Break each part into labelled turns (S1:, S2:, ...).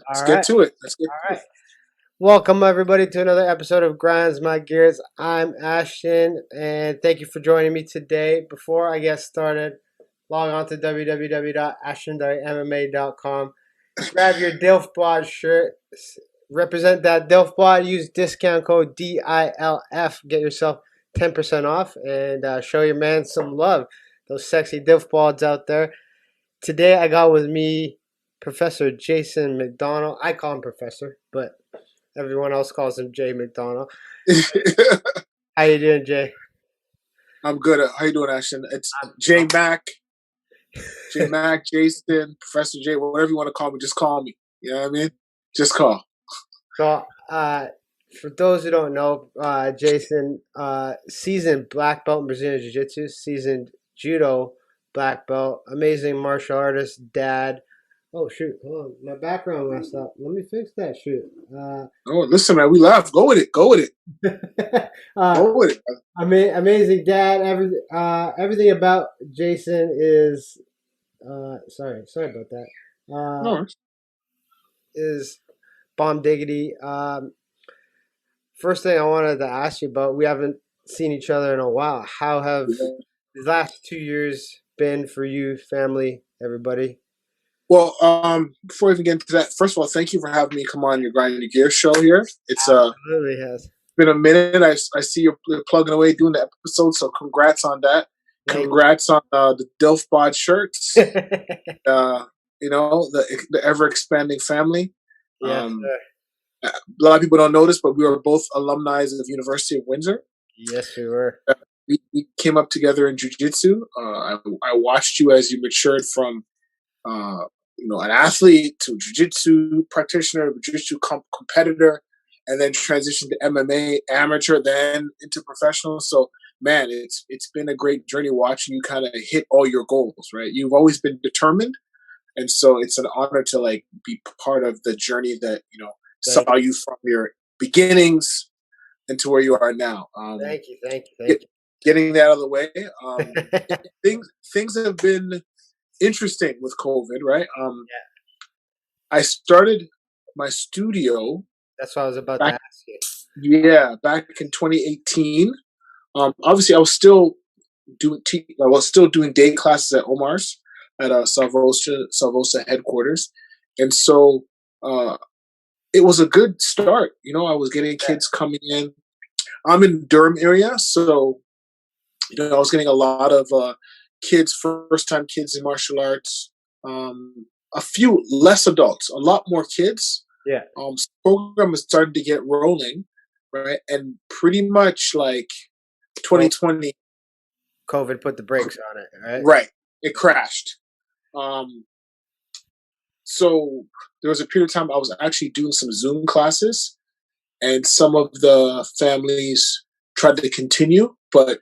S1: All
S2: get
S1: right.
S2: to it. Let's get
S1: All
S2: to it.
S1: right. Welcome, everybody, to another episode of Grinds My Gears. I'm Ashton, and thank you for joining me today. Before I get started, log on to www.ashton.mma.com. Grab your DILF shirt. Represent that DILF. Use discount code DILF. Get yourself 10% off and show your man some love. Those sexy DILF out there. Today I got with me Professor Jason McDonald. I call him Professor, but everyone else calls him Jay McDonald. How you doing, Jay?
S2: I'm good. How you doing, Ashton? It's
S1: I'm,
S2: J Mac, Jason, Professor J, whatever you want to call me. Just call me. You know what I mean? Just call.
S1: so, for those who don't know, Jason, seasoned black belt in Brazilian Jiu-Jitsu, seasoned Judo Black belt, amazing martial artist, dad. Oh shoot! Hold on, my background messed up. Let me fix that. Shoot.
S2: Oh, listen, man. We laugh. Go with it. Go with it.
S1: uh,
S2: Go with it.
S1: amazing dad. Everything about Jason is sorry about that.
S2: No.
S1: Is bomb diggity. First thing I wanted to ask you about. We haven't seen each other in a while. How have the last 2 years been for you, family, everybody?
S2: Well, before we even get into that, first of all, thank you for having me come on your Grind Your Gear show here. It's
S1: Absolutely has.
S2: been a minute. I see you're plugging away doing the episode, so congrats on that.
S1: Thank
S2: Congrats on the Delph Bod shirts.
S1: you.
S2: You know, the ever expanding family.
S1: Yes,
S2: Um,
S1: sir.
S2: a lot of people don't know this, but we were both alumni of the University of Windsor.
S1: Yes, we were.
S2: We came up together in jiu-jitsu. I watched you as you matured from an athlete to jiu-jitsu practitioner, jiu-jitsu competitor, and then transitioned to MMA amateur, then into professional. So, man, it's been a great journey watching you kind of hit all your goals. Right, you've always been determined, and so it's an honor to like be part of the journey that
S1: Thank
S2: saw you from your beginnings into where you are now.
S1: Thank you. Thank you.
S2: Get,
S1: Thank
S2: getting that out of the way.
S1: you.
S2: Things have been interesting with COVID, right?
S1: Yeah,
S2: I started my studio
S1: that's what I was about to
S2: back,
S1: ask you.
S2: back in 2018. Obviously, I was still doing day classes at Omar's at Salvosa headquarters, and so it was a good start. I was getting kids coming in. I'm in Durham area, so I was getting a lot of kids, first time kids in martial arts. A few less adults, a lot more kids.
S1: Yeah.
S2: Program is starting to get rolling, right? And pretty much like 2020,
S1: COVID put the brakes on it, right?
S2: right? It crashed. So there was a period of time I was actually doing some Zoom classes, and some of the families tried to continue, but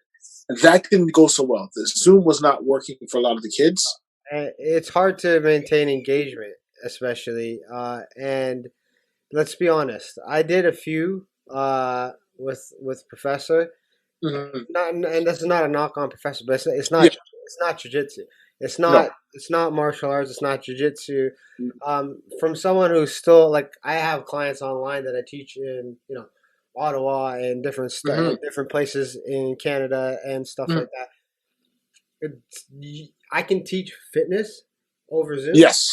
S2: that didn't go so well. The Zoom was not working for a lot of the kids.
S1: It's hard to maintain engagement, especially. And let's be honest, I did a few with Professor.
S2: Mm-hmm.
S1: Not, and this is not a knock on Professor, but
S2: Yeah,
S1: it's not jujitsu.
S2: no.
S1: It's not martial arts. It's not jujitsu. From someone who's still like, I have clients online that I teach in, Ottawa and
S2: Mm-hmm.
S1: different places in Canada and stuff
S2: Mm-hmm.
S1: like that. I can teach fitness over Zoom.
S2: Yes,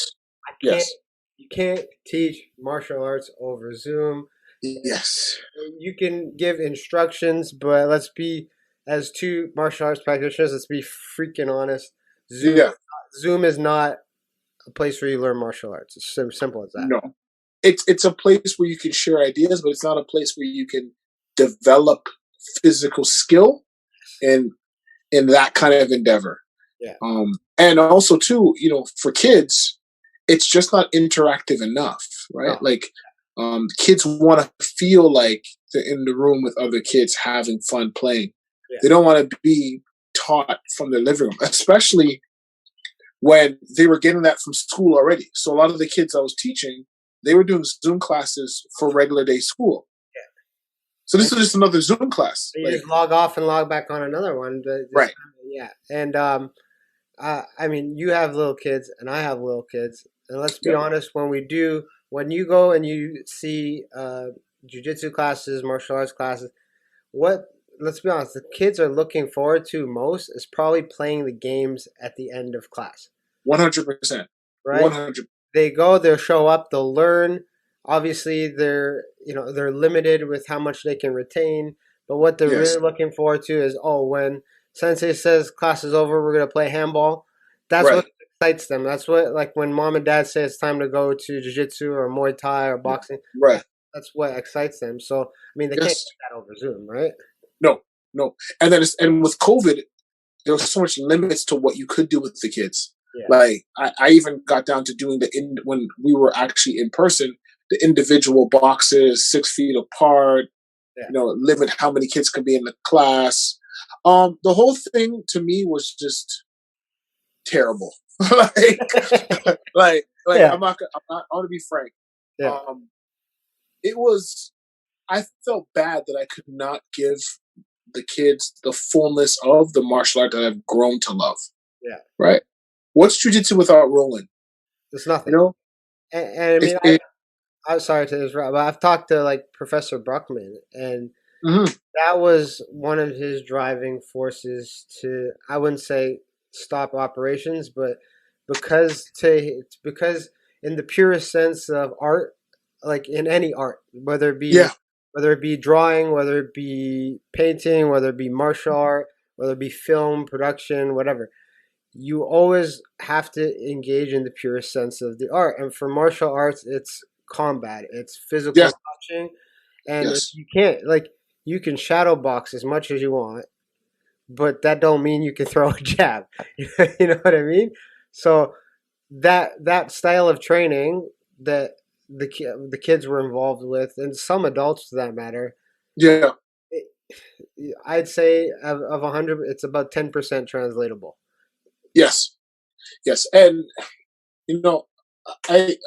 S1: I can't.
S2: yes,
S1: You can't teach martial arts over Zoom.
S2: yes.
S1: You can give instructions, but let's be, as two martial arts practitioners, let's be freaking honest.
S2: Yeah,
S1: Zoom is not a place where you learn martial arts. It's simple as that.
S2: no. It's a place where you can share ideas, but it's not a place where you can develop physical skill in that kind of endeavor.
S1: Yeah.
S2: And also too, for kids, it's just not interactive enough, right?
S1: No.
S2: Like, kids want to feel like they're in the room with other kids having fun playing.
S1: Yeah.
S2: They don't want to be taught from their living room, especially when they were getting that from school already. So a lot of the kids I was teaching, they were doing Zoom classes for regular day school.
S1: Yeah.
S2: So this is just another Zoom class.
S1: You just log off and log back on another one.
S2: Right.
S1: Yeah. And I mean, you have little kids and I have little kids. And let's be honest, when we do when you go and you see jujitsu classes, martial arts classes, what, let's be honest, the kids are looking forward to most is probably playing the games at the end of class,
S2: 100%.
S1: right?
S2: 100.
S1: They go, they'll show up, they'll learn. Obviously, they're limited with how much they can retain, but what they're
S2: Yes.
S1: really looking forward to is, oh, when sensei says class is over, we're gonna play handball. That's what
S2: Right.
S1: excites them. That's what, like, when mom and dad say it's time to go to jiu-jitsu or Muay Thai or boxing.
S2: Right.
S1: That's what excites them. So I mean, they can't
S2: Yes.
S1: get that over Zoom, right?
S2: No. No. And then and with COVID, there was so much limits to what you could do with the kids.
S1: Yeah.
S2: Like I even got down to doing when we were actually in person, the individual boxes, 6 feet apart.
S1: Yeah.
S2: Limit how many kids could be in the class. The whole thing to me was just terrible. like
S1: Yeah.
S2: I'm not. I want to be frank.
S1: Yeah.
S2: It was. I felt bad that I could not give the kids the fullness of the martial art that I've grown to love.
S1: Yeah.
S2: Right. What's jiu-jitsu without rolling?
S1: It's nothing. And I mean, I'm sorry to interrupt, but I've talked to like Professor Bruckman, and that was one of his driving forces to, I wouldn't say stop operations, but because in the purest sense of art, like in any art, whether it be drawing, whether it be painting, whether it be martial art, whether it be film production, whatever, you always have to engage in the purest sense of the art. And for martial arts, it's combat, it's physical
S2: Yes.
S1: touching, and if
S2: Yes.
S1: you can't, like, you can shadow box as much as you want, but that don't mean you can throw a jab. You know what I mean? So that style of training that the kids were involved with, and some adults to that matter,
S2: Yeah.
S1: I'd say of 100, it's about 10% translatable.
S2: Yes. Yes. And I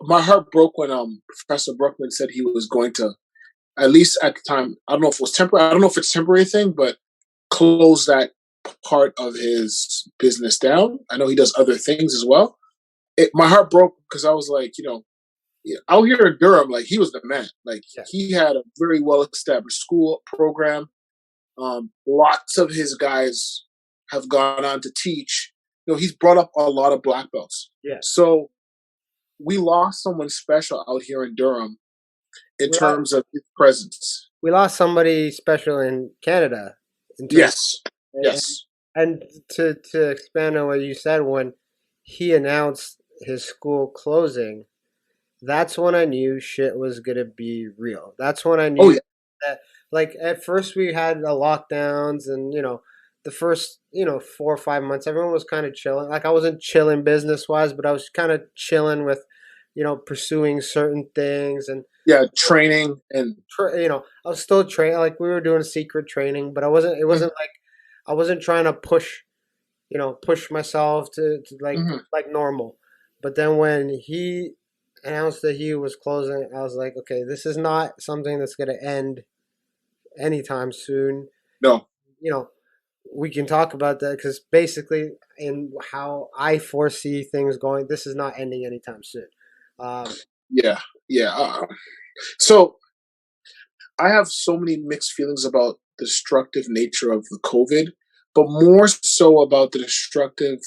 S2: my heart broke when Professor Bruckman said he was going to, at least at the time, I don't know if it was temporary. I don't know if it's a temporary thing, but close that part of his business down. I know he does other things as well. My heart broke because I was like, out here in Durham, like he was the man. Like he had a very well established school program. Lots of his guys have gone on to teach. He's brought up a lot of black belts.
S1: Yeah.
S2: So we lost someone special out here in Durham in terms of his presence.
S1: We lost somebody special in Canada.
S2: Yes. Yes.
S1: And to expand on what you said, when he announced his school closing, that's when I knew shit was gonna be real. That's when I knew that, like, at first we had the lockdowns, and the first 4 or 5 months, everyone was kind of chilling. Like, I wasn't chilling business wise, but I was kind of chilling with pursuing certain things, and
S2: training, and
S1: I was still training. Like, we were doing secret training, but I wasn't. It wasn't like I wasn't trying to push myself to like normal. But then when he announced that he was closing, I was like, okay, this is not something that's going to end anytime soon.
S2: No.
S1: We can talk about that, because basically, in how I foresee things going, this is not ending anytime soon.
S2: So I have so many mixed feelings about the destructive nature of the COVID, but more so about the destructive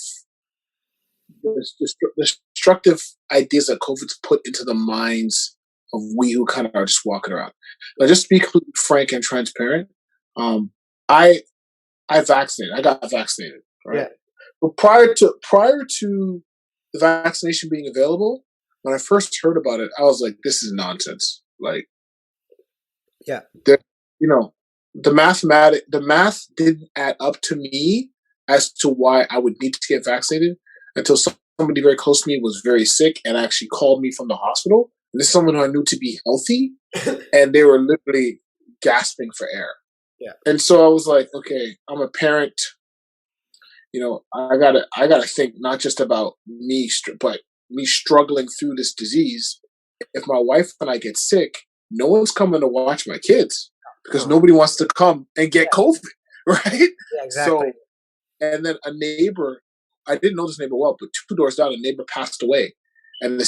S2: ideas that COVID's put into the minds of we who kind of are just walking around. Now, just to be completely frank and transparent, I vaccinated. I got vaccinated, right?
S1: Yeah.
S2: But prior to the vaccination being available, when I first heard about it, I was like, "This is nonsense." Like, the math didn't add up to me as to why I would need to get vaccinated until somebody very close to me was very sick and actually called me from the hospital. And this is someone who I knew to be healthy, and they were literally gasping for air.
S1: Yeah.
S2: And so I was like, okay, I'm a parent. I gotta think not just about me, but me struggling through this disease. If my wife and I get sick, no one's coming to watch my kids because nobody wants to come and get COVID, right?
S1: Yeah, exactly.
S2: So, and then a neighbor, I didn't know this neighbor well, but 2 doors down, a neighbor passed away. And the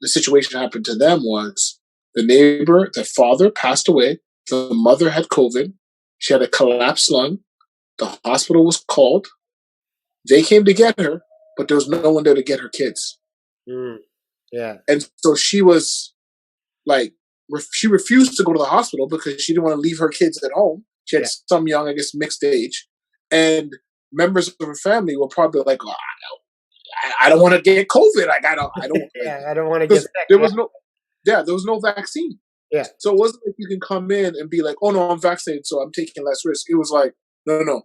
S2: situation happened to them was the neighbor, the father passed away. The mother had COVID. She had a collapsed lung. The hospital was called. They came to get her, but there was no one there to get her kids.
S1: Yeah.
S2: And so she was like, she refused to go to the hospital because she didn't want to leave her kids at home. She had some young, I guess, mixed age. And members of her family were probably like, oh, I don't want to get COVID. Like, I don't
S1: yeah, I don't want to get sick.
S2: There was there was no vaccine.
S1: Yeah.
S2: So it wasn't like you can come in and be like, oh no, I'm vaccinated, so I'm taking less risk. It was like, no.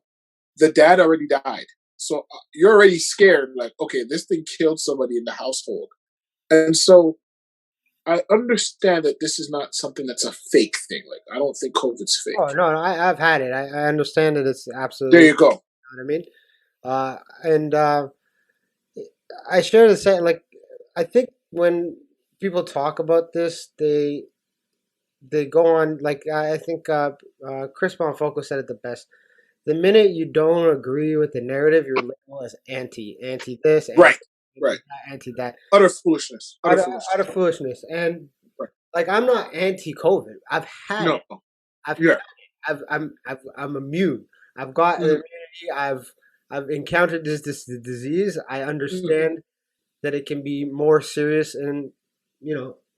S2: The dad already died. So you're already scared, like, okay, this thing killed somebody in the household. And so I understand that this is not something that's a fake thing. Like, I don't think COVID's fake.
S1: Oh, no, I've had it. I understand that it's absolutely.
S2: There you go.
S1: You know what I mean? I share the same, like, I think when people talk about this, they go on, like, I think Chris Monfoco said it the best. The minute you don't agree with the narrative, you're labeled as anti this,
S2: right,
S1: anti that.
S2: Utter foolishness.
S1: Utter foolishness. And like, I'm not anti-COVID. I've had it. I'm immune. I've got immunity. I've encountered this disease. I understand that it can be more serious in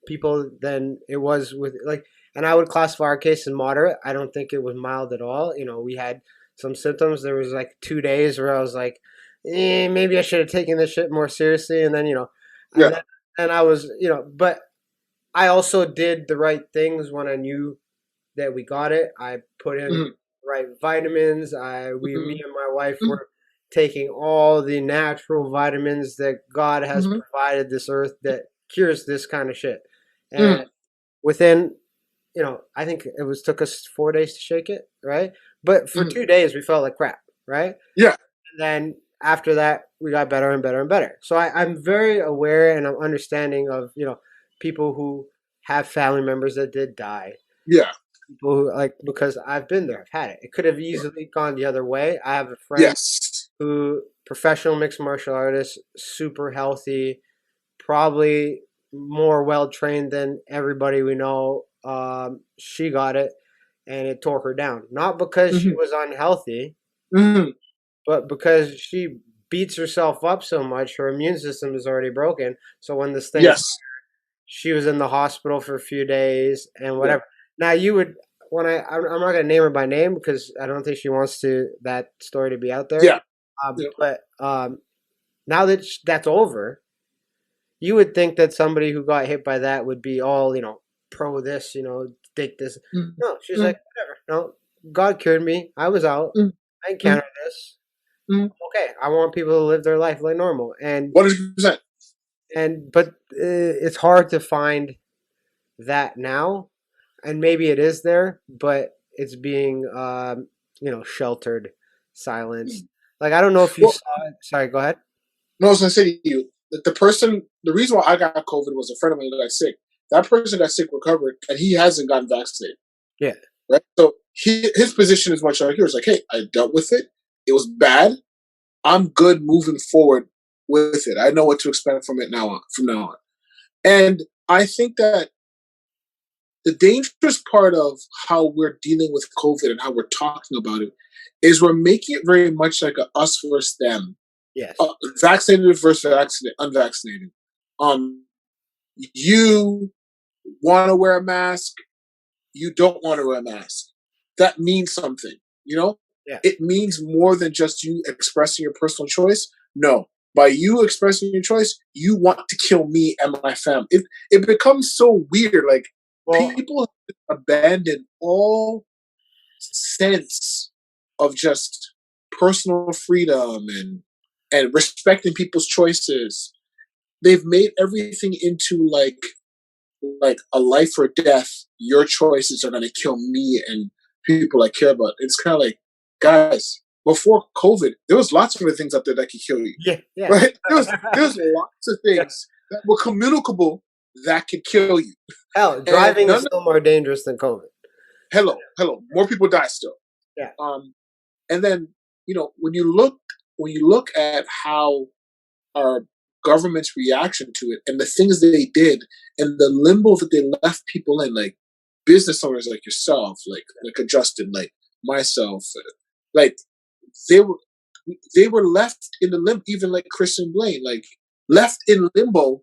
S1: people than it was with, like, and I would classify our case as moderate. I don't think it was mild at all. We had some symptoms. There was like 2 days where I was like, maybe I should have taken this shit more seriously. And then, and I was, but I also did the right things when I knew that we got it. I put in the right vitamins. Me and my wife were taking all the natural vitamins that God has provided this earth that cures this kind of shit. And within, I think it took us 4 days to shake it, right? But for 2 days we felt like crap, right?
S2: Yeah.
S1: And then after that we got better and better and better. So I'm very aware and I'm understanding of, people who have family members that did die.
S2: Yeah.
S1: People who, like, because I've been there, I've had it. It could have easily gone the other way. I have a friend who, professional mixed martial artist, super healthy, probably more well trained than everybody we know. She got it, and it tore her down. Not because she was unhealthy, but because she beats herself up so much. Her immune system is already broken. So when this thing, she was in the hospital for a few days and whatever. Now you would. I'm not gonna name her by name because I don't think she wants that story to be out there.
S2: Yeah.
S1: But now that that's over, you would think that somebody who got hit by that would be all, pro this, take this. No, she's like, whatever. No, God cured me. I was out. I encountered this. Okay, I want people to live their life like normal. And
S2: 100%.
S1: But it's hard to find that now. And maybe it is there, but it's being, sheltered, silenced. Like, I don't know if you saw it. Sorry, go ahead.
S2: No, I was going to say to you that the reason why I got COVID was a friend of mine who got sick. That person got sick, recovered, and he hasn't gotten vaccinated.
S1: Yeah.
S2: Right? So his position is much like yours. Like, hey, I dealt with it. It was bad. I'm good moving forward with it. I know what to expect from now on. And I think that the dangerous part of how we're dealing with COVID and how we're talking about it is we're making it very much like a us versus them.
S1: Yes.
S2: Vaccinated versus unvaccinated. You want to wear a mask. You don't want to wear a mask. That means something, Yeah. It means more than just you expressing your personal choice. No. By you expressing your choice, you want to kill me and my family. It becomes so weird. Like, people abandon all sense of just personal freedom and respecting people's choices. They've made everything into like a life or death. Your choices are going to kill me and people I care about. It's kind of like, guys, before COVID, there was lots of other things out there that could kill you.
S1: Yeah.
S2: Right? There's lots of things that were communicable that could kill you.
S1: Hell, driving is still more dangerous than COVID.
S2: Hello. More people die still.
S1: Yeah.
S2: And then, when you look at how our government's reaction to it and the things that they did and the limbo that they left people in, like business owners like yourself, like a Justin, like myself, like they were they were left in the limbo, even like Chris and Blaine, like left in limbo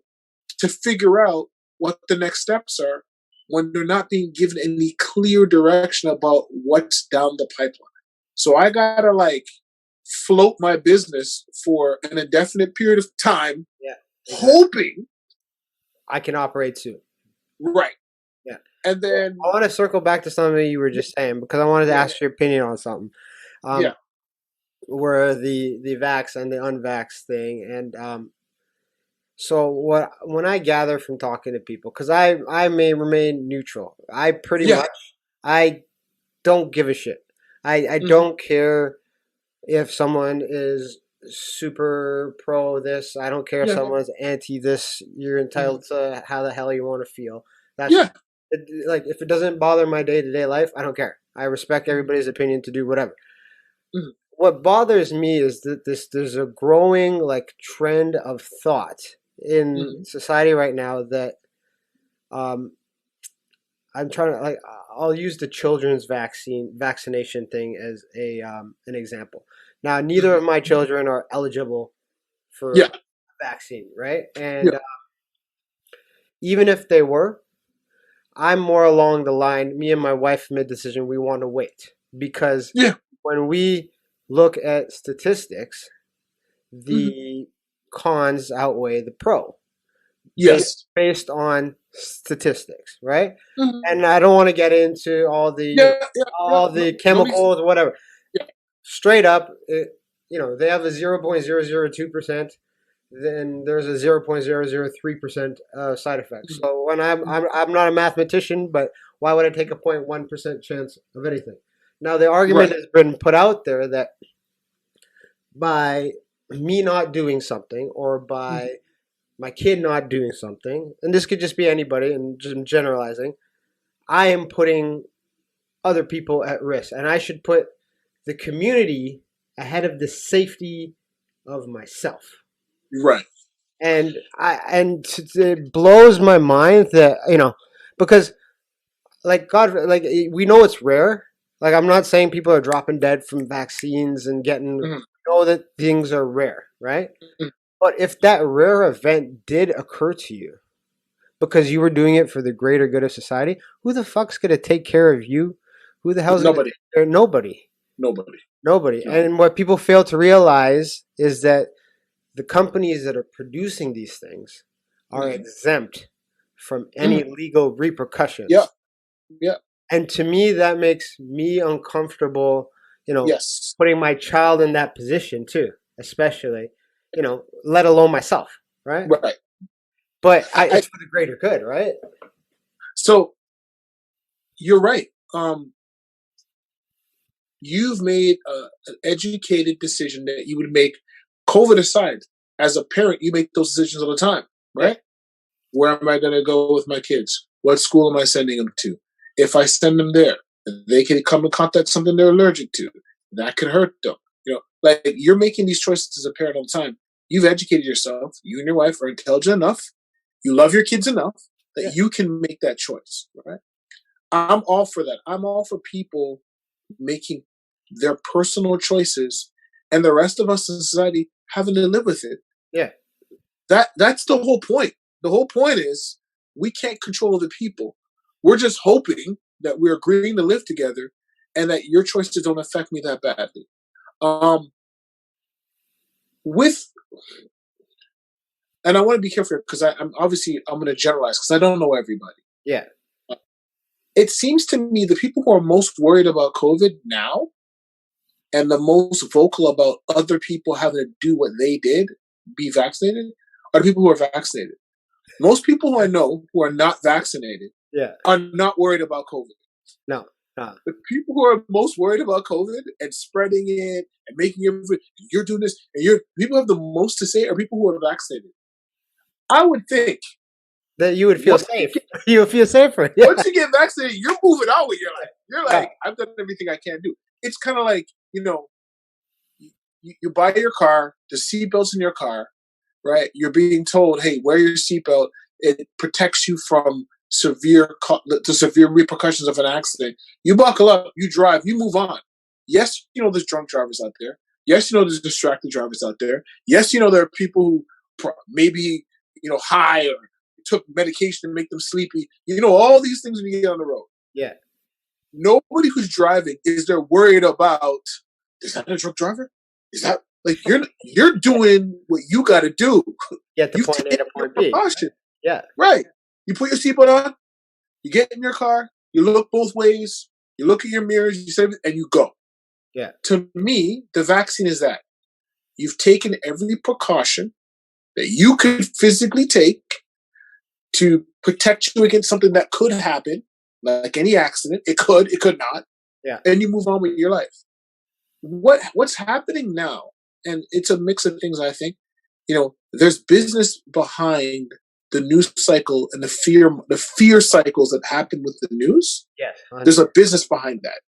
S2: to figure out what the next steps are when they're not being given any clear direction about what's down the pipeline. So I gotta like float my business for an indefinite period of time,
S1: Yeah. Exactly.
S2: hoping
S1: I can operate too.
S2: right.
S1: Yeah.
S2: And then
S1: I want to circle back to something you were just saying because I wanted to ask your opinion on something.
S2: Yeah.
S1: Where the vax and the unvax thing, and so when I gather from talking to people, because I may remain neutral. I pretty
S2: Yeah.
S1: much I don't give a shit. I don't care if someone is super pro this. I don't care if
S2: Yeah.
S1: someone's anti this. You're entitled to how the hell you want to feel. That's
S2: Yeah.
S1: like if it doesn't bother my day-to-day life, I don't care. I respect everybody's opinion to do whatever.
S2: Mhm.
S1: What bothers me is that there's a growing like trend of thought in society right now that um I'm trying to like I'll use the children's vaccination thing as a an example. Now, neither of my children are eligible for
S2: Yeah.
S1: a vaccine, right?
S2: Yeah.
S1: And even if they were, I'm more along the line. Me and my wife made the decision we want to wait because
S2: Yeah.
S1: when we look at statistics, the cons outweigh the pro
S2: Yes.
S1: based on statistics, right?
S2: Mhm.
S1: And I don't want to get into all the
S2: Yeah. Yeah.
S1: all
S2: No,
S1: the
S2: no need to.
S1: chemicals, whatever.
S2: Yeah.
S1: Straight up, they have a 0.002%. Then there's a 0.003% side effect.
S2: Mhm.
S1: So when I'm not a mathematician, but why would I take a 0.1% chance of anything? Now the argument
S2: Right.
S1: has been put out there that by me not doing something or by my kid not doing something, and this could just be anybody and just generalizing, I am putting other people at risk. And I should put the community ahead of the safety of myself.
S2: Right.
S1: And it blows my mind that, because like God, like we know it's rare. Like I'm not saying people are dropping dead from vaccines and getting,
S2: Mhm.
S1: know that things are rare, right?
S2: Mhm.
S1: But if that rare event did occur to you because you were doing it for the greater good of society, who the fuck's gonna take care of you? Who the hell's gonna
S2: Nobody.
S1: take care? Nobody.
S2: Nobody.
S1: Nobody.
S2: No.
S1: And what people fail to realize is that the companies that are producing these things are exempt from any legal repercussions.
S2: Yeah. Yeah.
S1: And to me, that makes me uncomfortable,
S2: Yes.
S1: putting my child in that position too, especially, let alone myself, right?
S2: Right.
S1: But
S2: I
S1: it's for the greater good, right?
S2: so you're right. You've made an educated decision that you would make. COVID aside, as a parent, you make those decisions all the time,
S1: Yeah.
S2: right? Where am I going to go with my kids? What school am I sending them to? If I send them there, they can come in contact with something they're allergic to. That could hurt them. Like you're making these choices as a parent all the time. You've educated yourself. You and your wife are intelligent enough. You love your kids enough that
S1: Yeah.
S2: you can make that choice, right? I'm all for that. I'm all for people making their personal choices and the rest of us in society having to live with it.
S1: Yeah.
S2: That's the whole point. The whole point is we can't control other people. We're just hoping that we're agreeing to live together and that your choices don't affect me that badly. With and I want to be careful because I'm going to generalize because I don't know everybody.
S1: Yeah.
S2: It seems to me the people who are most worried about COVID now and the most vocal about other people having to do what they did, be vaccinated, are the people who are vaccinated. Most people who I know who are not vaccinated
S1: Yeah.
S2: are not worried about COVID.
S1: No. No.
S2: The people who are most worried about COVID and spreading it and making it, you're doing this, and people who have the most to say are people who are vaccinated. I would think
S1: That you would feel
S2: once
S1: safe. You would feel safer. Yeah.
S2: once you get vaccinated, you're moving on with your life. You're like, I've done everything I can do. It's kind of like, you buy your car, the seatbelt's in your car, right? You're being told, hey, wear your seatbelt. It protects you from severe repercussions of an accident. You buckle up, you drive, you move on. Yes, there's drunk drivers out there. Yes, there's distracted drivers out there. Yes, there are people who maybe, high or took medication to make them sleepy. All these things when you get on the road.
S1: Yeah.
S2: Nobody who's driving is they're worried about, is that a drunk driver? Is that like you're doing what you got to do?
S1: Get to
S2: You've
S1: point A
S2: taken
S1: to
S2: your
S1: point B.
S2: precaution,
S1: Yeah.
S2: right? You put your seatbelt on, you get in your car, you look both ways, you look at your mirrors, you say, and you go.
S1: Yeah.
S2: To me, the vaccine is that you've taken every precaution that you could physically take to protect you against something that could happen, like any accident. It could not.
S1: Yeah.
S2: And you move on with your life. What's happening now, and it's a mix of things, I think. There's business behind the news cycle and the fear cycles that happen with the news.
S1: Yes. 100%.
S2: There's a business behind that.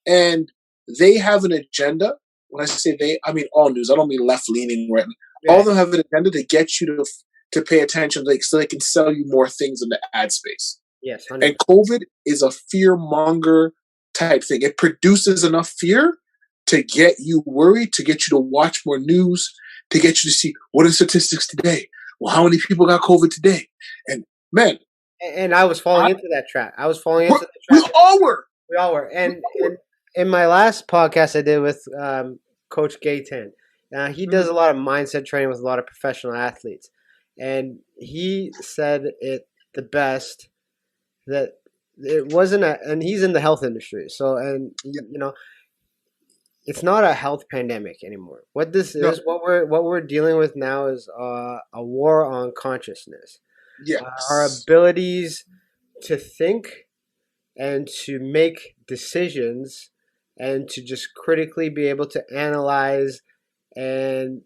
S2: And they have an agenda. When I say they, I mean all news. I don't mean left-leaning, right? Yeah. All of them have an agenda to get you to pay attention, so they can sell you more things in the ad space.
S1: Yes. 100%.
S2: And COVID is a fear-monger type thing. It produces enough fear to get you worried, to get you to watch more news, to get you to see, what are the statistics today? Well, how many people got COVID today? And man.
S1: And I was falling into that trap. We
S2: all were.
S1: We all were. And in my last podcast I did with Coach Gayton, he does a lot of mindset training with a lot of professional athletes. And he said it the best, that it wasn't and he's in the health industry. So, it's not a health pandemic anymore. What this is, what we're dealing with now is a war on consciousness.
S2: Yes.
S1: Our abilities to think and to make decisions and to just critically be able to analyze and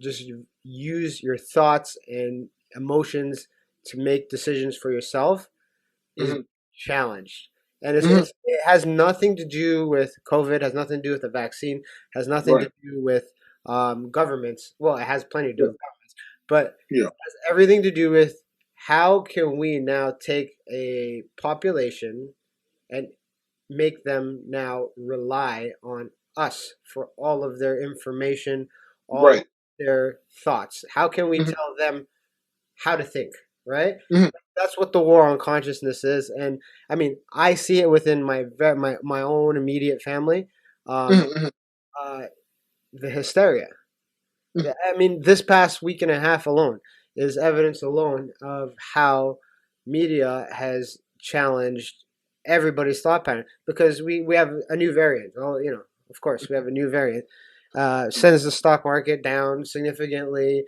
S1: just use your thoughts and emotions to make decisions for yourself is challenged. And it has nothing to do with COVID, has nothing to do with the vaccine, has nothing to do with governments. Well, it has plenty to do with governments, but it has everything to do with how can we now take a population and make them now rely on us for all of their information, all of their thoughts. How can we tell them how to think, right? That's what the war on consciousness is. And I mean, I see it within my own immediate family, the hysteria. I mean, this past week and a half alone is evidence alone of how media has challenged everybody's thought pattern, because we have a new variant. Well, of course, we have a new variant. Sends the stock market down significantly.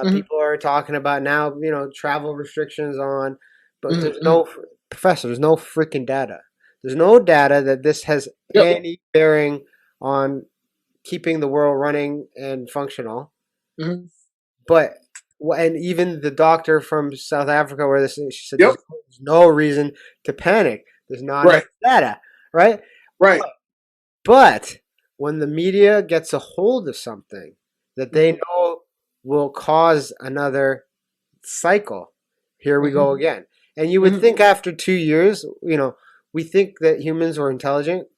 S1: People are talking about now, travel restrictions on, but there's no freaking data. There's no data that this has any bearing on keeping the world running and functional. But and even the doctor from South Africa, where she said there's no reason to panic. There's not enough data, right?
S2: Right.
S1: But when the media gets a hold of something that they know will cause another cycle, here we go again. And you would think after 2 years, we think that humans are intelligent.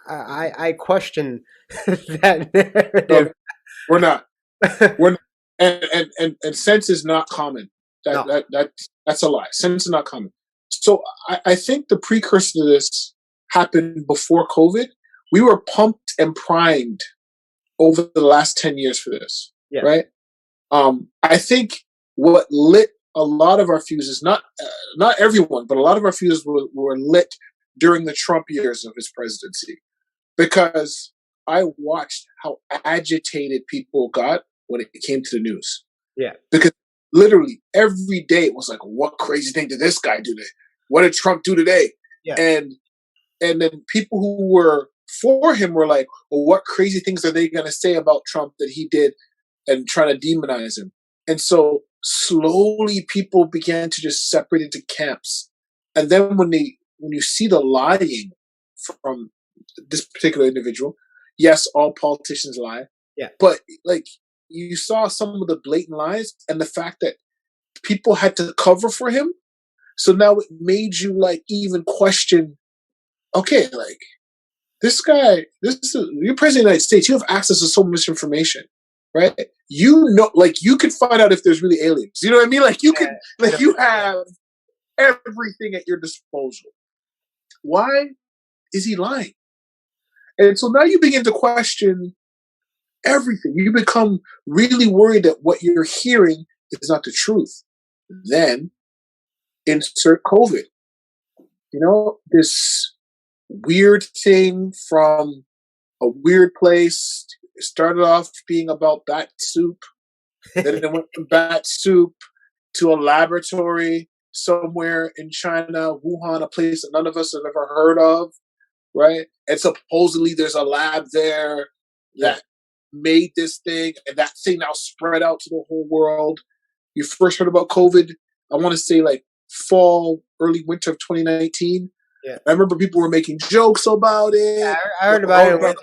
S1: I question that narrative.
S2: No, we're not. We're not. And sense is not common. That's a lie. Sense is not common. So I think the precursor to this happened before COVID. We were pumped and primed over the last 10 years for this, right? I think what lit a lot of our fuses, not everyone, but a lot of our fuses were lit during the Trump years of his presidency, because I watched how agitated people got when it came to the news.
S1: Yeah.
S2: Because literally every day it was like, what crazy thing did this guy do today? What did Trump do today?
S1: Yeah.
S2: And then people who were for him were like, well, what crazy things are they going to say about Trump that he did, and trying to demonize him? And so slowly people began to just separate into camps. And then when you see the lying from this particular individual, yes, all politicians lie.
S1: Yeah.
S2: But like, you saw some of the blatant lies and the fact that people had to cover for him. So now it made you like even question, okay, like this guy, you're president of the United States. You have access to so much information, right? You know, like you could find out if there's really aliens. You know what I mean? Like you could, like you have everything at your disposal. Why is he lying? And so now you begin to question everything. You become really worried that what you're hearing is not the truth. Then insert COVID. You know, this weird thing from a weird place. It started off being about bat soup. Then it went from bat soup to a laboratory somewhere in China, Wuhan, a place that none of us have ever heard of, right? And supposedly there's a lab there that made this thing, and that thing now spread out to the whole world. You first heard about COVID, I want to say like fall, early winter of 2019.
S1: Yeah.
S2: I remember people were making jokes about it.
S1: Yeah, I heard about it.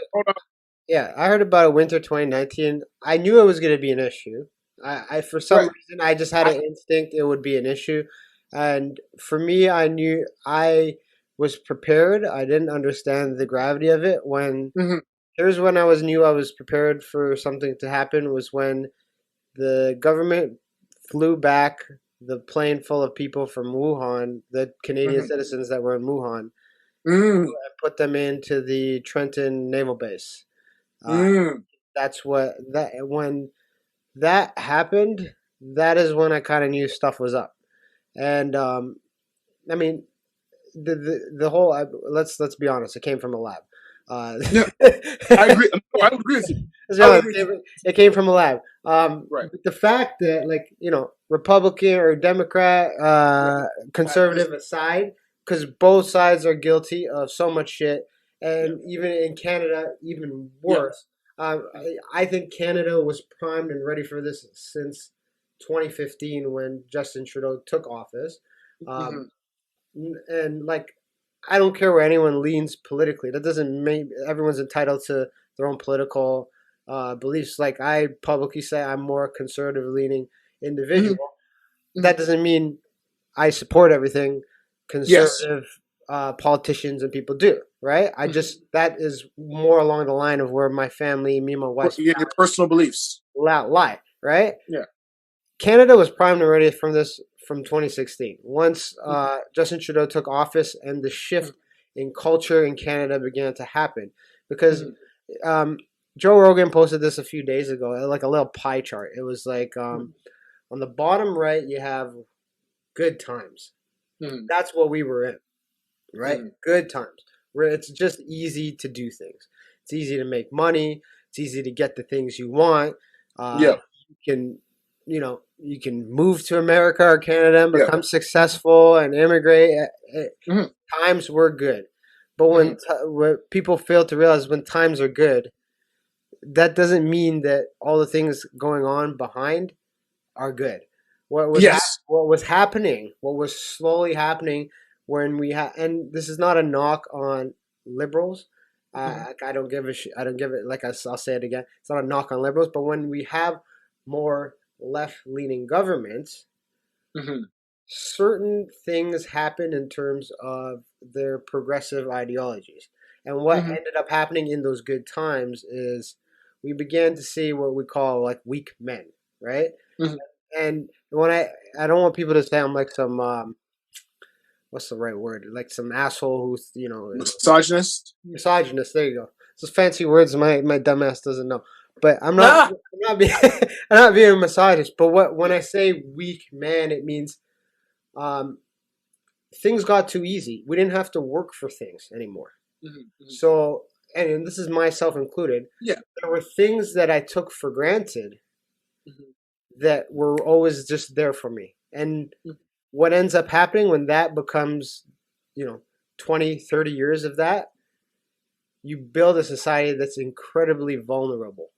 S1: Yeah, I heard about it winter 2019. I knew it was going to be an issue. I for some reason, I just had an instinct it would be an issue. And for me, I knew I was prepared. I didn't understand the gravity of it. Here's when I knew I was prepared for something to happen was when the government flew back the plane full of people from Wuhan, the Canadian citizens that were in Wuhan, and put them into the Trenton Naval Base. That's when that happened, that is when I kind of knew stuff was up. And I mean, the whole let's be honest, it came from a lab.
S2: Yeah, I agree. I agree with you.
S1: It came from a lab.
S2: Right.
S1: The fact that, like, you know, Republican or Democrat, conservative aside, because both sides are guilty of so much shit, and even in Canada, even worse. I think Canada was primed and ready for this since 2015 when Justin Trudeau took office. And like, I don't care where anyone leans politically. That doesn't mean everyone's entitled to their own political beliefs. Like, I publicly say I'm more conservative leaning individual. That doesn't mean I support everything conservative politicians and people do, right? I just, that is more along the line of where my family, me and my wife,
S2: your personal beliefs
S1: lie, right?
S2: Yeah.
S1: Canada was primed and ready from 2016. Once Justin Trudeau took office and the shift in culture in Canada began to happen. Because Joe Rogan posted this a few days ago, like a little pie chart. It was like on the bottom right, you have good times. That's what we were in, right? Good times. Where it's just easy to do things. It's easy to make money. It's easy to get the things you want. You can, you know, you can move to America or Canada and become successful and immigrate. Times were good. But when people fail to realize when times are good, that doesn't mean that all the things going on behind are good. What was happening, what was slowly happening when and this is not a knock on liberals. I don't give a I don't give it, like I'll say it again. It's not a knock on liberals, but when we have more left-leaning governments, certain things happen in terms of their progressive ideologies. And what ended up happening in those good times is we began to see what we call like weak men, right? And when I don't want people to say I'm like some what's the right word? Like some asshole who's, you know,
S2: misogynist.
S1: There you go. It's just fancy words my dumbass doesn't know. But I'm not being I'm not being a misogynist. But when I say weak man, it means things got too easy. We didn't have to work for things anymore. So, and this is myself included. There were things that I took for granted that were always just there for me. And what ends up happening when that becomes, 20, 30 years of that, you build a society that's incredibly vulnerable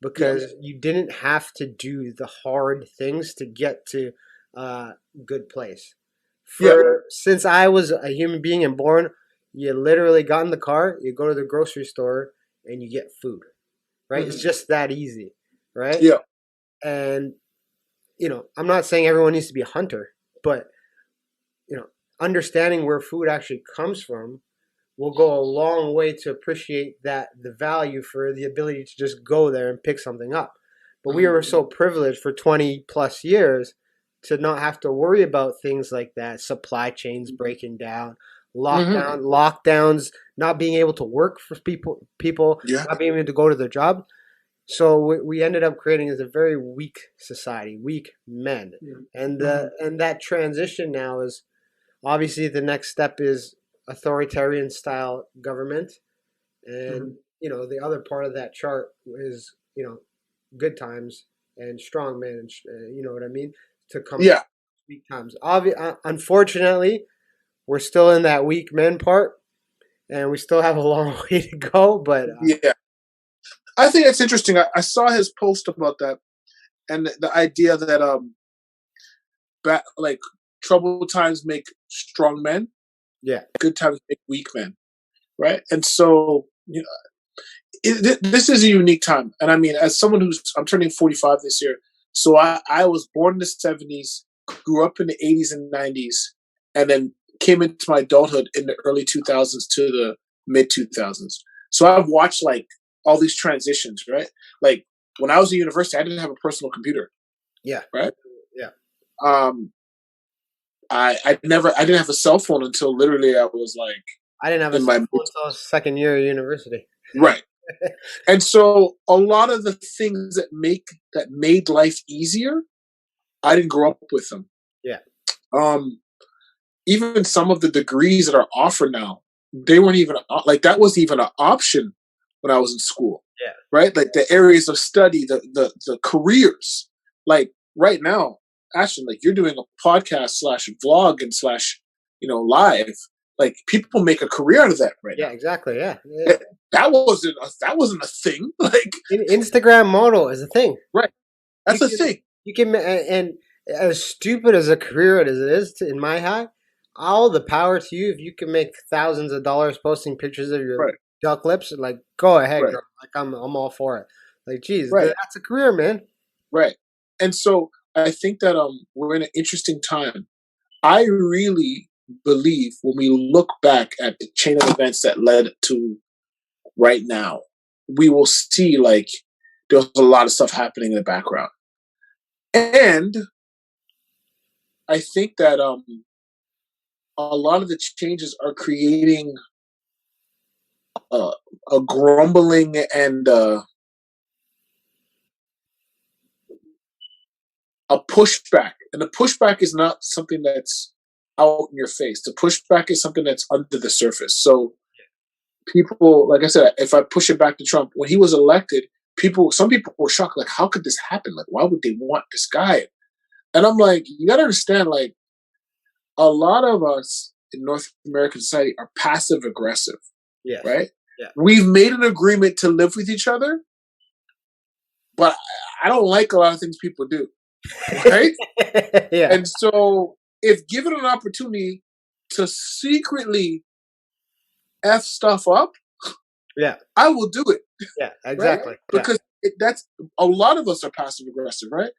S1: because you didn't have to do the hard things to get to a good place. Since I was a human being and born, you literally got in the car, you go to the grocery store, and you get food, right? It's just that easy. right?
S2: Yeah.
S1: And I'm not saying everyone needs to be a hunter, but understanding where food actually comes from will go a long way to appreciate the value for the ability to just go there and pick something up. But we were so privileged for 20 plus years to not have to worry about things like that, supply chains breaking down, lockdowns, not being able to work for people
S2: Yeah.
S1: not being able to go to their job. So we ended up creating as a very weak society, weak men, and that transition now is obviously the next step is authoritarian style government, and the other part of that chart is good times and strong men, and you know what I mean, to come
S2: Yeah.
S1: weak times. Unfortunately, we're still in that weak men part, and we still have a long way to go. But
S2: Yeah. I think it's interesting. I saw his post about that, and the idea that like troubled times make strong men,
S1: yeah,
S2: good times make weak men, right? And so this is a unique time. And I mean, as someone I'm turning 45 this year, so I was born in the 70s, grew up in the 80s and 90s, and then came into my adulthood in the early 2000s to the mid 2000s. So I've watched like all these transitions, right? Like when I was in university, I didn't have a personal computer.
S1: yeah,
S2: right.
S1: Yeah.
S2: I didn't have a cell phone until literally I was like
S1: I didn't have a cell phone until second year of university.
S2: Right. And so a lot of the things that made life easier, I didn't grow up with them.
S1: Yeah.
S2: Even some of the degrees that are offered now, they weren't even like that wasn't even an option when I was in school.
S1: Yeah.
S2: Right. Like the areas of study, the careers. Like right now, Ashton, like you're doing a podcast / vlog and / live. Like people make a career out of that right now.
S1: Yeah, exactly. Yeah.
S2: That wasn't a thing. Like
S1: Instagram model is a thing.
S2: Right. That's a thing.
S1: You can, and as stupid as a career as it is in my eye, all the power to you if you can make thousands of dollars posting pictures of your duck lips. Like, go ahead, girl. Like I'm all for it. Like, geez, that's a career, man.
S2: Right. And so I think that we're in an interesting time. I really believe when we look back at the chain of events that led to right now, we will see like there's a lot of stuff happening in the background. And I think that a lot of the changes are creating a grumbling and a pushback. And the pushback is not something that's out in your face. The pushback is something that's under the surface. So people, like I said, if I push it back to Trump, when he was elected, some people were shocked. Like, how could this happen? Like, why would they want this guy? And I'm like, you got to understand, like, a lot of us in North American society are passive aggressive.
S1: Yes.
S2: Right?
S1: Yeah.
S2: We've made an agreement to live with each other, but I don't like a lot of things people do. Right?
S1: Yeah.
S2: And so if given an opportunity to secretly F stuff up,
S1: yeah,
S2: I will do it.
S1: Yeah, exactly.
S2: Right? Because that's a lot of us are passive aggressive, right?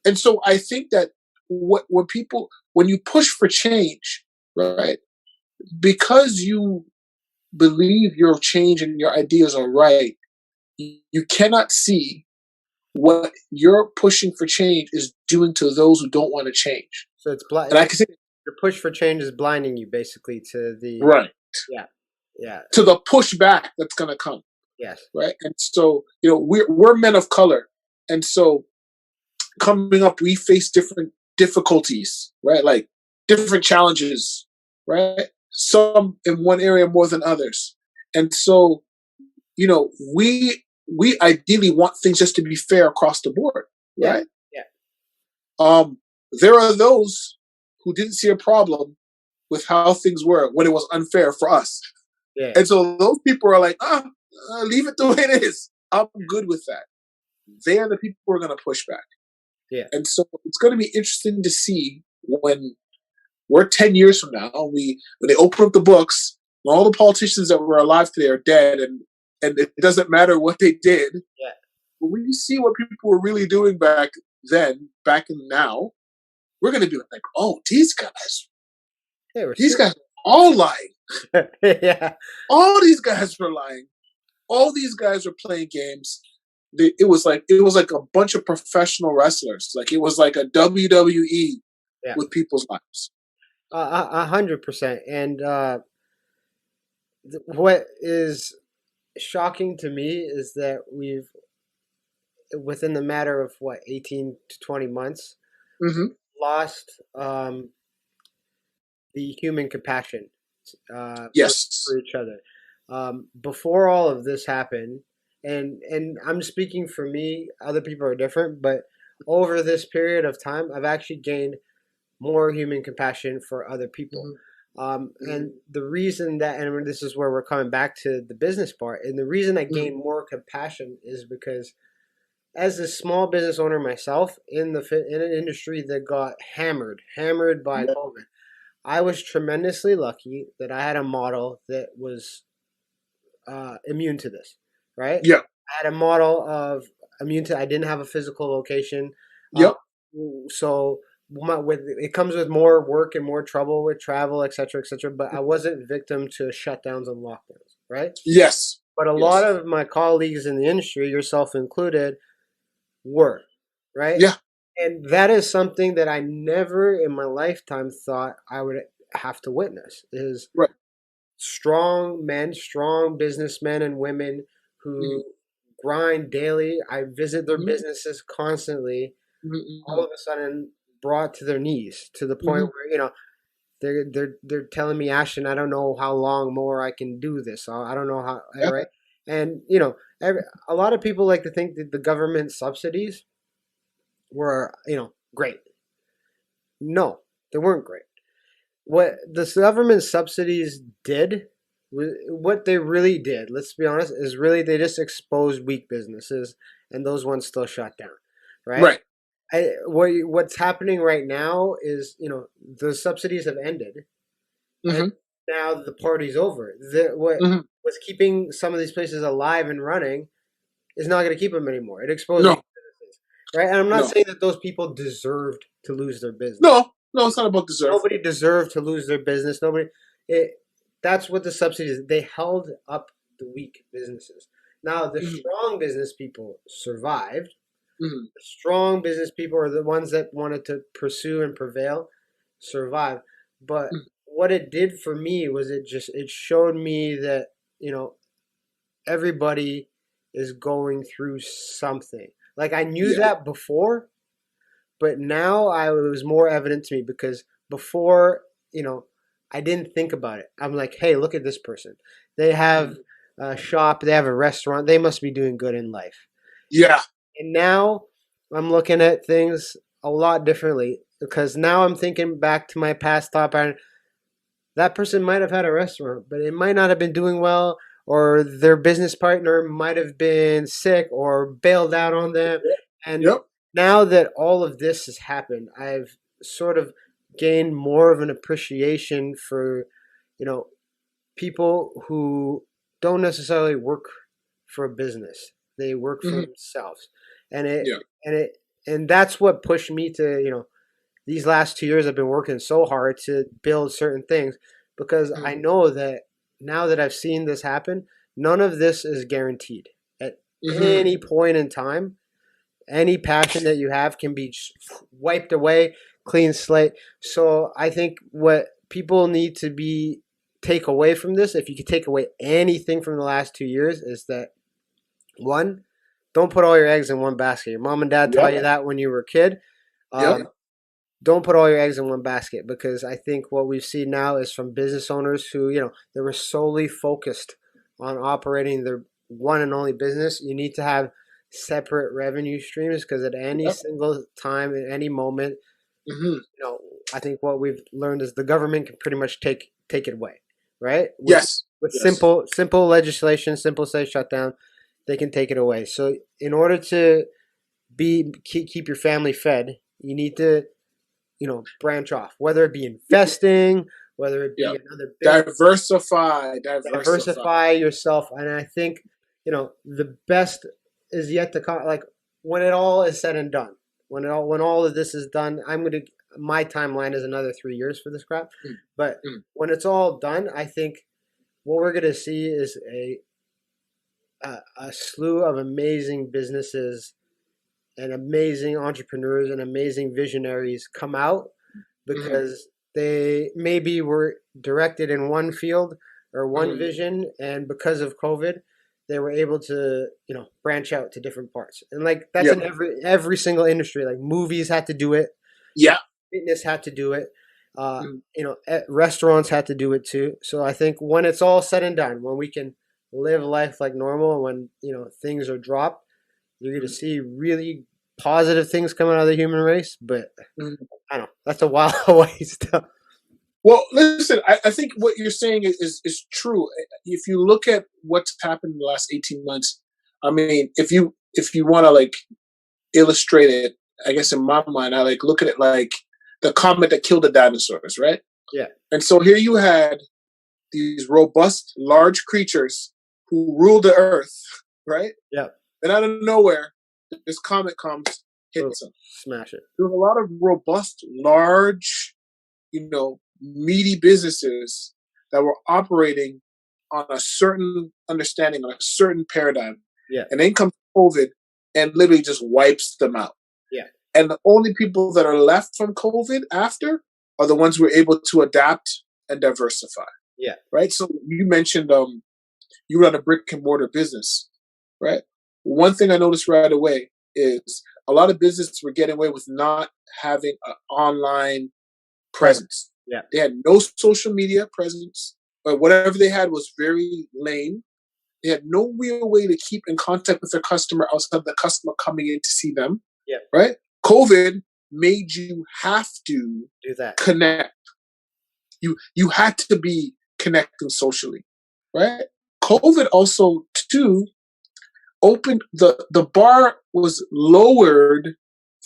S2: And so I think that when you push for change, right, because you believe your change and your ideas are right, you cannot see what you're pushing for change is doing to those who don't want to change.
S1: So it's blind.
S2: And I can say
S1: your push for change is blinding you, basically, to the
S2: right.
S1: Yeah.
S2: To the pushback that's going to come.
S1: Yes.
S2: Right. And so we're men of color, and so coming up, we face different difficulties, right? Like different challenges, right? Some in one area more than others, and so we ideally want things just to be fair across the board, right?
S1: Yeah.
S2: There are those who didn't see a problem with how things were when it was unfair for us.
S1: Yeah.
S2: And so those people are like, leave it the way it is. I'm good with that. They are the people who are going to push back.
S1: Yeah.
S2: And so it's going to be interesting to see when we're 10 years from now, when they open up the books, and all the politicians that were alive today are dead, and and it doesn't matter what they did.
S1: Yeah.
S2: But when you see what people were really doing back then, back in now, we're gonna be like, oh, these guys are all lying.
S1: Yeah.
S2: All these guys were lying. All these guys were playing games. It was like a bunch of professional wrestlers. Like it was like a WWE
S1: Yeah.
S2: with people's lives.
S1: 100%. And what is shocking to me is that we've, within the matter of what, 18 to 20 months,
S2: Mm-hmm.
S1: lost the human compassion
S2: Yes.
S1: for each other. Before all of this happened, and I'm speaking for me, other people are different, but over this period of time, I've actually gained more human compassion for other people. And the reason that, and this is where we're coming back to the business part, and the reason I gained more compassion is because as a small business owner myself in an industry that got hammered by
S2: Yep.
S1: COVID, I was tremendously lucky that I had a model that was immune to this, right?
S2: Yeah.
S1: I had a model of immune to. I didn't have a physical location, uh,
S2: Yep.
S1: so with it comes with more work and more trouble with travel, etc., etc. But I wasn't victim to shutdowns and lockdowns, right?
S2: Yes.
S1: But a lot
S2: Yes.
S1: of my colleagues in the industry, yourself included, were, right?
S2: Yeah.
S1: And that is something that I never in my lifetime thought I would have to witness. Is
S2: Right.
S1: strong men, strong businessmen and women who grind daily. I visit their
S2: Mm-hmm.
S1: businesses constantly.
S2: Mm-hmm.
S1: All of a sudden, brought to their knees to the point
S2: Mm-hmm.
S1: where they're telling me, Ashton, I don't know how long more I can do this. I don't know how.
S2: Yeah.
S1: Right? And a lot of people like to think that the government subsidies were great. No, they weren't great. What the government subsidies did, what they really did, let's be honest, is really they just exposed weak businesses, and those ones still shut down, right?
S2: Right.
S1: What's happening right now is the subsidies have ended, and
S2: Mm-hmm.
S1: now the party's over. What
S2: Mm-hmm.
S1: was keeping some of these places alive and running is not going to keep them anymore. It exposed weak
S2: No.
S1: businesses, right? And I'm not
S2: No.
S1: saying that those people deserved to lose their business.
S2: No. No. It's not about deserve.
S1: Nobody deserved to lose their business. Nobody. It. That's what the subsidies. They held up the weak businesses. Now the
S2: Mm-hmm.
S1: strong business people survived.
S2: Mm-hmm.
S1: The strong business people are the ones that wanted to pursue and prevail, survive. But what it did for me was it showed me that everybody is going through something. Like I knew
S2: Yeah.
S1: that before, but now it was more evident to me because before, I didn't think about it. I'm like, hey, look at this person. They have a shop, they have a restaurant, they must be doing good in life.
S2: Yeah.
S1: And now I'm looking at things a lot differently because now I'm thinking back to my past thought pattern. That person might have had a restaurant, but it might not have been doing well, or their business partner might have been sick or bailed out on them. And
S2: Yep.
S1: now that all of this has happened, I've sort of gained more of an appreciation for, people who don't necessarily work for a business. They work for
S2: Mm-hmm.
S1: themselves. And it
S2: Yeah.
S1: and it and that's what pushed me to, these last 2 years I've been working so hard to build certain things because I
S2: Mm-hmm.
S1: know that now that I've seen this happen, none of this is guaranteed. At
S2: Mm-hmm.
S1: any point in time, any passion that you have can be wiped away, clean slate. So I think what people need to be take away from this, if you could take away anything from the last 2 years, is that one, don't put all your eggs in one basket. Your mom and dad taught
S2: Yep.
S1: you that when you were a kid.
S2: Yep.
S1: Don't put all your eggs in one basket because I think what we've seen now is from business owners who, they were solely focused on operating their one and only business. You need to have separate revenue streams because at any
S2: Yep.
S1: single time, at any moment,
S2: Mm-hmm.
S1: I think what we've learned is the government can pretty much take it away, right?
S2: Yes.
S1: With
S2: Yes.
S1: simple legislation, simple say shutdown, they can take it away. So in order to keep your family fed, you need to branch off, whether it be investing, whether it be
S2: Yeah.
S1: another business,
S2: Diversify.
S1: diversify yourself. And I think the best is yet to come. Like when it all is said and done, when all of this is done, my timeline is another 3 years for this crap. But when it's all done, I think what we're gonna see is a slew of amazing businesses and amazing entrepreneurs and amazing visionaries come out because they maybe were directed in one field or one vision, and because of COVID, they were able to branch out to different parts. And like that's in every single industry. Like movies had to do it,
S2: Yeah.
S1: fitness had to do it. Restaurants had to do it too. So I think when it's all said and done, when we can live life like normal, when things are dropped, you're going to see really positive things coming out of the human race. But I don't know. That's a while away still.
S2: Well, listen, I think what you're saying is true. If you look at what's happened in the last 18 months, I mean, if you want to like illustrate it, I guess in my mind, I like look at it like the comet that killed the dinosaurs, right?
S1: Yeah.
S2: And so here you had these robust, large creatures who ruled the earth, right?
S1: Yeah.
S2: And out of nowhere, this comet comes, hits them.
S1: Smash it.
S2: There's a lot of robust, large, meaty businesses that were operating on a certain understanding, on a certain paradigm.
S1: Yeah.
S2: And then comes COVID and literally just wipes them out.
S1: Yeah.
S2: And the only people that are left from COVID after are the ones who are able to adapt and diversify.
S1: Yeah.
S2: Right. So you mentioned you run a brick and mortar business, right? One thing I noticed right away is a lot of businesses were getting away with not having an online presence.
S1: Yeah.
S2: They had no social media presence, but whatever they had was very lame. They had no real way to keep in contact with their customer outside of the customer coming in to see them.
S1: Yeah.
S2: Right? COVID made you have to
S1: do that.
S2: Connect. You had to be connecting socially. Right? COVID also too opened the bar was lowered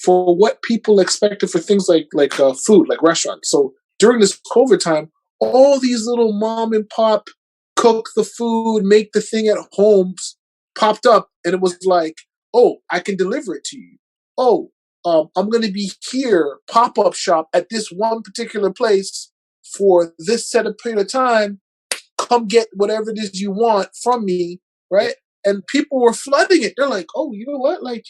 S2: for what people expected for things like food, like restaurants. So during this COVID time, all these little mom and pop cook the food, make the thing at homes popped up, and it was like, oh, I can deliver it to you. Oh, I'm going to be here, pop-up shop at this one particular place for this set of period of time. Come get whatever it is you want from me, right? And people were flooding it. They're like, oh, you know what? Like,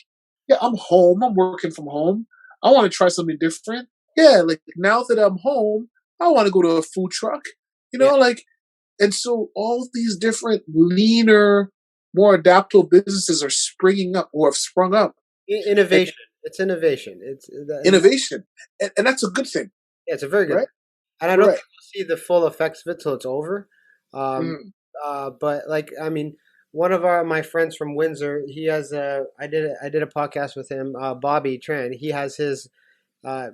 S2: yeah, I'm home. I'm working from home. I want to try something different. Yeah, like now that I'm home, I want to go to a food truck. And so all these different leaner, more adaptable businesses are springing up or have sprung up.
S1: Innovation. It's innovation. It's
S2: innovation. And that's a good thing.
S1: Yeah, it's a very good thing. And I don't think we'll see the full effects of it till it's over. But like, I mean, one of my friends from Windsor, he has I did a podcast with him, Bobby Tran. He has his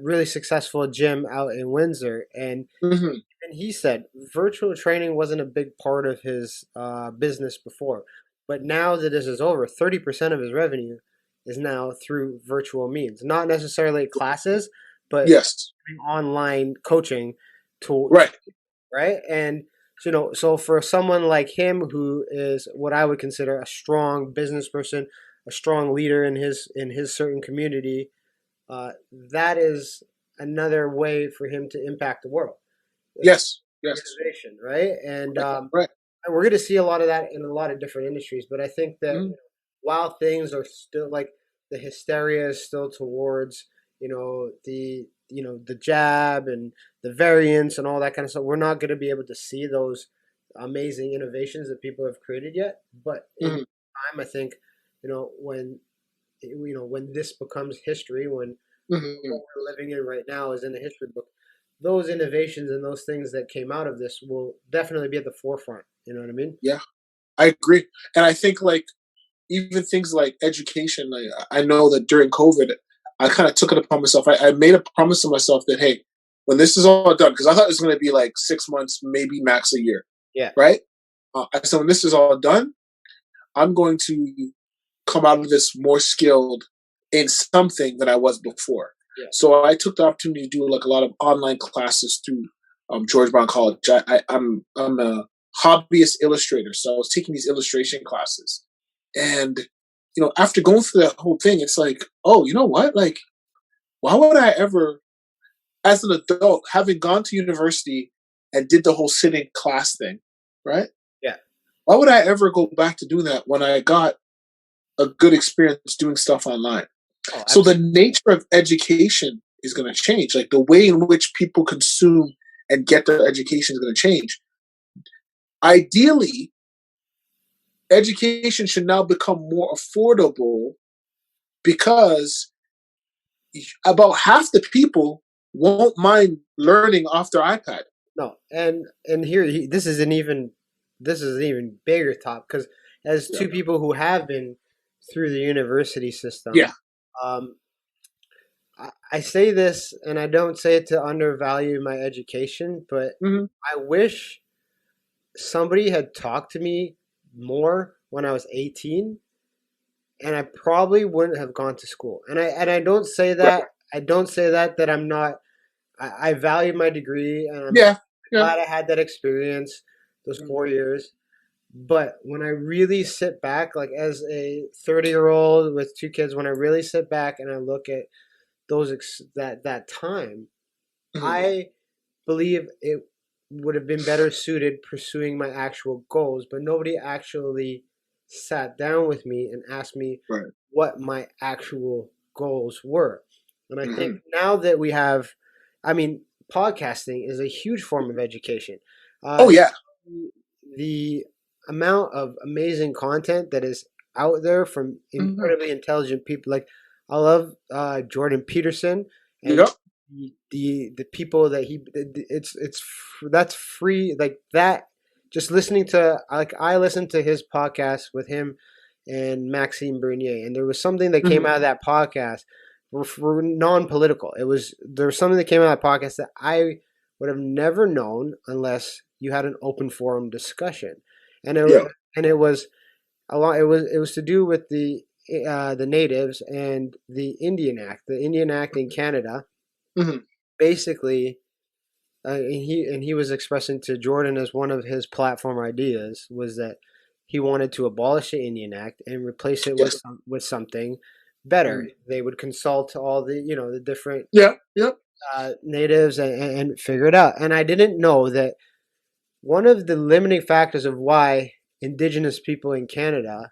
S1: really successful gym out in Windsor, and he said virtual training wasn't a big part of his business before, but now that this is over, 30% of his revenue is now through virtual means, not necessarily classes, but online coaching tool, right? And so for someone like him, who is what I would consider a strong business person, a strong leader in his certain community, that is another way for him to impact the world.
S2: Yes.
S1: Innovation, right? And and we're going to see a lot of that in a lot of different industries. But I think that while things are still like the hysteria is still towards the jab and the variants and all that kind of stuff, we're not going to be able to see those amazing innovations that people have created yet. But in time, I think when this becomes history, when what we're living in right now is in the history book, those innovations and those things that came out of this will definitely be at the forefront. You know what I mean?
S2: Yeah, I agree. And I think like even things like education, like I know that during COVID, I kind of took it upon myself. I made a promise to myself that, hey, when this is all done, because I thought it was going to be like 6 months, maybe max a year.
S1: Yeah.
S2: Right? So when this is all done, I'm going to come out of this more skilled in something than I was before.
S1: Yeah.
S2: So I took the opportunity to do like a lot of online classes through George Brown College. I'm a hobbyist illustrator, so I was taking these illustration classes. And after going through that whole thing, it's like, oh, you know what? Like, why would I ever, as an adult, having gone to university and did the whole sitting class thing, right?
S1: Yeah.
S2: Why would I ever go back to doing that when I got a good experience doing stuff online?
S1: Oh,
S2: So the nature of education is going to change. Like the way in which people consume and get their education is going to change. Ideally, education should now become more affordable because about half the people won't mind learning off their iPad.
S1: No, and here this is an even bigger top because as two people who have been through the university system,
S2: Yeah.
S1: um, I say this and I don't say it to undervalue my education, but
S2: Mm-hmm.
S1: I wish somebody had talked to me more when I was 18 and I probably wouldn't have gone to school. And I don't say that
S2: Right.
S1: I don't say that I'm not I value my degree and I'm
S2: Yeah. Yeah.
S1: glad I had that experience, those 4 years. But when I really sit back, like as a 30-year-old with two kids, when I really sit back and I look at that time,
S2: Mm-hmm.
S1: I believe it would have been better suited pursuing my actual goals. But nobody actually sat down with me and asked me
S2: Right.
S1: what my actual goals were. And I
S2: Mm-hmm.
S1: think now that we have, I mean, podcasting is a huge form of education.
S2: Oh yeah.
S1: The amount of amazing content that is out there from incredibly intelligent people, like I love Jordan Peterson and
S2: Yep.
S1: the people that it's that's free like that. Just listening to like I listened to his podcast with him and Maxime Bernier, and there was something that came out of that podcast for non-political. There was something that came out of that podcast that I would have never known unless you had an open forum discussion, and it was a lot. It was to do with the natives and the Indian Act in Canada.
S2: Mm-hmm.
S1: Basically, and he was expressing to Jordan as one of his platform ideas was that he wanted to abolish the Indian Act and replace it with something better. They would consult all the different natives and figure it out. And I didn't know that one of the limiting factors of why Indigenous people in Canada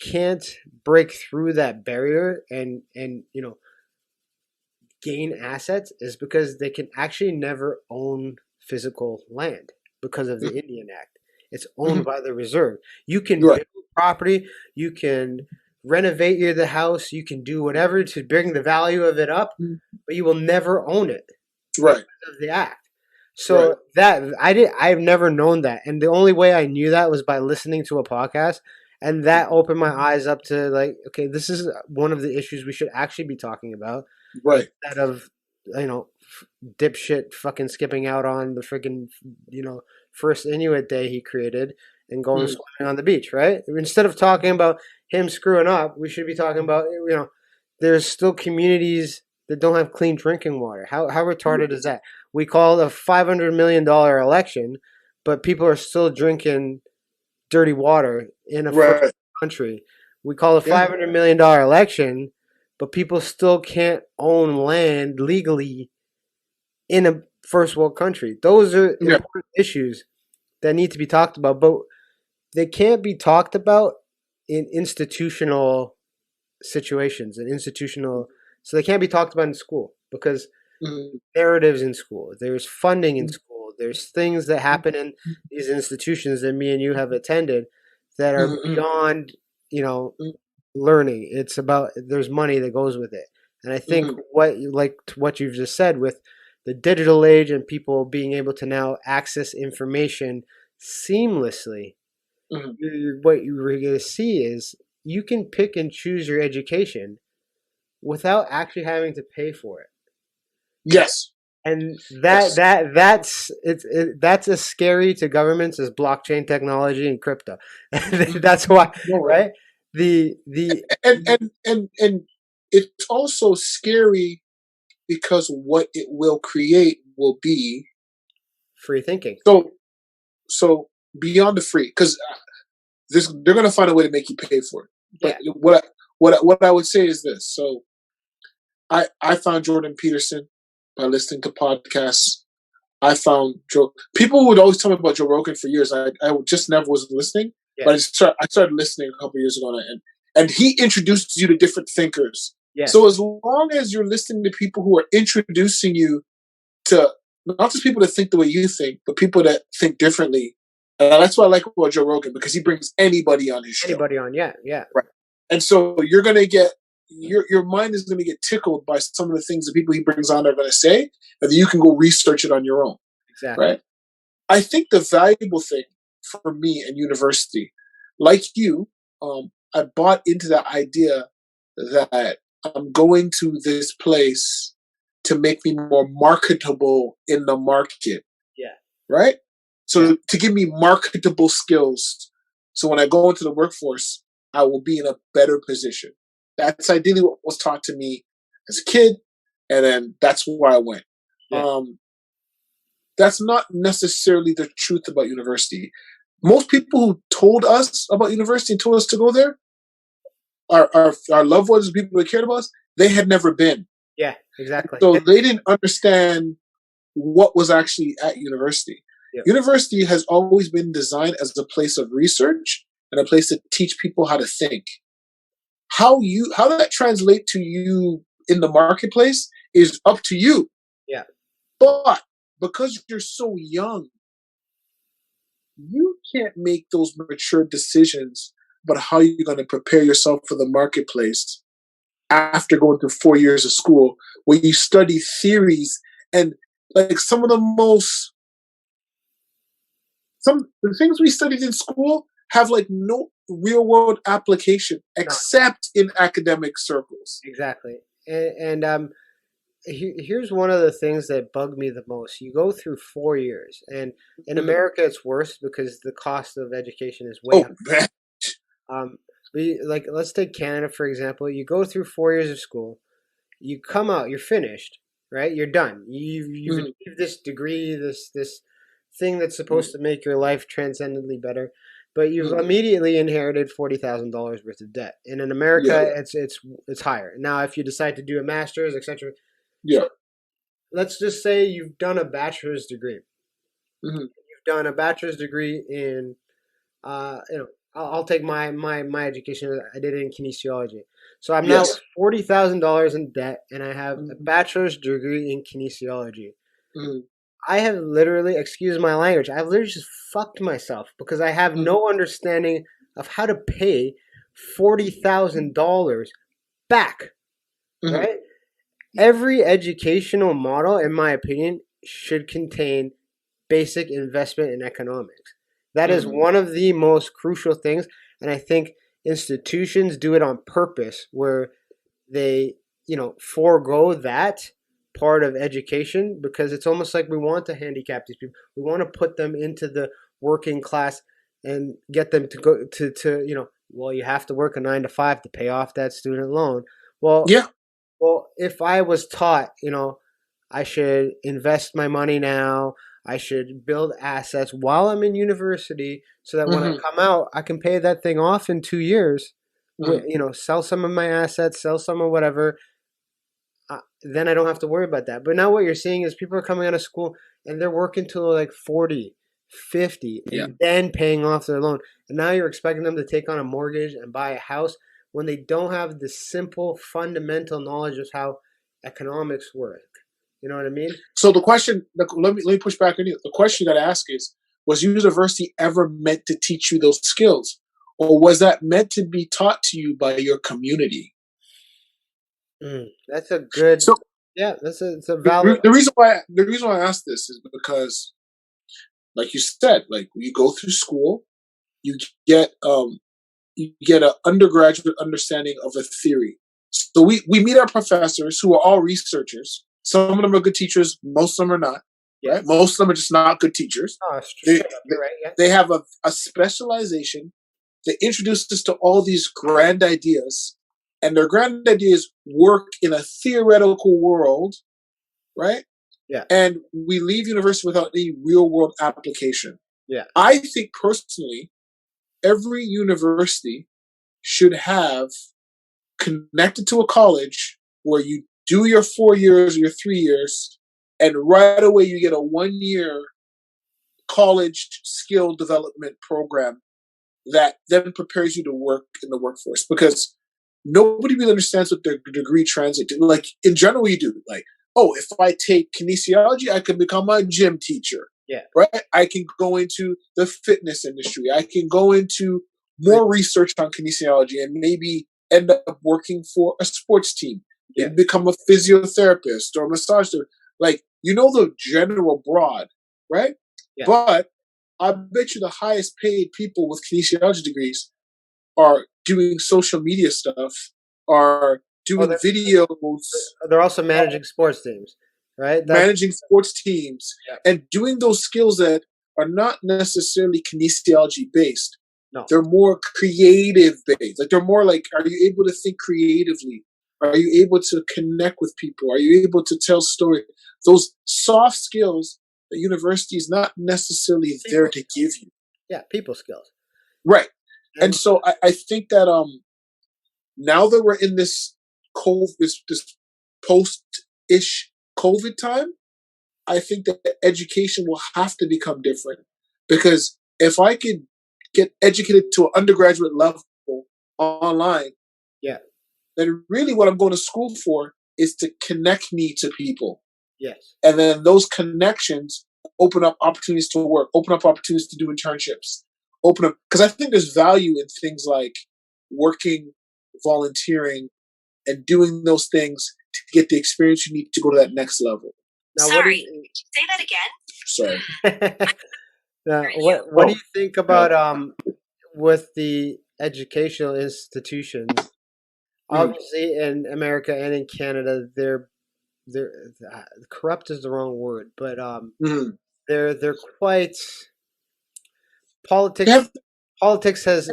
S1: can't break through that barrier and gain assets is because they can actually never own physical land because of the Indian Act. It's owned by the reserve. You can build property, you can renovate the house, you can do whatever to bring the value of it up, but you will never own it because of the act. So that I've never known that, and the only way I knew that was by listening to a podcast, and that opened my eyes up to like, okay, this is one of the issues we should actually be talking about, instead of dipshit fucking skipping out on the freaking first Inuit day he created and going swimming on the beach, right? Instead of talking about him screwing up, we should be talking about there's still communities that don't have clean drinking water. How retarded is that? We call it a $500 million election, but people are still drinking dirty water in a first country. We call it a $500 million election, but people still can't own land legally in a first world country. Those are important issues that need to be talked about, but they can't be talked about in institutional situations and so they can't be talked about in school because narratives in school, there's funding in school, there's things that happen in these institutions that me and you have attended that are beyond learning. It's about there's money that goes with it. And I think what you've just said with the digital age and people being able to now access information seamlessly, what you're going to see is you can pick and choose your education without actually having to pay for it.
S2: Yes.
S1: And that's as scary to governments as blockchain technology and crypto. That's why, right?
S2: And it's also scary because what it will create will be
S1: free thinking.
S2: So beyond the free, because they're going to find a way to make you pay for it. But
S1: Yeah.
S2: what I would say is this. So I found Jordan Peterson by listening to podcasts. I found Joe. People would always tell me about Joe Rogan for years. I just never was listening.
S1: Yeah.
S2: But I started listening a couple of years ago, and he introduces you to different thinkers.
S1: Yeah.
S2: So as long as you're listening to people who are introducing you to not just people that think the way you think, but people that think differently, that's what I like about Joe Rogan, because he brings anybody on his show.
S1: Anybody on, yeah.
S2: Right. And so you're going to get, your mind is going to get tickled by some of the things that people he brings on are going to say, and then you can go research it on your own.
S1: Exactly.
S2: Right. I think the valuable thing for me in university, like you, I bought into the idea that I'm going to this place to make me more marketable in the market.
S1: Yeah.
S2: Right? So to give me marketable skills. So when I go into the workforce, I will be in a better position. That's ideally what was taught to me as a kid. And then that's where I went.
S1: Yeah.
S2: That's not necessarily the truth about university. Most people who told us about university and told us to go there, our loved ones, people that cared about us, they had never been.
S1: Yeah, exactly.
S2: So they didn't understand what was actually at university.
S1: Yeah.
S2: University has always been designed as a place of research and a place to teach people how to think. How that translate to you in the marketplace is up to you.
S1: Yeah.
S2: But because you're so young, you can't make those mature decisions about how you're going to prepare yourself for the marketplace after going through 4 years of school, where you study theories and like the things we studied in school have like no real world application except in academic circles.
S1: Exactly. And here's one of the things that bug me the most. You go through 4 years, and in America it's worse because the cost of education is way up. Let's take Canada for example. You go through 4 years of school, you come out, you're finished, right? You're done. You've achieved this degree, this thing that's supposed to make your life transcendently better, but you've immediately inherited $40,000 worth of debt. And in America, it's higher. Now, if you decide to do a master's, etc.
S2: Yeah.
S1: So let's just say you've done a bachelor's degree. You've done a bachelor's degree in, I'll take my education. I did it in kinesiology. So I'm now $40,000 in debt, and I have a bachelor's degree in kinesiology. I have literally, excuse my language, I've literally just fucked myself because I have no understanding of how to pay $40,000 back. Right? Every educational model, in my opinion, should contain basic investment in economics. That is one of the most crucial things, and I think institutions do it on purpose, where they, forego that part of education because it's almost like we want to handicap these people. We want to put them into the working class and get them to go to well, you have to work a 9 to 5 to pay off that student loan. Well, if I was taught, I should invest my money now, I should build assets while I'm in university so that when I come out, I can pay that thing off in 2 years. Sell some of my assets, sell some of whatever. Then I don't have to worry about that. But now what you're seeing is people are coming out of school and they're working till like 40, 50, and then paying off their loan. And now you're expecting them to take on a mortgage and buy a house when they don't have the simple fundamental knowledge of how economics work. You know what I mean?
S2: So the question, let me push back on you. The question you got to ask is, was university ever meant to teach you those skills? Or was that meant to be taught to you by your community?
S1: That's a good. It's a valid.
S2: The reason why I ask this is because, like you said, like you go through school, you get an undergraduate understanding of a theory. So we meet our professors who are all researchers. Some of them are good teachers, most of them are not. Yeah. Right? Most of them are just not good teachers. They have a specialization. They introduce us to all these grand ideas. And their grand ideas work in a theoretical world, right?
S1: Yeah.
S2: And we leave university without any real world application.
S1: Yeah.
S2: I think personally every university should have connected to a college where you do your 4 years or your 3 years, and right away you get a 1-year college skill development program that then prepares you to work in the workforce. Because nobody really understands what their degree translates to. Like in general, you do like, oh, if I take kinesiology, I can become a gym teacher.
S1: Yeah.
S2: Right. I can go into the fitness industry. I can go into more research on kinesiology and maybe end up working for a sports team.
S1: Yeah.
S2: Become a physiotherapist or a massage therapist. Like, you know, the general broad, right?
S1: Yeah.
S2: But I bet you the highest paid people with kinesiology degrees are doing social media stuff, are doing videos.
S1: They're also managing sports teams, right?
S2: Managing sports teams,
S1: yeah.
S2: and doing those skills that are not necessarily kinesiology based.
S1: No.
S2: They're more creative based. Like, they're more like, are you able to think creatively? Are you able to connect with people? Are you able to tell stories? Those soft skills that university is not necessarily there to give you.
S1: Yeah, people skills.
S2: Right. And so I think that now that we're in this this post-ish COVID time, I think that education will have to become different. Because if I could get educated to an undergraduate level online,
S1: yeah,
S2: then really what I'm going to school for is to connect me to people.
S1: Yes.
S2: And then those connections open up opportunities to work, open up opportunities to do internships, open up, because I think there's value in things like working, volunteering, and doing those things to get the experience you need to go to that next level.
S3: Now, sorry, say that again.
S2: Sorry.
S1: Now, what do you think about with the educational institutions? Obviously, in America and in Canada, they're corrupt is the wrong word, but they're quite politics. Politics has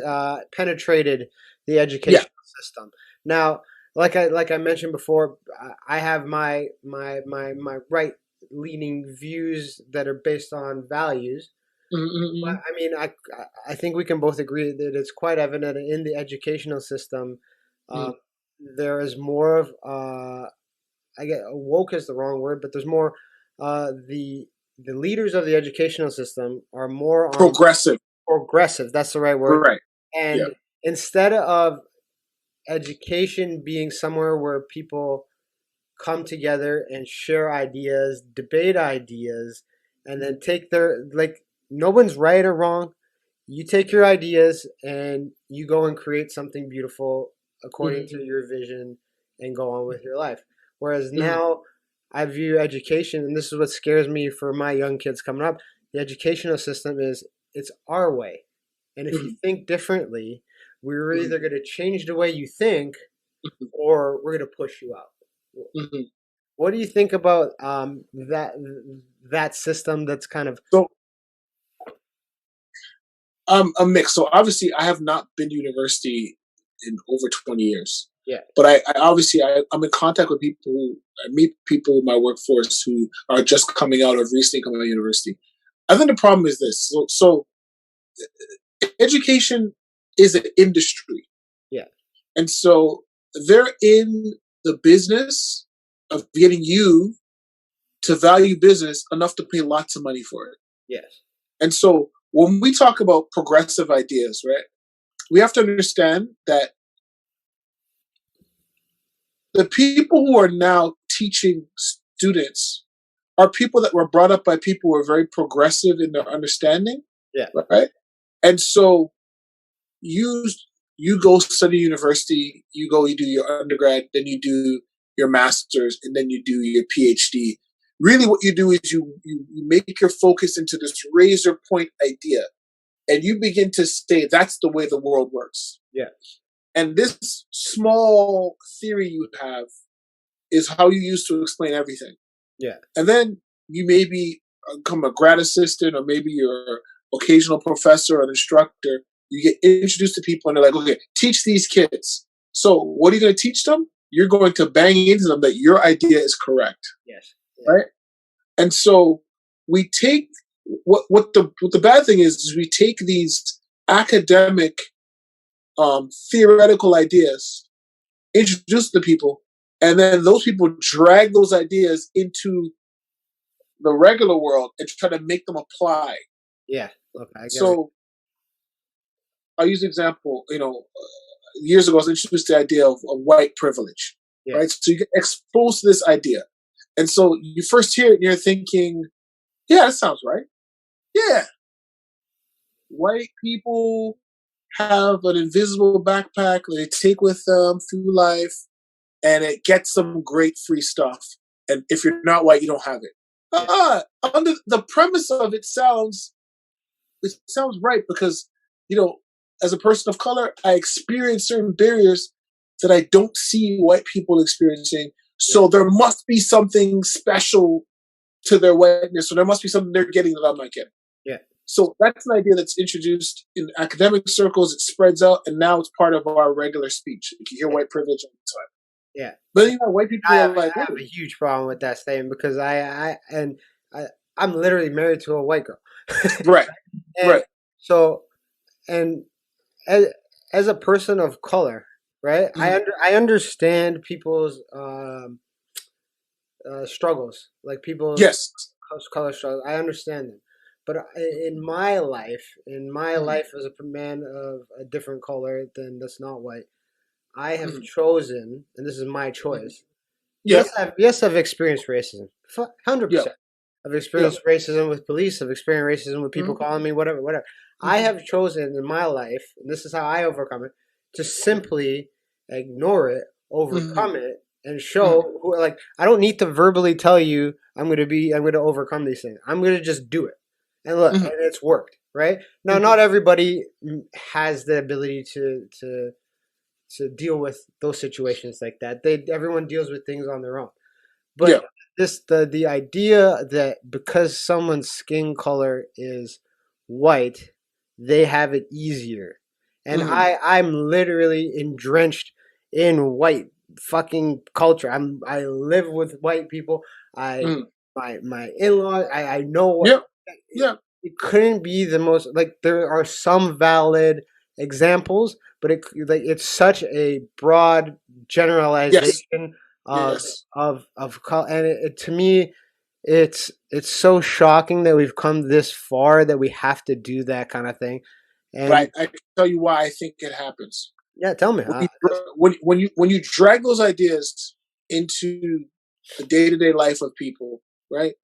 S1: penetrated the educational system. Now, like I mentioned before, I have my right leaning views that are based on values.
S2: Mm-hmm.
S1: But I mean, I think we can both agree that it's quite evident in the educational system. There is more of I get woke is the wrong word, but there's more. The leaders of the educational system are more
S2: progressive.
S1: Progressive, that's the right word.
S2: Right.
S1: And instead of education being somewhere where people come together and share ideas, debate ideas, and then take their, like, no one's right or wrong. You take your ideas and you go and create something beautiful according to your vision and go on with your life. Whereas now I view education, and this is what scares me for my young kids coming up, the educational system is it's our way. And if you think differently, we're either going to change the way you think or we're going to push you out. What do you think about that system that's kind of...
S2: So, a mix. So obviously I have not been to university in over 20 years.
S1: Yeah.
S2: But I obviously I'm in contact with people I meet people in my workforce who are just coming out of recently coming out of university. I think the problem is this. So education is an industry.
S1: Yeah.
S2: And so they're in the business of getting you to value business enough to pay lots of money for it.
S1: Yes.
S2: And so when we talk about progressive ideas, right, we have to understand that the people who are now teaching students are people that were brought up by people who are very progressive in their understanding.
S1: Yeah.
S2: Right. And so you go study university, you do your undergrad, then you do your master's, and then you do your PhD. Really what you do is you make your focus into this razor point idea, and you begin to say that's the way the world works.
S1: Yeah. And
S2: this small theory you have is how you use to explain everything.
S1: Yeah.
S2: And then you maybe become a grad assistant, or maybe you're an occasional professor or an instructor. You get introduced to people and they're like, okay, teach these kids. So what are you going to teach them? You're going to bang into them that your idea is correct.
S1: Yes. Yeah.
S2: Right? And so we take what the bad thing is we take these academic, theoretical ideas, introduce to people, and then those people drag those ideas into the regular world and try to make them apply.
S1: Yeah. Okay. I get it.
S2: So I'll use an example. Years ago, I was introduced to the idea of white privilege, right? So you get exposed to this idea. And so you first hear it and you're thinking, yeah, that sounds right. Yeah. White people have an invisible backpack that they take with them through life, and it gets them great free stuff. And if you're not white, you don't have it. Under the premise of it sounds right because, as a person of color, I experience certain barriers that I don't see white people experiencing. So there must be something special to their whiteness. So there must be something they're getting that I'm not getting.
S1: Yeah.
S2: So that's an idea that's introduced in academic circles. It spreads out, and now it's part of our regular speech. You can hear white privilege all the time.
S1: Yeah.
S2: But white people are like,
S1: I have a huge problem with that statement because I'm literally married to a white girl.
S2: Right. Right.
S1: So, and as a person of color, right?
S2: Mm-hmm.
S1: I understand people's struggles, like people's color struggles. I understand them, but in my life as a man of a different color that's not white, I have chosen, and this is my choice.
S2: Yeah.
S1: Yes, I've experienced racism, 100%.
S2: Yeah.
S1: I've experienced racism with police. I've experienced racism with people calling me whatever. I have chosen in my life, and this is how I overcome it, to simply ignore it, overcome it, and show who. Like, I don't need to verbally tell you I'm going to overcome these things. I'm going to just do it, and look, and it's worked, right? Now, not everybody has the ability to deal with those situations like that. Everyone deals with things on their own, but the idea that because someone's skin color is white, they have it easier. And I'm literally drenched in white fucking culture. I live with white people. My in-laws, I know what it couldn't be the most, like, there are some valid examples, but it's such a broad generalization of color, and to me it's so shocking that we've come this far that we have to do that kind of thing. And
S2: right. I can tell you why I think it happens.
S1: Yeah, tell me.
S2: When you drag those ideas into the day-to-day life of people, right?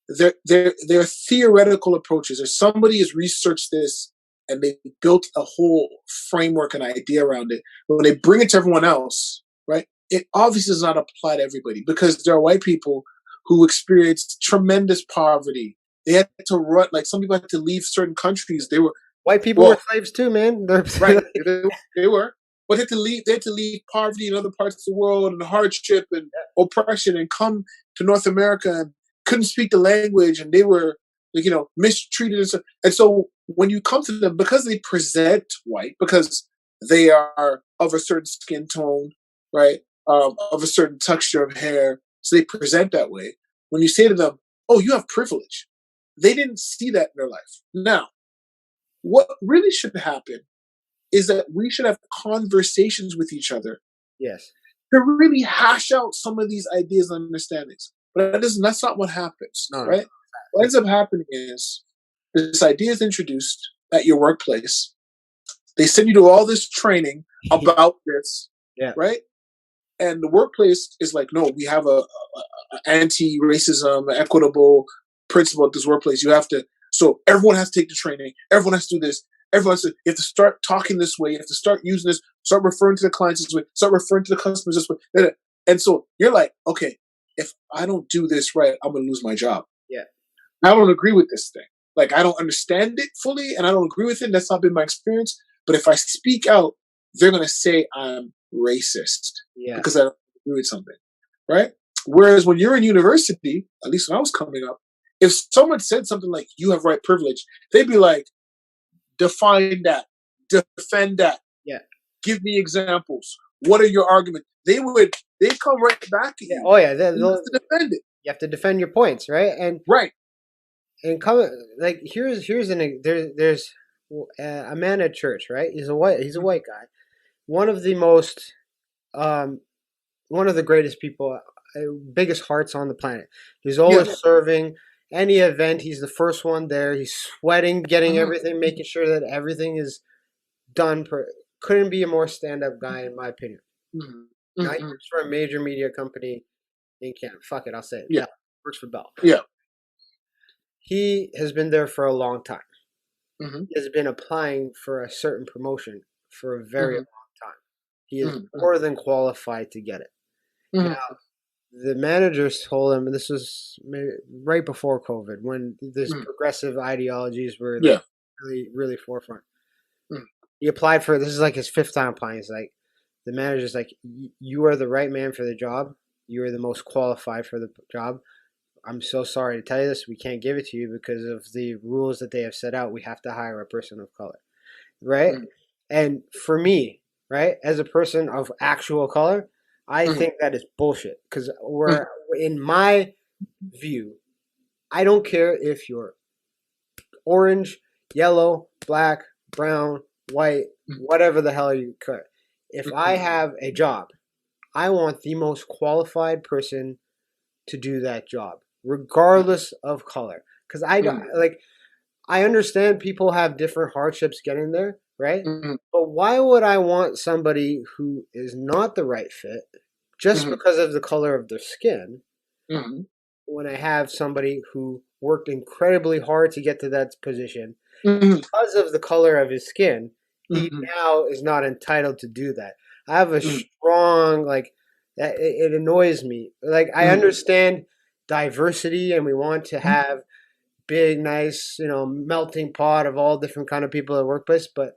S2: They're theoretical approaches. Or somebody has researched this and they built a whole framework and idea around it. But when they bring it to everyone else, right? It obviously does not apply to everybody because there are white people who experienced tremendous poverty. They had to run, like some people had to leave certain countries.
S1: White people were slaves too, man.
S2: Right, they were. But they had to leave poverty in other parts of the world and hardship and oppression and come to North America and couldn't speak the language and they were, mistreated and so when you come to them, because they present white, because they are of a certain skin tone, right, of a certain texture of hair, so they present that way. When you say to them, "Oh, you have privilege," they didn't see that in their life. Now, what really should happen is that we should have conversations with each other.
S1: Yes.
S2: To really hash out some of these ideas and understandings. But that's not what happens, right? What ends up happening is this idea is introduced at your workplace. They send you to all this training about this, right? And the workplace is like, no, we have a anti-racism, equitable principle at this workplace. You have to, so everyone has to take the training. Everyone has to do this. You have to start talking this way. You have to start using this, start referring to the clients this way, start referring to the customers this way. And so you're like, okay, if I don't do this right, I'm going to lose my job.
S1: Yeah.
S2: I don't agree with this thing. Like, I don't understand it fully and I don't agree with it. That's not been my experience. But if I speak out, they're going to say I'm racist because I don't agree with something, right? Whereas when you're in university, at least when I was coming up, if someone said something like, you have white privilege, they'd be like, define that, defend that.
S1: Yeah.
S2: Give me examples. What are your arguments? They'd come right back at you.
S1: Oh yeah,
S2: you have to defend it.
S1: You have to defend your points, right? And
S2: right.
S1: And come like there's a man at church, right? He's a white guy. One of the most, one of the greatest people, biggest hearts on the planet. He's always serving any event. He's the first one there. He's sweating, getting everything, making sure that everything is done. Couldn't be a more stand-up guy, in my opinion. Now he works for a major media company in Canada. Fuck it, I'll say it.
S2: Yeah.
S1: Bell. Works for Bell.
S2: Yeah.
S1: He has been there for a long time.
S2: Mm-hmm.
S1: He has been applying for a certain promotion for a very long time. He is more than qualified to get it. Now, the managers told him, and this was maybe right before COVID, when these progressive ideologies were really, really forefront. He applied for, this is like his 5th time applying. He's like, the manager's like, you are the right man for the job. You are the most qualified for the job. I'm so sorry to tell you this. We can't give it to you because of the rules that they have set out. We have to hire a person of color. Right? And for me, right, as a person of actual color, I think that is bullshit. Because in my view, I don't care if you're orange, yellow, black, brown, white, whatever the hell you could. If I have a job, I want the most qualified person to do that job, regardless of color. Because I understand people have different hardships getting there, right? But why would I want somebody who is not the right fit just because of the color of their skin when I have somebody who worked incredibly hard to get to that position because of the color of his skin? He now is not entitled to do that. I have a strong, it annoys me. Like, I understand diversity and we want to have big, nice, melting pot of all different kind of people at the workplace. But,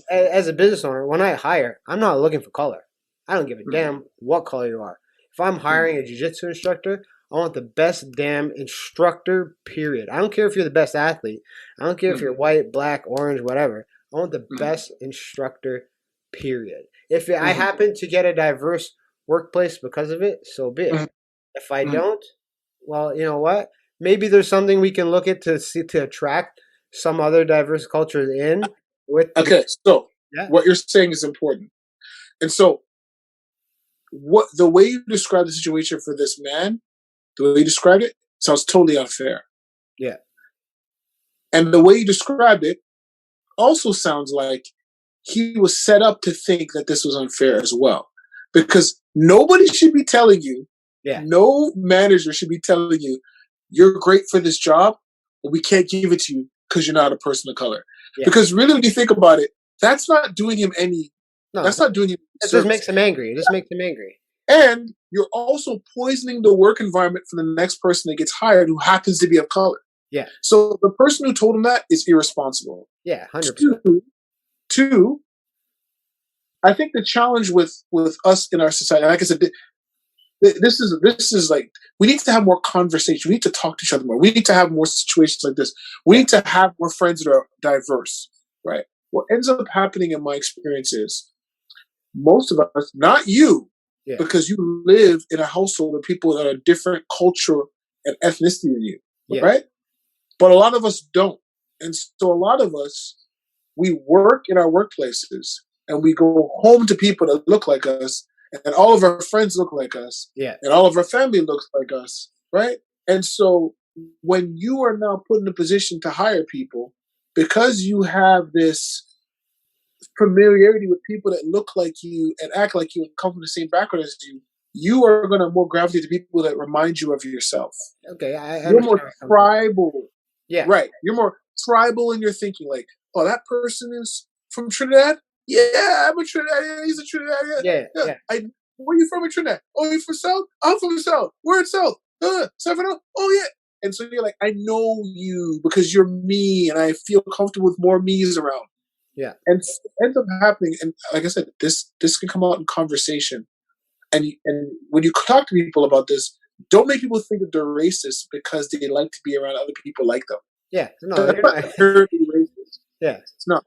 S1: as a business owner, when I hire, I'm not looking for color. I don't give a damn what color you are. If I'm hiring a jiu-jitsu instructor, I want the best damn instructor, period. I don't care if you're the best athlete. I don't care if you're white, black, orange, whatever. I want the best instructor, period. If I happen to get a diverse workplace because of it, so be it. If I don't, well, you know what? Maybe there's something we can look at to attract some other diverse cultures in.
S2: So what you're saying is important. And so the way you describe the situation for this man, the way you described it, sounds totally unfair.
S1: Yeah.
S2: And the way you described it also sounds like he was set up to think that this was unfair as well. Because nobody should be telling you, no manager should be telling you, you're great for this job, but we can't give it to you because you're not a person of color. Yeah. Because really, when you think about it, that's not doing him any. No, that's not doing him.
S1: It just makes him angry. It just makes him angry.
S2: And you're also poisoning the work environment for the next person that gets hired who happens to be of color.
S1: Yeah.
S2: So the person who told him that is irresponsible.
S1: Yeah, 100%.
S2: Two, I think the challenge with us in our society, like I said, this is like, we need to have more conversation. We need to talk to each other more. We need to have more situations like this. We need to have more friends that are diverse, right? What ends up happening in my experience is most of us, not you, because you live in a household with people that are different culture and ethnicity than you, right? But a lot of us don't. And so a lot of us, we work in our workplaces and we go home to people that look like us, and all of our friends look like us, and all of our family looks like us, right? And so when you are now put in a position to hire people, because you have this familiarity with people that look like you and act like you and come from the same background as you, you are going to more gravitate to people that remind you of yourself.
S1: Okay,
S2: you're more tribal. Yeah. Right. You're more tribal in your thinking. Like, oh, that person is from Trinidad? Yeah, I'm a Trinidad. Yeah, he's a Trinidad. Yeah. Where are you from in Trinidad? Oh, you from South? I'm from the South. Where in South? South. Oh, yeah. And so you're like, I know you because you're me and I feel comfortable with more me's around.
S1: Yeah.
S2: And it ends up happening. And like I said, this can come out in conversation. And when you talk to people about this, don't make people think that they're racist because they like to be around other people like them.
S1: Yeah. No,
S2: that's not racist.
S1: Yeah.
S2: It's not.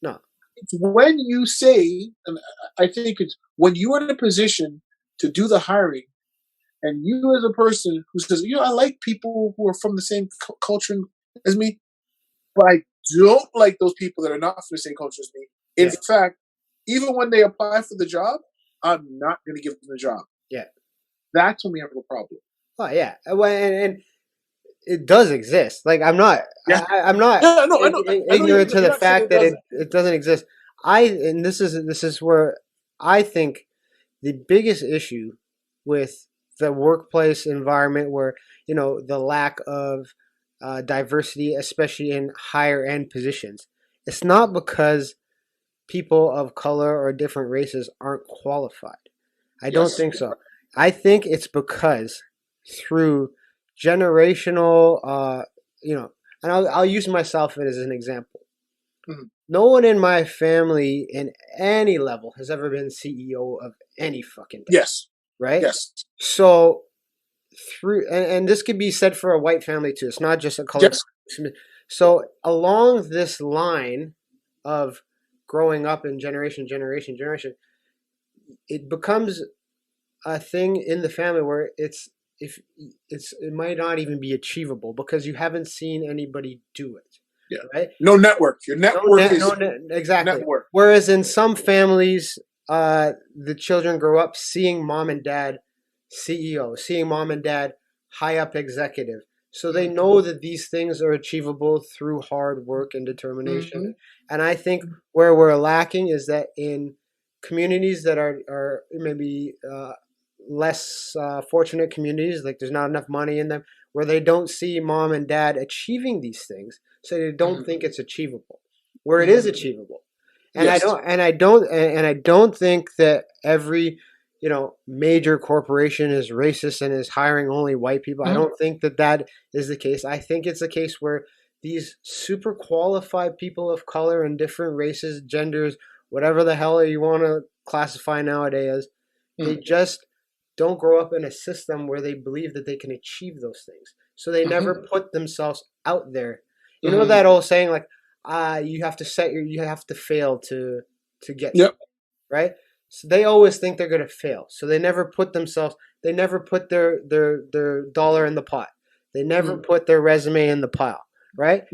S1: No.
S2: It's when you say, and I think it's when you are in a position to do the hiring, and you as a person who says, I like people who are from the same culture as me, but I don't like those people that are not from the same culture as me. In fact, even when they apply for the job, I'm not going to give them the job.
S1: Yeah.
S2: That's when we have a problem.
S1: Oh, yeah. And it does exist. Like, I'm not ignorant to the fact that it doesn't exist. And this is where I think the biggest issue with the workplace environment, where, you know, the lack of diversity, especially in higher end positions, it's not because people of color or different races aren't qualified. I don't think so. I think it's because through generational, you know, and I'll use myself as an example.
S2: Mm-hmm.
S1: No one in my family in any level has ever been CEO of any fucking thing.
S2: Yes.
S1: Right?
S2: Yes.
S1: So through, and this could be said for a white family too. It's not just a color.
S2: Yes.
S1: So along this line of growing up in generation, it becomes a thing in the family where it might not even be achievable because you haven't seen anybody do it.
S2: Yeah.
S1: Right?
S2: No network. Your network is
S1: exactly.
S2: network.
S1: Whereas in some families, the children grow up seeing mom and dad CEO, seeing mom and dad high up executive. So they know that these things are achievable through hard work and determination. Mm-hmm. And I think where we're lacking is that in communities that are maybe less fortunate communities, like there's not enough money in them, where they don't see mom and dad achieving these things, so they don't think it's achievable. Where it is achievable, and yes. I don't think that every, you know, major corporation is racist and is hiring only white people. I don't think that is the case. I think it's a case where these super qualified people of color and different races, genders, whatever the hell you want to classify nowadays, they just don't grow up in a system where they believe that they can achieve those things. So they never put themselves out there. You know that old saying, like, you have to fail to get something, right? So they always think they're going to fail. So they never put their dollar in the pot. They never put their resume in the pile, right?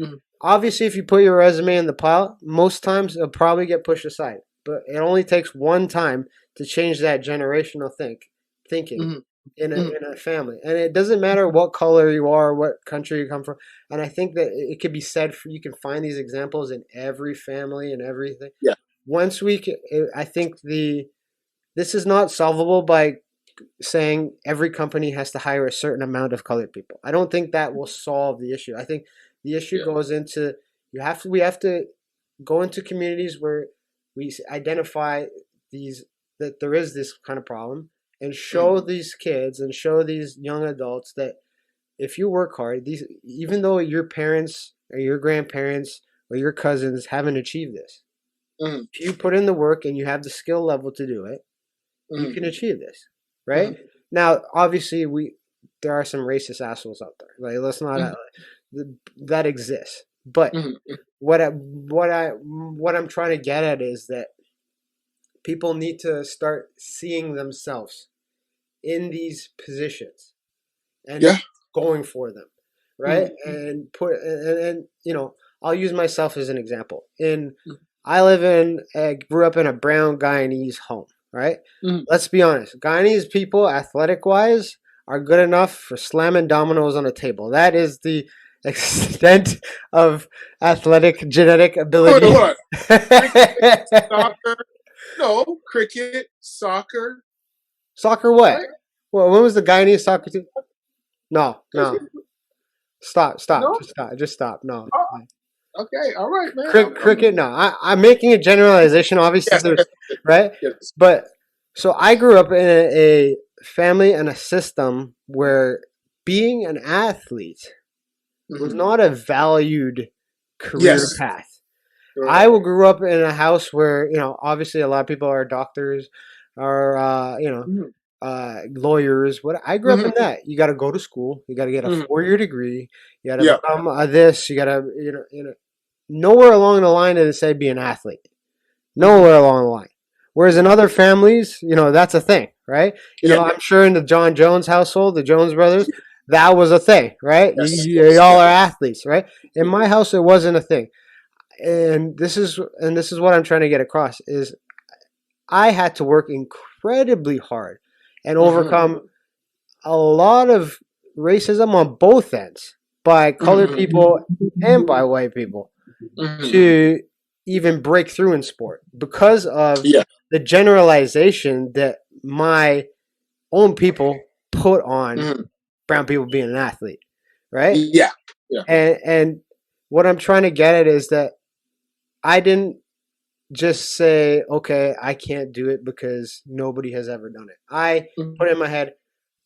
S1: Obviously, if you put your resume in the pile, most times it'll probably get pushed aside. But it only takes one time to change that generational thinking in a family. And it doesn't matter what color you are, what country you come from. And I think that it could be said you can find these examples in every family and everything.
S2: Yeah.
S1: I think this is not solvable by saying every company has to hire a certain amount of colored people. I don't think that will solve the issue. I think the issue goes into we have to go into communities where we identify that there is this kind of problem, and show these kids and show these young adults that if you work hard, even though your parents or your grandparents or your cousins haven't achieved this, if you put in the work and you have the skill level to do it, you can achieve this, right? Now, obviously, there are some racist assholes out there. Like, let's not that exists. But what I'm trying to get at is that people need to start seeing themselves in these positions and going for them, right? And you know, I'll use myself as an example. I grew up in a brown Guyanese home, right? Let's be honest. Guyanese people, athletic wise, are good enough for slamming dominoes on a table. That is the extent of athletic genetic ability.
S2: Hold on. Soccer. No, cricket, soccer.
S1: Soccer what? Right? Well, when was the Guyanese soccer team? No. Stop. No? Just stop. No.
S2: Oh, okay, all right, man.
S1: Cricket, no. I'm making a generalization, obviously, right?
S2: Yes.
S1: But, so I grew up in a family and a system where being an athlete was not a valued career path. Right. I grew up in a house where, you know, obviously a lot of people are doctors or, lawyers. I grew up in that. You got to go to school. You got to get a 4-year degree. You got to become this. You got to, you know, nowhere along the line did it say be an athlete. Nowhere along the line. Whereas in other families, you know, that's a thing, right? You know, I'm sure in the John Jones household, the Jones brothers, that was a thing, right? Y'all are athletes, right? In my house, it wasn't a thing. and this is what I'm trying to get across is I had to work incredibly hard and overcome a lot of racism on both ends by colored people and by white people to even break through in sport because of the generalization that my own people put on brown people being an athlete, right?
S2: Yeah.
S1: And what I'm trying to get at is that I didn't just say, okay, I can't do it because nobody has ever done it. I put in my head,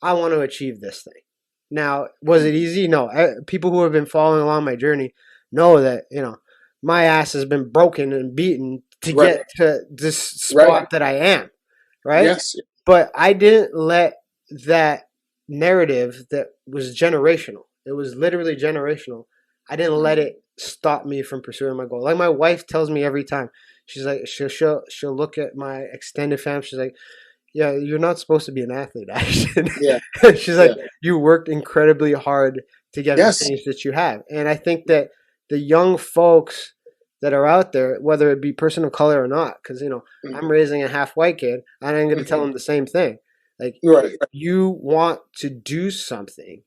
S1: I want to achieve this thing. Now, was it easy? No. People who have been following along my journey know that, my ass has been broken and beaten to get to this spot that I am, right?
S2: Yes.
S1: But I didn't let that narrative that was generational. It was literally generational. I didn't let it stop me from pursuing my goal. Like my wife tells me every time. She's like, she'll look at my extended fam. She's like, yeah, you're not supposed to be an athlete, Ashton.
S2: Yeah.
S1: She's like, you worked incredibly hard to get the things that you have. And I think that the young folks that are out there, whether it be person of color or not, because, I'm raising a half white kid, and I'm going to tell them the same thing. Like, you want to do something,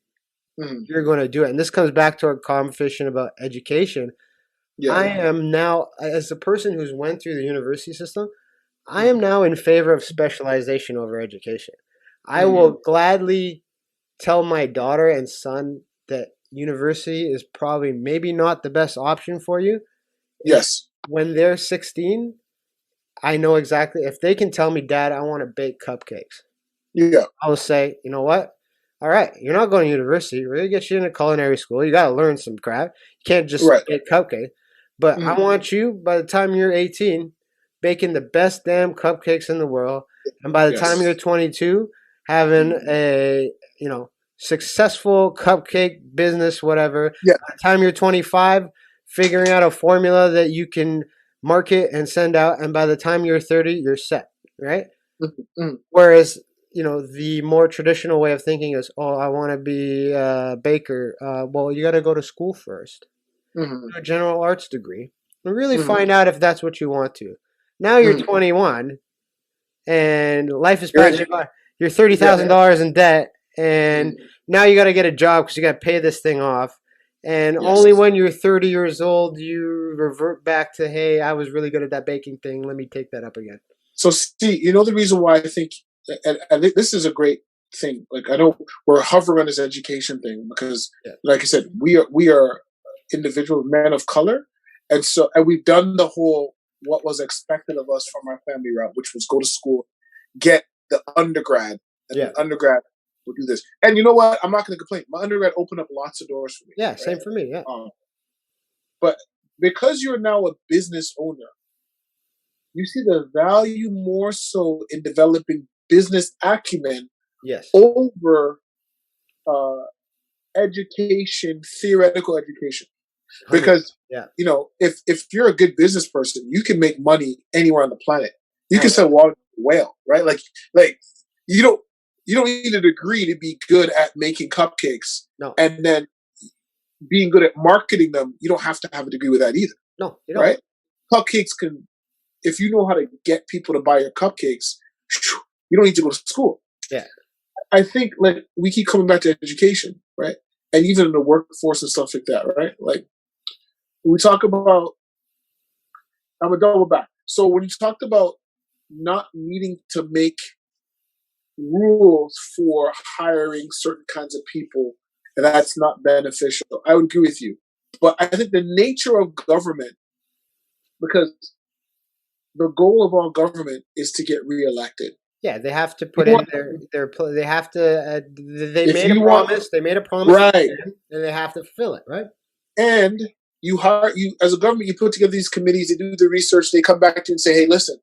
S1: you're going to do it. And this comes back to our conversation about education. I am now, as a person who's went through the university system, I am now in favor of specialization over education. I will gladly tell my daughter and son that university is probably maybe not the best option for you.
S2: Yes.
S1: When they're 16, I know exactly. If they can tell me, Dad, I want to bake cupcakes.
S2: Yeah.
S1: I will say, you know what? All right, you're not going to university. We're going to get you into culinary school. You got to learn some crap. You can't just bake cupcakes. But I want you, by the time you're 18, baking the best damn cupcakes in the world. And by the time you're 22, having a, successful cupcake business, whatever.
S2: Yeah.
S1: By the time you're 25, figuring out a formula that you can market and send out. And by the time you're 30, you're set, right? Whereas, the more traditional way of thinking is, oh, I want to be a baker. Well, you got to go to school first. Do a general arts degree. And really find out if that's what you want to. Now you're 21 and life is passing you by. You're $30,000 in debt, and now you got to get a job because you got to pay this thing off. And only when you're 30 years old, you revert back to, hey, I was really good at that baking thing. Let me take that up again.
S2: So, see, the reason why I think, and this is a great thing. Like, I know we're hovering on this education thing because, like I said, we are individual men of color. And we've done the whole what was expected of us from our family route, which was go to school, get the undergrad, and the undergrad will do this. And you know what? I'm not going to complain. My undergrad opened up lots of doors for me.
S1: Yeah, right? Same for me. Yeah.
S2: But because you're now a business owner, you see the value more so in developing business acumen over education, theoretical education. Because if you're a good business person, you can make money anywhere on the planet. You can sell water to a whale, right? Like you don't need a degree to be good at making cupcakes.
S1: No.
S2: And then being good at marketing them, you don't have to have a degree with that either.
S1: No, you don't.
S2: Right? Cupcakes can, if you know how to get people to buy your cupcakes, you don't need to go to school.
S1: Yeah.
S2: I think like we keep coming back to education, right? And even in the workforce and stuff like that, right? Like we talk about, I'm a double back. So when you talked about not needing to make rules for hiring certain kinds of people, and that's not beneficial, I would agree with you. But I think the nature of government, because the goal of all government is to get reelected.
S1: Yeah, they have to put in their they have to. They made a promise. They made a promise,
S2: right?
S1: And they have to fulfill it, right?
S2: And you as a government, you put together these committees. They do the research. They come back to you and say, "Hey, listen,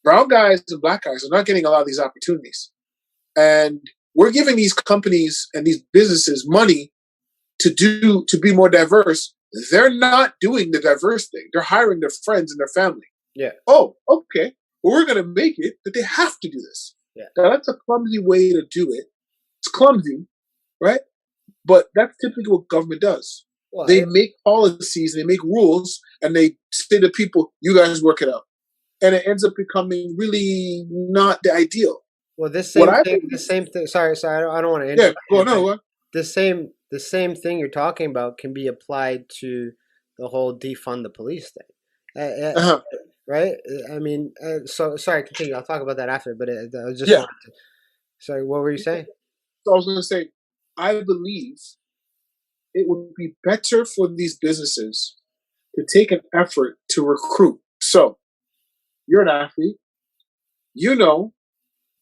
S2: brown guys and black guys are not getting a lot of these opportunities, and we're giving these companies and these businesses money to be more diverse. They're not doing the diverse thing. They're hiring their friends and their family.
S1: Yeah.
S2: Oh, okay. Well, we're going to make it that they have to do this.
S1: Yeah.
S2: Now, that's a clumsy way to do it. It's clumsy, right? But that's typically what government does.
S1: Well,
S2: They make policies, they make rules, and they say to people, "You guys work it out," and it ends up becoming really not the ideal.
S1: well, this
S2: What
S1: same
S2: I
S1: thing, the
S2: believe,
S1: same thing. Sorry, I don't want to
S2: yeah,
S1: interrupt
S2: go
S1: you,
S2: on, no,
S1: but
S2: what?
S1: the same thing you're talking about can be applied to the whole defund the police thing.
S2: Uh-huh.
S1: Right? I mean, so sorry, continue. I'll talk about that after, but I just
S2: Yeah.
S1: wanted to. Sorry, what were you saying?
S2: So I was going to say, I believe it would be better for these businesses to take an effort to recruit. So you're an athlete. You know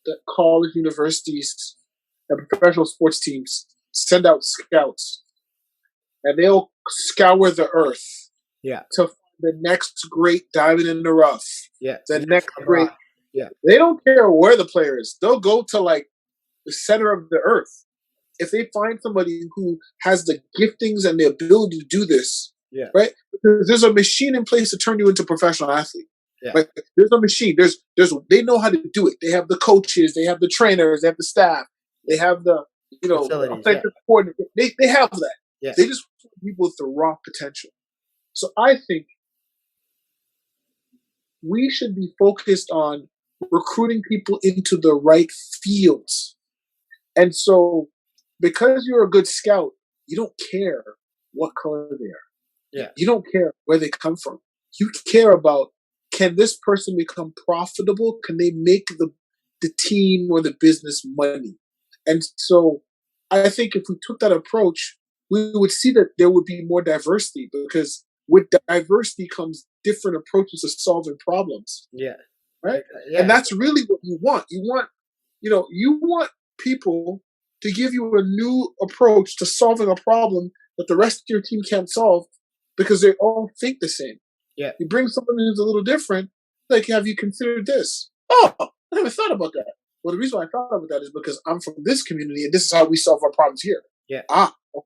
S2: that college, universities, and professional sports teams send out scouts, and they'll scour the earth
S1: Yeah,
S2: to find the next great diamond in the rough.
S1: yeah.
S2: The
S1: Next
S2: next great.
S1: LeBron. Yeah,
S2: They don't care where the player is. They'll go to like the center of the earth. If they find somebody who has the giftings and the ability to do this,
S1: yeah,
S2: right? Because there's a machine in place to turn you into a professional athlete.
S1: yeah.
S2: Like there's a machine. There's they know how to do it. They have the coaches, they have the trainers, they have the staff, they have the
S1: Facilities. Yeah,
S2: offensive coordinator. They have that.
S1: yeah,
S2: They just want people with the raw potential. So I think we should be focused on recruiting people into the right fields. And so, because you're a good scout, you don't care what color they are.
S1: yeah,
S2: You don't care where they come from. You care about, can this person become profitable? Can they make the team or the business money? And so, I think if we took that approach, we would see that there would be more diversity, because with diversity comes different approaches to solving problems,
S1: yeah,
S2: right?
S1: yeah.
S2: And that's really what you want. You want people to give you a new approach to solving a problem that the rest of your team can't solve, because they all think the same.
S1: Yeah.
S2: You bring someone who's a little different, like, have you considered this? Oh, I never thought about that. Well, the reason why I thought about that is because I'm from this community and this is how we solve our problems here.
S1: Yeah.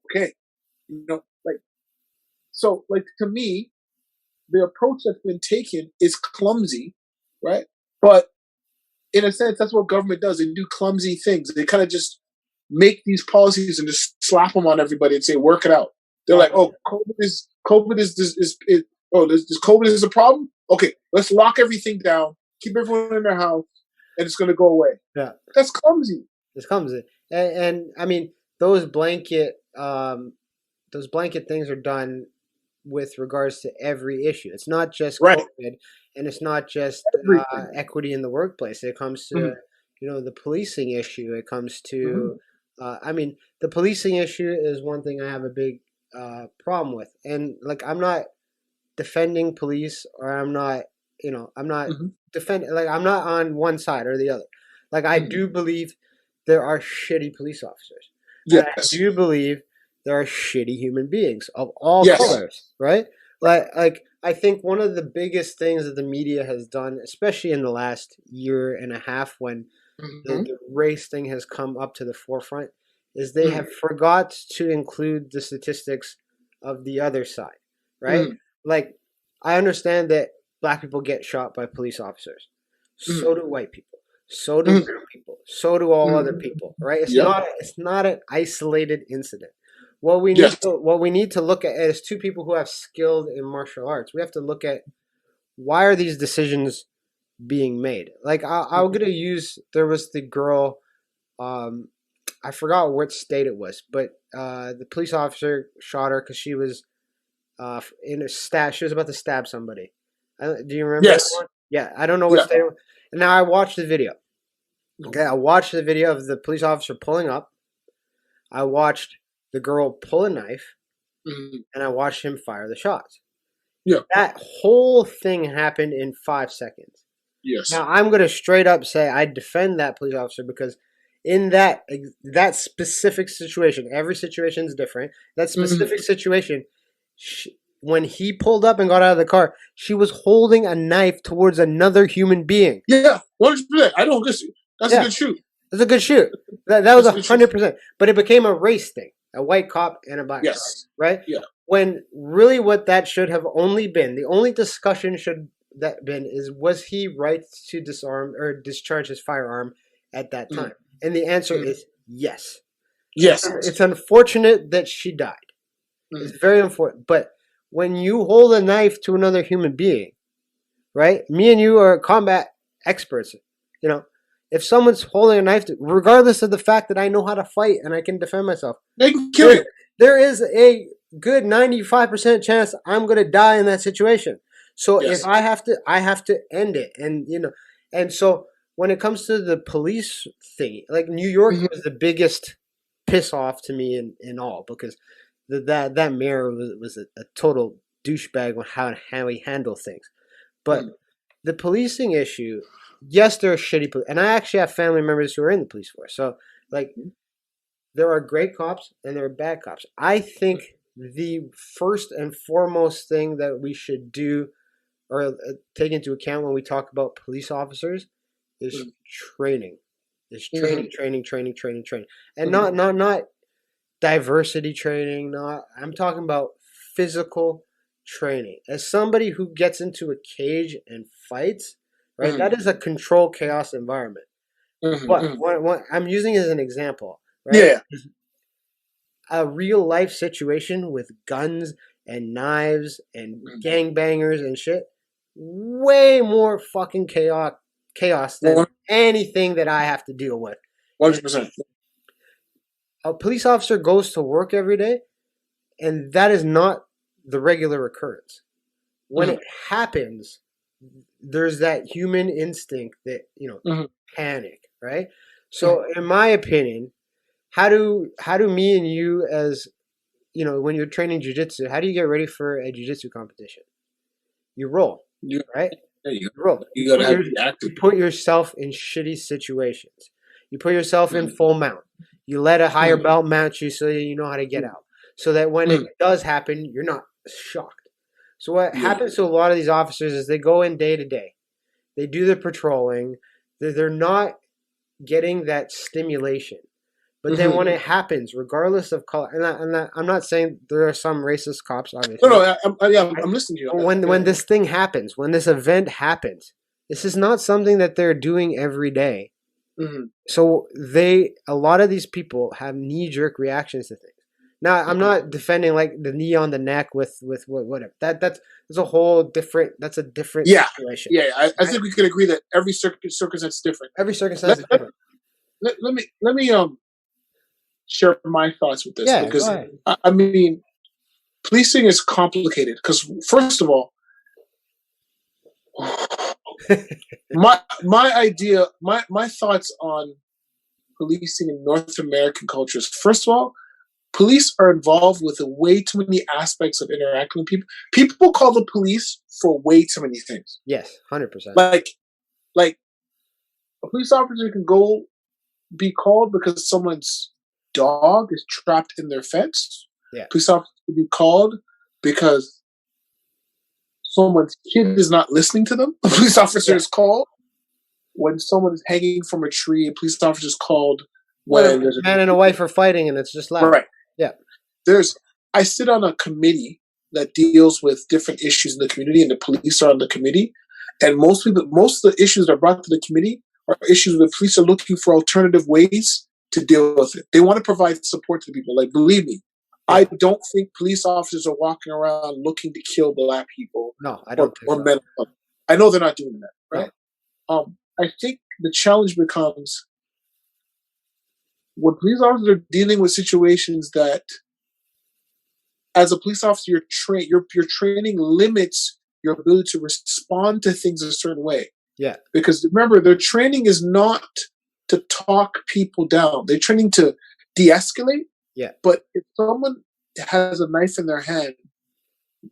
S2: Okay. So to me, the approach that's been taken is clumsy, right? But in a sense, that's what government does. They do clumsy things. They kind of just make these policies and just slap them on everybody and say, work it out. They're like, oh, this COVID is a problem? Okay, let's lock everything down, keep everyone in their house, and it's going to go away.
S1: Yeah.
S2: That's clumsy.
S1: This comes in. And I mean, those blanket things are done with regards to every issue. It's not just
S2: Right.
S1: COVID, and it's not just equity in the workplace. It comes to the policing issue. It comes to I mean, the policing issue is one thing I have a big problem with. And like, I'm not defending police, or I'm not defending, like, I'm not on one side or the other. Like, I do believe there are shitty police officers.
S2: Yes.
S1: And I do believe there are shitty human beings of all
S2: Yes.
S1: colors, right? Like I think one of the biggest things that the media has done, especially in the last year and a half, when the race thing has come up to the forefront, is they have forgot to include the statistics of the other side, right? Like, I understand that black people get shot by police officers. So do white people. So do brown people. So do all other people, right? It's not an isolated incident. What we need to look at is two people who have skilled in martial arts. We have to look at, why are these decisions being made? Like, I'm gonna use, there was the girl, I forgot what state it was, but the police officer shot her because she was she was about to stab somebody. Do you remember?
S2: Yes.
S1: Yeah, I don't know what state it was. And now I watched the video. Okay, I watched the video of the police officer pulling up. I watched the girl pull a knife, and I watched him fire the shots.
S2: Yeah.
S1: That whole thing happened in 5 seconds.
S2: Yes.
S1: Now, I'm going to straight up say I defend that police officer, because in that specific situation, every situation is different. That specific situation, when he pulled up and got out of the car, she was holding a knife towards another human being.
S2: Yeah, 100%. I don't disagree. That's a good shoot.
S1: That's a good shoot. That was 100%. But it became a race thing. A white cop and a black cop, right?
S2: Yeah.
S1: When really what that should have only been, the only discussion should that been is, was he right to disarm or discharge his firearm at that time? And the answer is yes.
S2: Yes.
S1: It's unfortunate that she died. It's very important. But when you hold a knife to another human being, right? Me and you are combat experts. You know, if someone's holding a knife, regardless of the fact that I know how to fight and I can defend myself,
S2: they can kill you.
S1: There is a good 95% chance I'm going to die in that situation. So if I have to end it. And, you know, and so when it comes to the police thing, like New York was the biggest piss off to me in all, because that mayor was a total douchebag on how he handled things. But the policing issue, yes, there are shitty police, and I actually have family members who are in the police force. So, like, there are great cops and there are bad cops. I think the first and foremost thing that we should do or take into account when we talk about police officers is training. Is training, and not diversity training. I'm talking about physical training. As somebody who gets into a cage and fights, right? That is a controlled chaos environment. But what I'm using as an example, right?
S2: Yeah.
S1: A real life situation with guns and knives and gangbangers and shit, way more fucking chaos than anything that I have to deal with.
S2: 100%.
S1: A police officer goes to work every day, and that is not the regular occurrence. When it happens, there's that human instinct that, you know, panic, right? So in my opinion, how do me and you, as you know, when you're training jiu-jitsu, how do you get ready for a jiu-jitsu competition? You roll, right?
S2: Yeah, you
S1: roll.
S2: You gotta have active.
S1: You put yourself in shitty situations. You put yourself in full mount. You let a higher belt mount you so that you know how to get out. So that when it does happen, you're not shocked. So what happens to a lot of these officers is they go in day to day. They do the patrolling. They're not getting that stimulation. But then when it happens, regardless of color, and I'm not saying there are some racist cops, obviously.
S2: No, I'm listening to you.
S1: When this thing happens, when this event happens, this is not something that they're doing every day. So a lot of these people have knee-jerk reactions to things. Now, I'm not defending like the knee on the neck with whatever. That's a whole different. That's a different situation.
S2: Yeah, I think we could agree that every circumstance is different.
S1: Every circumstance is different.
S2: Let me share my thoughts with this, because
S1: go ahead.
S2: I mean, policing is complicated because, first of all, my thoughts on policing in North American cultures. First of all, police are involved with way too many aspects of interacting with people. People call the police for way too many things.
S1: Yes, 100%.
S2: Like a police officer can be called because someone's dog is trapped in their fence.
S1: Yeah.
S2: Police officer can be called because someone's kid is not listening to them. A police officer is called when someone is hanging from a tree. A police officer is called when
S1: a man and a wife are fighting and it's just loud.
S2: Right.
S1: Yeah.
S2: I sit on a committee that deals with different issues in the community, and the police are on the committee. And most of the issues that are brought to the committee are issues where the police are looking for alternative ways to deal with it. They want to provide support to people. Like, believe me, I don't think police officers are walking around looking to kill Black people.
S1: No, I don't think
S2: or men. I know they're not doing that, right? No. I think the challenge becomes when police officers are dealing with situations that, as a police officer, your training limits your ability to respond to things a certain way.
S1: Yeah. Because
S2: remember, their training is not to talk people down. They're training to de-escalate.
S1: Yeah.
S2: But if someone has a knife in their hand,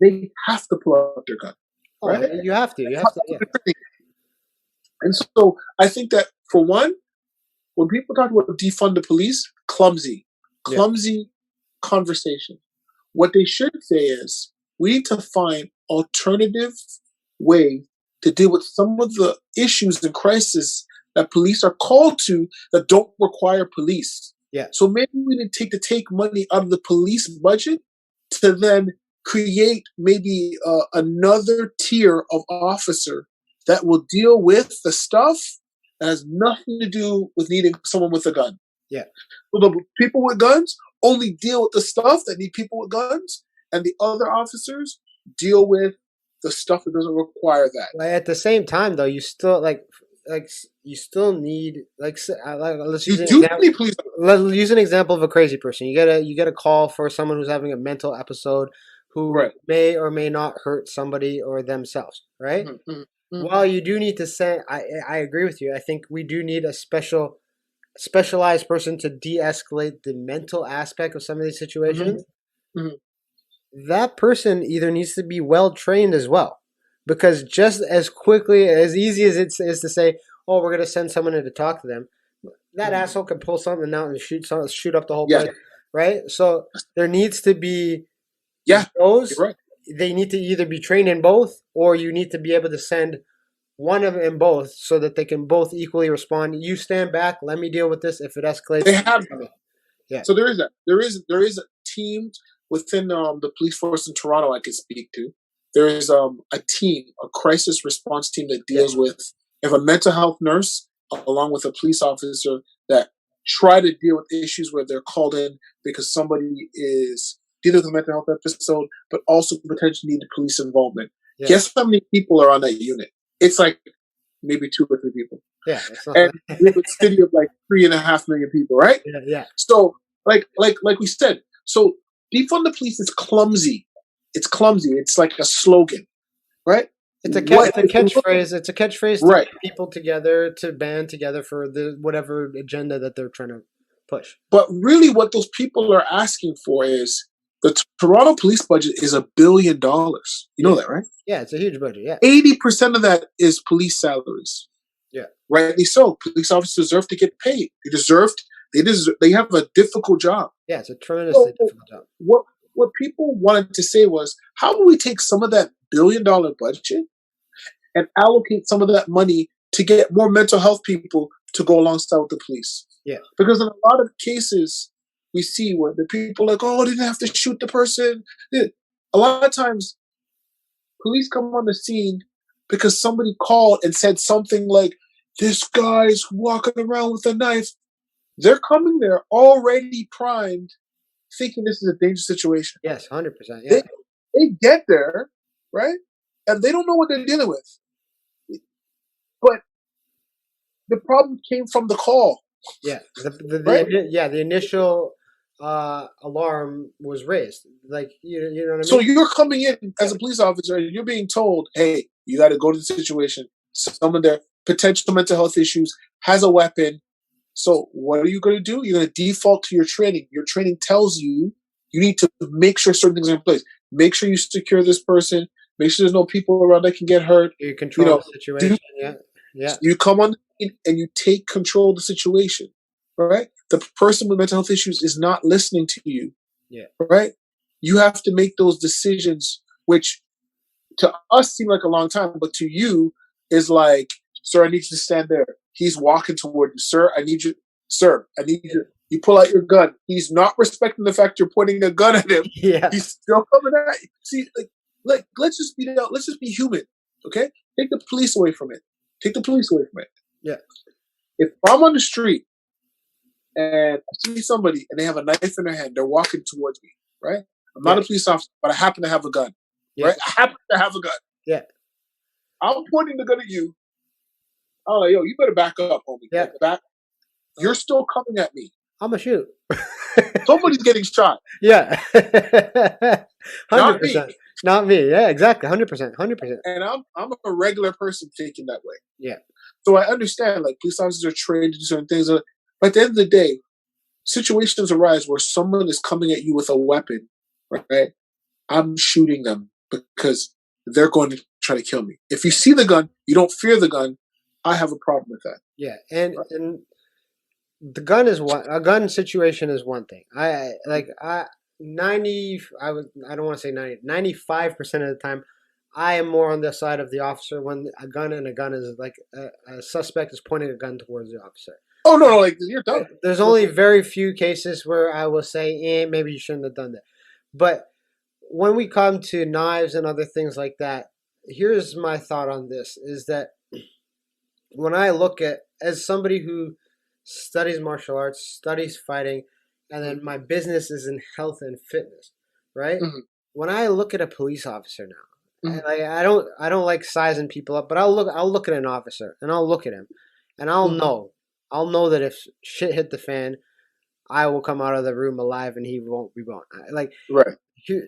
S2: they have to pull out their gun. Right?
S1: You have to. You have to. Yeah.
S2: And so I think that, for one, when people talk about defund the police, clumsy conversation. What they should say is, we need to find alternative ways to deal with some of the issues and crises that police are called to that don't require police.
S1: Yeah.
S2: So maybe we need to take money out of the police budget to then create maybe another tier of officer that will deal with the stuff that has nothing to do with needing someone with a gun.
S1: Yeah.
S2: So the people with guns only deal with the stuff that need people with guns, and the other officers deal with the stuff that doesn't require that.
S1: Like at the same time, though, you still you still need let's use
S2: You
S1: an
S2: do
S1: example.
S2: need police.
S1: Let's use an example of a crazy person. You get a call for someone who's having a mental episode, who
S2: Right.
S1: may or may not hurt somebody or themselves. Right.
S2: Mm-hmm, mm-hmm.
S1: While you do need to send, I agree with you. I think we do need a specialized person to de-escalate the mental aspect of some of these situations.
S2: Mm-hmm.
S1: That person either needs to be well trained as well, because just as quickly, as easy as it is to say, "Oh, we're going to send someone in to talk to them," that asshole can pull something out and shoot up the whole place, right? So there needs to be those.
S2: You're right.
S1: They need to either be trained in both, or you need to be able to send one of them in both so that they can both equally respond. You stand back, let me deal with this. If it escalates,
S2: they have
S1: yeah.
S2: So there is that. There is a team within the police force in Toronto I can speak to. There is a team, a crisis response team that deals with if a mental health nurse along with a police officer that try to deal with issues where they're called in because somebody is dealing with a mental health episode, but also potentially need police involvement. Yeah. Guess how many people are on that unit? It's like maybe 2 or 3 people.
S1: Yeah,
S2: and we have a city of like 3.5 million people, right?
S1: Yeah.
S2: So, like we said, so defund the police is clumsy. It's clumsy. It's like a slogan, right?
S1: It's a catchphrase. It's a catchphrase to
S2: right.
S1: get people together, to band together for the whatever agenda that they're trying to push.
S2: But really, what those people are asking for is the Toronto police budget is $1 billion. You know that, right?
S1: Yeah, it's a huge budget. Yeah,
S2: 80% of that is police salaries.
S1: Yeah,
S2: rightly so. Police officers deserve to get paid. They have a difficult job.
S1: Yeah, it's a tremendously difficult job.
S2: What people wanted to say was, how do we take some of that $1 billion budget and allocate some of that money to get more mental health people to go alongside with the police?
S1: Yeah.
S2: Because in a lot of cases, we see where the people are like, oh, they didn't have to shoot the person. A lot of times, police come on the scene because somebody called and said something like, this guy's walking around with a knife. They're coming there already primed, thinking this is a dangerous situation.
S1: Yes, 100%. Yeah.
S2: They get there, right? And they don't know what they're dealing with. But the problem came from the call.
S1: Yeah. The initial alarm was raised. Like, you know what I mean?
S2: So you're coming in as a police officer and you're being told, hey, you got to go to the situation. Someone there, potential mental health issues, has a weapon. So what are you going to do? You're going to default to your training. Your training tells you need to make sure certain things are in place. Make sure you secure this person. Make sure there's no people around that can get hurt.
S1: You control the situation. Yeah.
S2: You come on and you take control of the situation. Right? The person with mental health issues is not listening to you.
S1: Yeah.
S2: Right? You have to make those decisions, which to us seem like a long time, but to you is like, sir, I need you to stand there. He's walking toward you. Sir, I need you. Sir, I need you. You pull out your gun. He's not respecting the fact you're pointing a gun at him.
S1: Yeah.
S2: He's still coming at you. See, let's just be human. Okay? Take the police away from it.
S1: Yeah.
S2: If I'm on the street and I see somebody and they have a knife in their hand, they're walking towards me, right? I'm not a police officer, but I happen to have a gun.
S1: Yeah.
S2: Right? I happen to have a gun.
S1: Yeah.
S2: I'm pointing the gun at you. I'm like, yo, you better back up, homie.
S1: Yeah.
S2: Back. You're still coming at me.
S1: I'm going to shoot.
S2: Somebody's getting shot.
S1: Yeah. 100%.
S2: Not me.
S1: Not me. Yeah, exactly. 100%.
S2: And I'm a regular person thinking that way.
S1: Yeah.
S2: So I understand, like, police officers are trained to do certain things. But at the end of the day, situations arise where someone is coming at you with a weapon, right? I'm shooting them because they're going to try to kill me. If you see the gun, you don't fear the gun, I have a problem with that.
S1: Yeah, and the gun is a gun situation is one thing. I don't want to say 95% of the time, I am more on the side of the officer when a gun is like a suspect is pointing a gun towards the officer.
S2: Oh no, like you're done.
S1: There's only very few cases where I will say, maybe you shouldn't have done that. But when we come to knives and other things like that, here's my thought on this: is that when I look at, as somebody who studies martial arts, studies fighting, and then my business is in health and fitness, right? Mm-hmm. when I look at a police officer now,
S2: Mhm.
S1: I don't like sizing people up, but I'll look at an officer and I'll look at him, and
S2: Mhm.
S1: I'll know that if shit hit the fan, I will come out of the room alive and he won't be gone. Like,
S2: Right.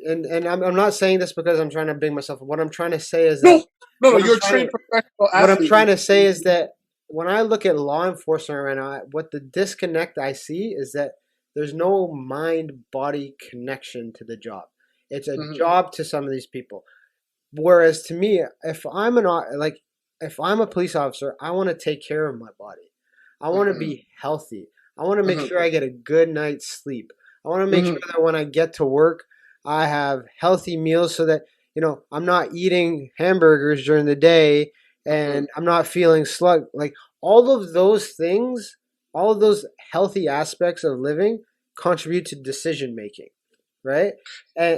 S1: and I'm not saying this because I'm trying to big myself up. What I'm trying to say is that
S2: No, no, no.
S1: what I'm
S2: You're a
S1: trying
S2: trained
S1: to
S2: professional
S1: what I'm
S2: athlete.
S1: trying to say is that when I look at law enforcement right now, what the disconnect I see is that there's no mind body connection to the job. It's a
S2: Mhm.
S1: job to some of these people. Whereas to me, if I'm a police officer, I want to take care of my body. I want to
S2: Mhm.
S1: be healthy. I want to make
S2: Mhm.
S1: sure I get a good night's sleep. I want to make sure
S2: Mhm.
S1: that when I get to work, I have healthy meals so that, I'm not eating hamburgers during the day
S2: Mhm.
S1: and I'm not feeling slug. Like all of those things, all of those healthy aspects of living contribute to decision making, right? And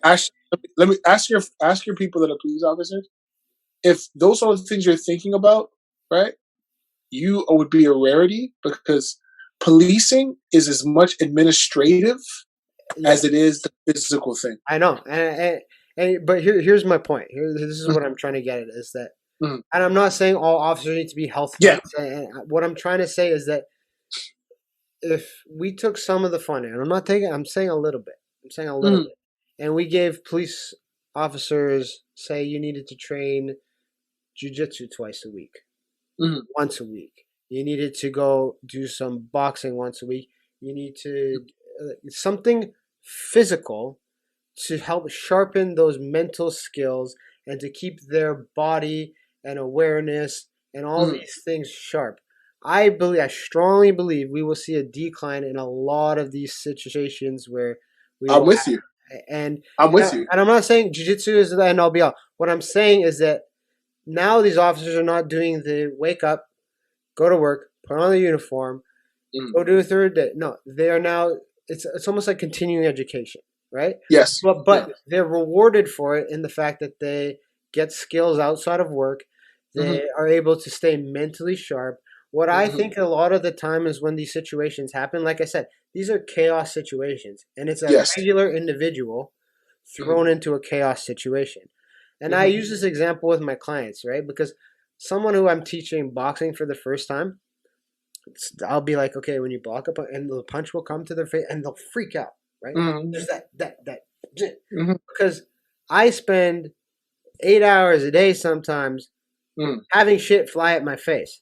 S2: Actually, let me ask your people that are police officers if those are the things you're thinking about, right? You would be a rarity because policing is as much administrative
S1: yeah,
S2: as it is the physical thing.
S1: I know, but here's my point. This is what I'm trying to get at is that,
S2: Mhm.
S1: and I'm not saying all officers need to be health
S2: Yeah.
S1: nuts. And what I'm trying to say is that if we took some of the fun, and I'm saying a little bit. I'm saying a little
S2: Mhm.
S1: bit, and we gave police officers, say, you needed to train jujitsu twice a week,
S2: Mhm.
S1: once a week. You needed to go do some boxing once a week. You need to something physical to help sharpen those mental skills and to keep their body and awareness and all
S2: Mhm.
S1: these things sharp. I strongly believe we will see a decline in a lot of these situations where we
S2: I'm
S1: will
S2: with you.
S1: and
S2: I'm
S1: and,
S2: with
S1: I,
S2: you.
S1: and I'm not saying jiu-jitsu is the end all be all. What I'm saying is that now these officers are not doing the wake up, go to work, put on the uniform,
S2: Mhm.
S1: go do a third day. No, they are now. It's almost like continuing education, right?
S2: Yes.
S1: But
S2: Yeah.
S1: they're rewarded for it in the fact that they get skills outside of work.
S2: Mhm.
S1: They are able to stay mentally sharp. What I
S2: Mhm.
S1: think a lot of the time is when these situations happen, like I said, these are chaos situations, and it's a
S2: Yes.
S1: regular individual
S2: Mhm.
S1: thrown into a chaos situation. And I
S2: Mhm.
S1: use this example with my clients, right? Because someone who I'm teaching boxing for the first time, I'll be like, okay, when you block up, and the punch will come to their face, and they'll freak out, right?
S2: Mhm.
S1: There's that,
S2: Mhm.
S1: because I spend 8 hours a day sometimes
S2: Mhm.
S1: having shit fly at my face,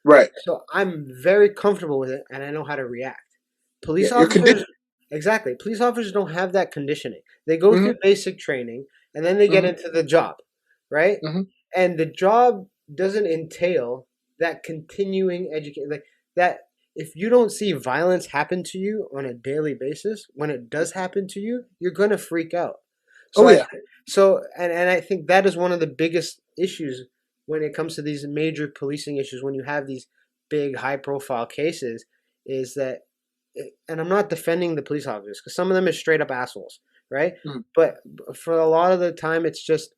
S2: Right.
S1: so I'm very comfortable with it, and I know how to react.
S2: Yeah.
S1: Police
S2: You're conditioned.
S1: officers, exactly. Police officers don't have that conditioning. They go
S2: Mhm.
S1: through basic training, and then they get
S2: Mhm.
S1: into the job, right?
S2: Mhm.
S1: And the job doesn't entail that continuing education, like that. If you don't see violence happen to you on a daily basis, when it does happen to you, you're gonna freak out. So
S2: Oh
S1: I
S2: yeah.
S1: and I think that is one of the biggest issues when it comes to these major policing issues. When you have these big, high-profile cases, is that, and I'm not defending the police officers because some of them are straight up assholes, right?
S2: Mhm.
S1: But for a lot of the time, it's just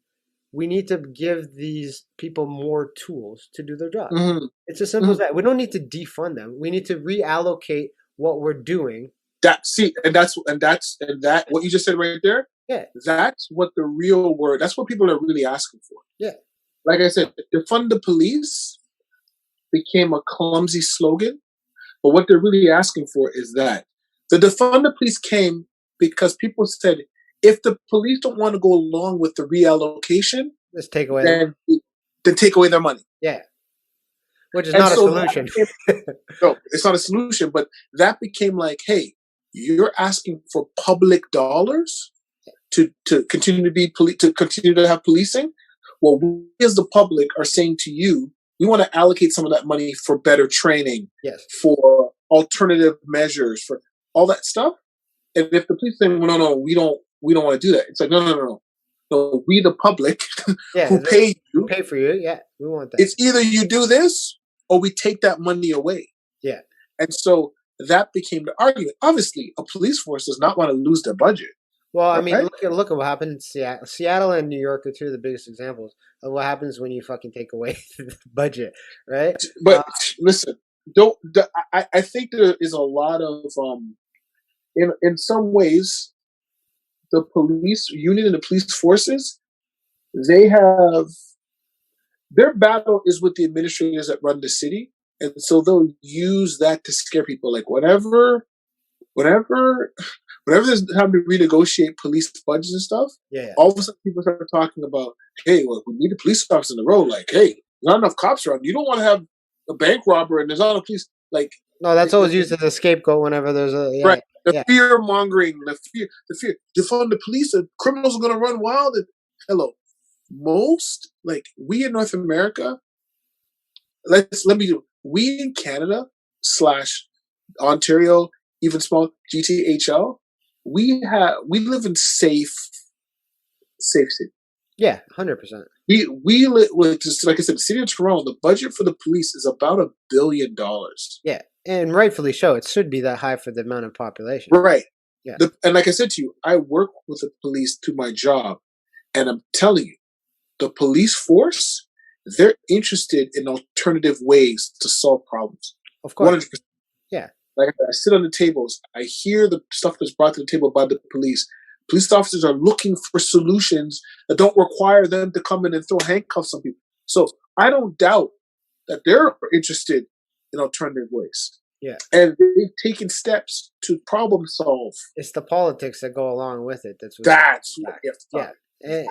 S1: we need to give these people more tools to do their job.
S2: Mhm.
S1: It's as simple as
S2: Mhm.
S1: that. We don't need to defund them. We need to reallocate what we're doing.
S2: That see, and that what you just said right there.
S1: Yeah,
S2: That's what the real word. That's what people are really asking for.
S1: yeah,
S2: Like I said, defund the police became a clumsy slogan, but what they're really asking for is that the defund the police came because people said if the police don't want to go along with the reallocation,
S1: let's take away them.
S2: then take away their money.
S1: Yeah, which is
S2: And
S1: not a
S2: so that
S1: solution.
S2: became, no, it's not a solution, but that became like, hey, you're asking for public dollars to continue to be to continue to have policing. Well, we as the public are saying to you, we want to allocate some of that money for better training,
S1: Yes.
S2: for alternative measures, for all that stuff. And if the police say, well, no, no, we don't want to do that. It's like, no, no, no, no. No, we the public
S1: Yeah,
S2: who pay
S1: we
S2: you,
S1: pay for you. Yeah, we want that.
S2: it's either you do this or we take that money away.
S1: Yeah.
S2: And so that became the argument. Obviously, a police force does not want to lose their budget,
S1: Well, I mean,
S2: right?
S1: look at what happened in Seattle. Seattle and New York are two of the biggest examples of what happens when you fucking take away the budget, right?
S2: But listen, don't. I think there is a lot of in some ways the police union and the police forces, they have their battle is with the administrators that run the city, and so they'll use that to scare people. Like whenever there's time to renegotiate police budgets and stuff,
S1: Yeah.
S2: all of a sudden people start talking about, hey, well, we need a police officer in the road. Like, hey, there's not enough cops around. You don't want to have a bank robber and there's not enough police. Like,
S1: No, that's always used as a scapegoat whenever there's a
S2: right. The
S1: yeah.
S2: fear mongering, the fear. Defund the police, the criminals are going to run wild. And hello, most like we in North America. We in Canada / Ontario, even small GTHL, we live in safe city.
S1: Yeah, 100%.
S2: We live with, just like I said, the city of Toronto. The budget for the police is about $1 billion.
S1: Yeah, and rightfully so. It should be that high for the amount of population.
S2: Right.
S1: Yeah.
S2: And like I said to you, I work with the police through my job, and I'm telling you, the police force, they're interested in alternative ways to solve problems.
S1: Of course.
S2: 100%.
S1: Yeah.
S2: Like I sit on the tables, I hear the stuff that's brought to the table by the police. Police officers are looking for solutions that don't require them to come in and throw handcuffs on people. So I don't doubt that they're interested in alternative ways.
S1: Yeah.
S2: And they've taken steps to problem solve.
S1: It's the politics that go along with it. That's what
S2: you have to talk.
S1: Yeah.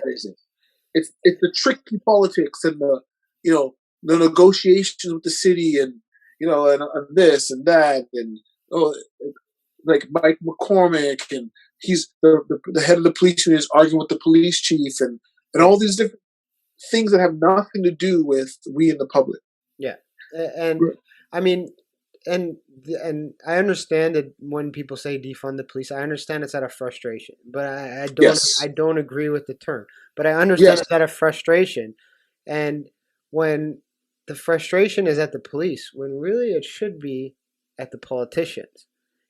S2: It's the tricky politics and the negotiations with the city and and this and that and like Mike McCormick and he's the head of the police union is arguing with the police chief and all these different things that have nothing to do with we in the public.
S1: Yeah, and I mean, and I understand that when people say defund the police, I understand it's out of frustration, but I don't agree with the term. But I understand it's out of frustration, and when the frustration is at the police, when really it should be at the politicians.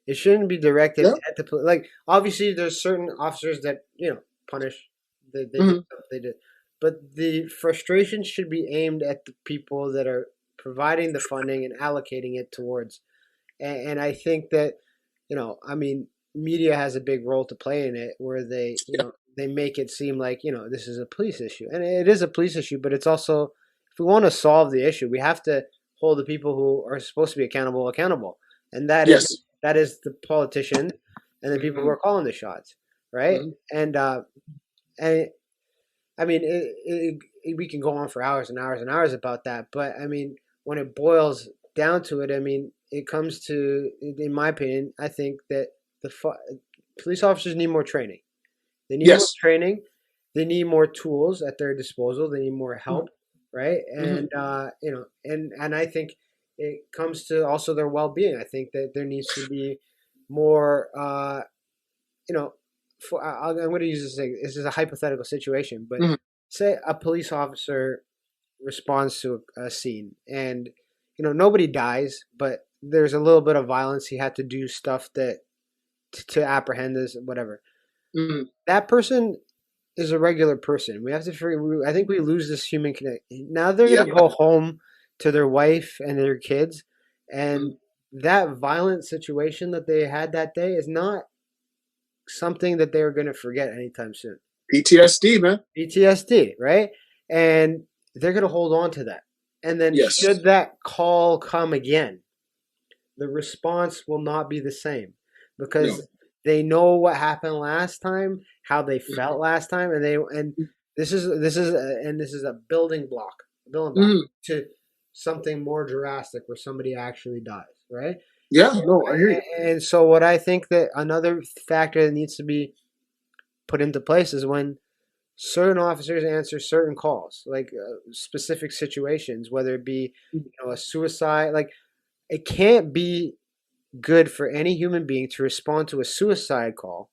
S1: It shouldn't be directed at the police. Like obviously, there's certain officers that punish. They did, but the frustration should be aimed at the people that are providing the funding and allocating it towards. And I think that media has a big role to play in it, where they they make it seem like this is a police issue, and it is a police issue. But it's also, if we want to solve the issue, we have to hold the people who are supposed to be accountable, and that is the politicians and the people who are calling the shots, right? And I mean, we can go on for hours and hours and hours about that, but I mean, when it boils down to it, I mean, it comes to, in my opinion, I think that the police officers need more training. They need more training. They need more tools at their disposal. They need more help, right? And and I think it comes to also their well-being. I think that there needs to be more. I'm going to use this thing. This is a hypothetical situation, but say a police officer responds to a scene, and nobody dies, but there's a little bit of violence. He had to do stuff that to apprehend this, whatever. That person is a regular person. We have to figure. I think we lose this human connect. Now they're going to go home to their wife and their kids, and that violent situation that they had that day is not something that they're going to forget anytime soon.
S2: PTSD, man.
S1: PTSD, right? And they're going to hold on to that. And then should that call come again, the response will not be the same, because they know what happened last time, how they felt last time, and this is a building block to something more drastic where somebody actually dies, right?
S2: Yeah, no, I hear you.
S1: And so what I think that another factor that needs to be put into place is when certain officers answer certain calls, like specific situations, whether it be a suicide. Like, it can't be good for any human being to respond to a suicide call,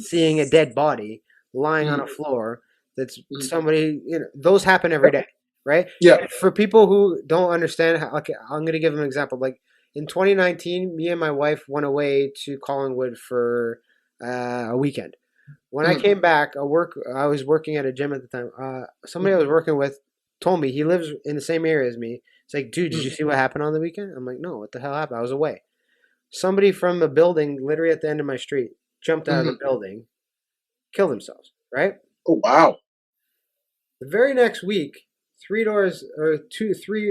S1: seeing a dead body lying on a floor. That's somebody. Those happen every day, right?
S2: Yeah.
S1: For people who don't understand, I'm going to give them an example. Like in 2019, me and my wife went away to Collingwood for a weekend. When I came back, I was working at a gym at the time. Somebody I was working with told me, he lives in the same area as me. It's like, dude, did you see what happened on the weekend? I'm like, no, what the hell happened? I was away. Somebody from a building literally at the end of my street jumped out of the building, killed themselves, right?
S2: Oh, wow.
S1: The very next week, 3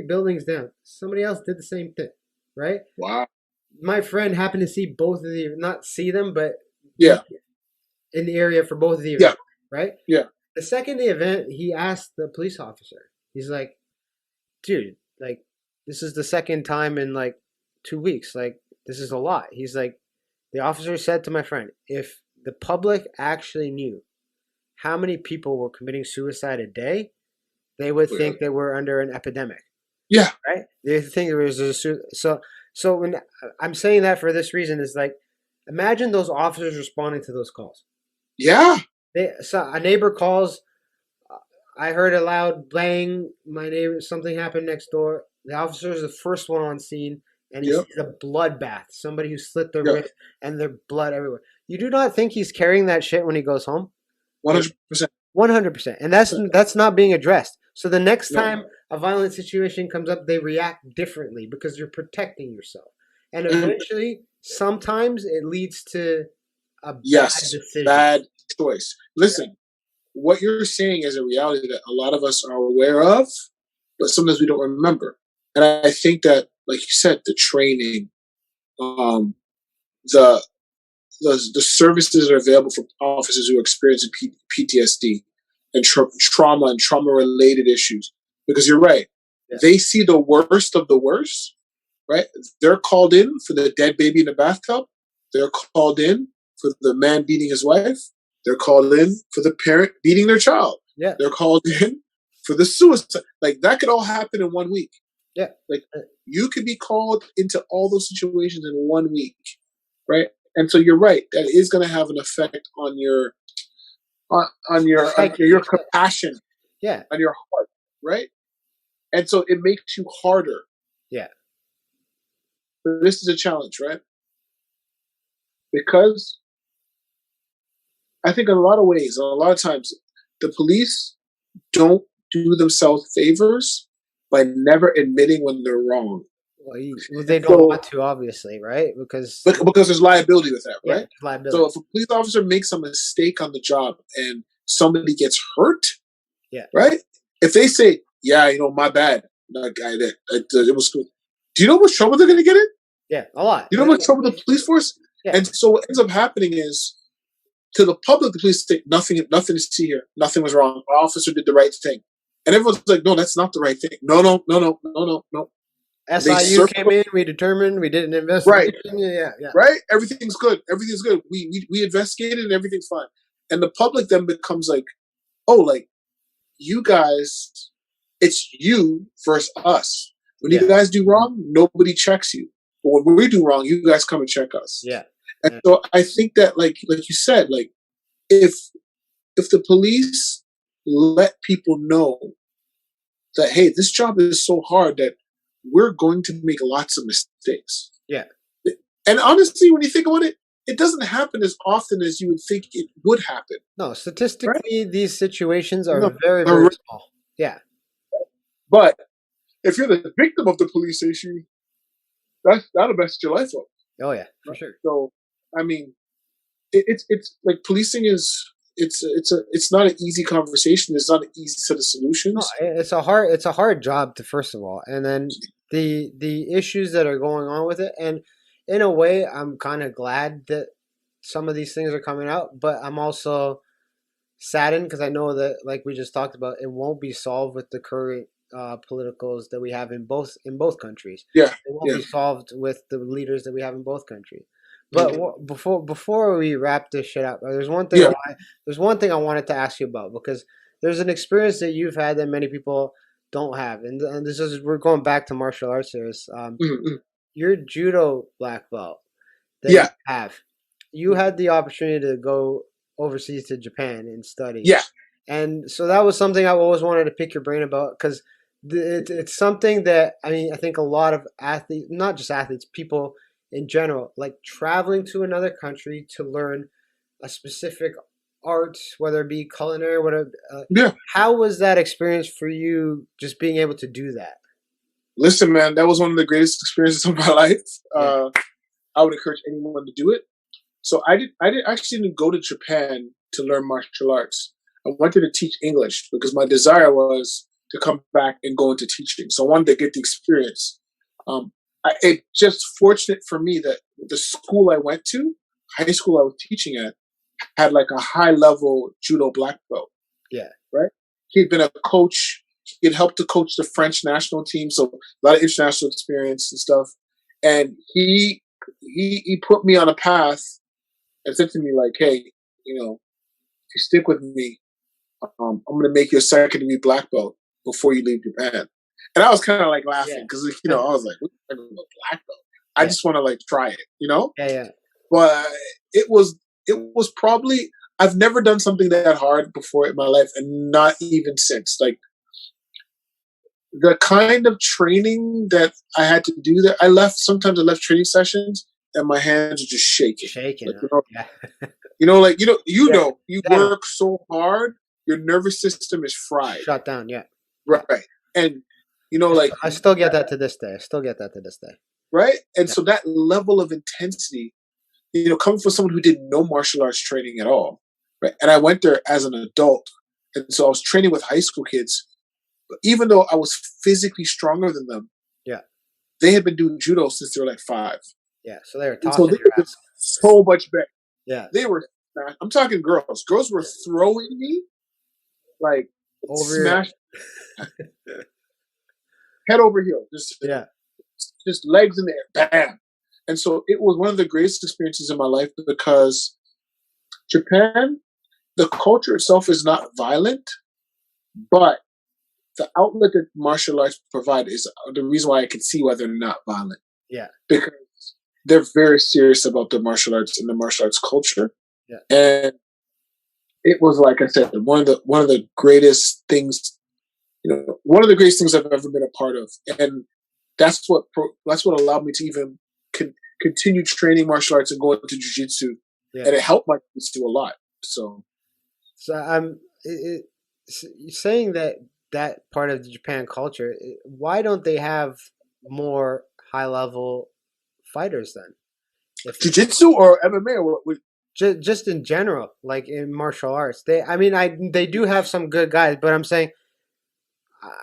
S1: buildings down, somebody else did the same thing, right?
S2: Wow.
S1: My friend happened to see both of the, not see them, but
S2: Yeah.
S1: in the area for both of the events, right?
S2: Yeah.
S1: The second the event, he asked the police officer, he's like, dude, like, this is the second time in like 2 weeks. Like, this is a lot. He's like, the officer said to my friend, if the public actually knew how many people were committing suicide a day, they would think that we're under an epidemic.
S2: Yeah.
S1: Right? They think there was so when I'm saying that for this reason is like, imagine those officers responding to those calls.
S2: Yeah.
S1: So a neighbor calls, I heard a loud bang. My neighbor, something happened next door. The officer is the first one on scene, and he sees a bloodbath. Somebody who slit their wrist, and their blood everywhere. You do not think he's carrying that shit when he goes home?
S2: 100%.
S1: 100%, and that's not being addressed. So the next time a violent situation comes up, they react differently because you're protecting yourself, and eventually, sometimes it leads to a bad decision.
S2: Bad choice. Listen. What you're saying is a reality that a lot of us are aware of, but sometimes we don't remember. And I think that, like you said, the training, the services that are available for officers who are experiencing PTSD and trauma and trauma-related issues. Because you're right. Yeah. They see the worst of the worst, right? They're called in for the dead baby in the bathtub. They're called in for the man beating his wife. They're called in for the parent beating their child.
S1: Yeah.
S2: They're called in for the suicide. Like, that could all happen in 1 week.
S1: Yeah.
S2: Like, you could be called into all those situations in 1 week, right? And so you're right. That is going to have an effect on your compassion.
S1: Yeah.
S2: On your heart, right? And so it makes you harder.
S1: Yeah.
S2: But this is a challenge, right? Because I think in a lot of ways, a lot of times, the police don't do themselves favors by never admitting when they're wrong.
S1: Well, they don't want to, obviously, right? Because
S2: there's liability with that, right?
S1: Yeah, liability.
S2: So if a police officer makes a mistake on the job and somebody gets hurt, right? If they say, "Yeah, my bad, that guy, it was good," do you know how much trouble they're going to get in?
S1: Yeah, a lot.
S2: You know how much trouble the police force? Yeah. And so what ends up happening is, to the public, the police say, nothing to see here. Nothing was wrong. Our officer did the right thing. And everyone's like, no, that's not the right thing. No.
S1: SIU came in, we determined, we did an investigation.
S2: Right.
S1: Yeah.
S2: Right? Everything's good. Everything's good. We investigated and everything's fine. And the public then becomes like, oh, like, you guys, it's you versus us. When you guys do wrong, nobody checks you. But when we do wrong, you guys come and check us.
S1: Yeah.
S2: And so I think that, like you said, like, if the police let people know that, hey, this job is so hard that we're going to make lots of mistakes.
S1: Yeah.
S2: And honestly, when you think about it, it doesn't happen as often as you would think it would happen.
S1: No, statistically, these situations are very, very small. Yeah.
S2: But if you're the victim of the police issue, that'll mess your life up.
S1: Oh yeah, for sure.
S2: So, I mean, it's like policing is it's not an easy conversation. It's not an easy set of solutions.
S1: No, it's a hard job to, first of all, and then the issues that are going on with it. And in a way, I'm kind of glad that some of these things are coming out, but I'm also saddened because I know that, like we just talked about, it won't be solved with the current politicals that we have in both countries.
S2: Yeah,
S1: it won't be solved with the leaders that we have in both countries. But before we wrap this shit up, there's one thing. There's one thing I wanted to ask you about, because there's an experience that you've had that many people don't have, and this is, we're going back to martial arts here. Your judo black belt that you have. You had the opportunity to go overseas to Japan and study.
S2: Yeah,
S1: and so that was something I always wanted to pick your brain about, because it's something that, I mean, I think a lot of athletes, not just athletes, people in general, like traveling to another country to learn a specific art, whether it be culinary, whatever. How was that experience for you, just being able to do that?
S2: Listen, man, that was one of the greatest experiences of my life. I would encourage anyone to do it. So I actually didn't go to Japan to learn martial arts. I wanted to teach English because my desire was to come back and go into teaching. So I wanted to get the experience. It just fortunate for me that the school I went to, high school I was teaching at, had like a high level Judo Black belt.
S1: Yeah.
S2: Right? He'd been a coach. He'd helped to coach the French national team. So a lot of international experience and stuff. And he put me on a path and said to me like, hey, you know, if you stick with me, I'm going to make you a second degree black belt before you leave Japan. And I was kind of like laughing because, you know, I was like, what are you talking about black belt? I just want to like try it, you know?
S1: Yeah.
S2: But it was probably, I've never done something that hard before in my life and not even since. Like the kind of training that I had to do there, sometimes I left training sessions and my hands are just shaking. Like, you work so hard, your nervous system is fried.
S1: Shut down, yeah.
S2: Right. And, you know, like...
S1: I still get that to this day.
S2: Right? And so that level of intensity, you know, coming from someone who did no martial arts training at all, right? And I went there as an adult. And so I was training with high school kids. But even though I was physically stronger than them, they had been doing judo since they were like 5.
S1: Yeah, so they were tossing your ass.
S2: So much better.
S1: Yeah.
S2: They were... I'm talking girls. Girls were throwing me like smash head over heel, just legs in the air, bam. And so it was one of the greatest experiences in my life because Japan, the culture itself is not violent, but the outlet that martial arts provide is the reason why I can see why they're not violent.
S1: Yeah,
S2: because they're very serious about the martial arts and the martial arts culture.
S1: Yeah.
S2: And it was, like I said, one of the greatest things, you know, one of the greatest things I've ever been a part of. And that's what allowed me to even continue training martial arts and go into jiu-jitsu. Yeah. And it helped my jiu-jitsu a lot. So
S1: saying that part of the Japan culture, why don't they have more high-level fighters then?
S2: Jiu-jitsu or MMA or what?
S1: Just in general, like in martial arts, they do have some good guys, but I'm saying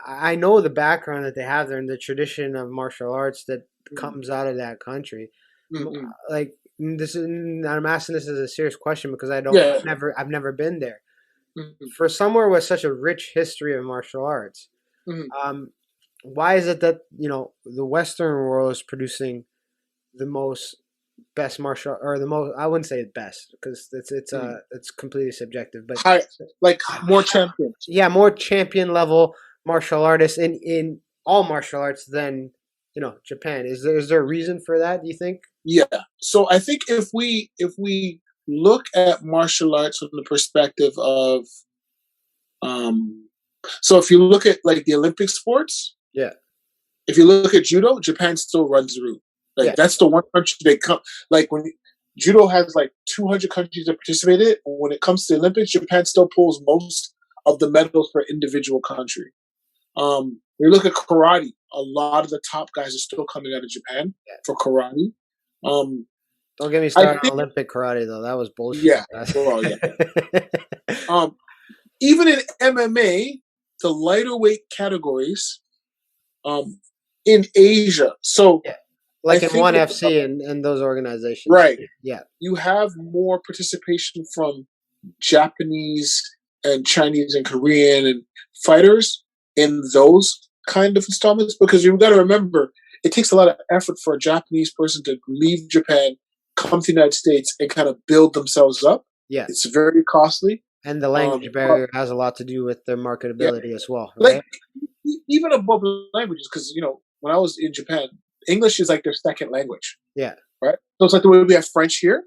S1: I know the background that they have there and the tradition of martial arts that comes out of that country. Mm-hmm. Like I'm asking this as a serious question because I've never been there. Mm-hmm. For somewhere with such a rich history of martial arts, why is it that, you know, the Western world is producing the most best martial, or the most, I wouldn't say best because it's completely subjective, but
S2: more champions.
S1: Yeah, more champion level martial artists in all martial arts than, you know, Japan. Is there a reason for that, do you think?
S2: Yeah. So I think if we look at martial arts from the perspective of so if you look at like the Olympic sports, if you look at judo, Japan still runs the route. Like that's the one country they come. Like when judo has like 200 countries that participated, when it comes to the Olympics, Japan still pulls most of the medals for individual country. When you look at karate, a lot of the top guys are still coming out of Japan for karate.
S1: Don't get me started on Olympic karate though. That was bullshit.
S2: Yeah. Even in MMA, the lighter weight categories, in Asia, so. Yeah.
S1: Like in ONE FC and those organizations.
S2: Right.
S1: Yeah.
S2: You have more participation from Japanese and Chinese and Korean and fighters in those kind of installments because you've got to remember, it takes a lot of effort for a Japanese person to leave Japan, come to the United States, and kind of build themselves up.
S1: Yeah.
S2: It's very costly.
S1: And the language barrier has a lot to do with their marketability as well. Right?
S2: Like, even above languages, because, you know, when I was in Japan, English is like their second language.
S1: Yeah.
S2: Right? So it's like the way we have French here.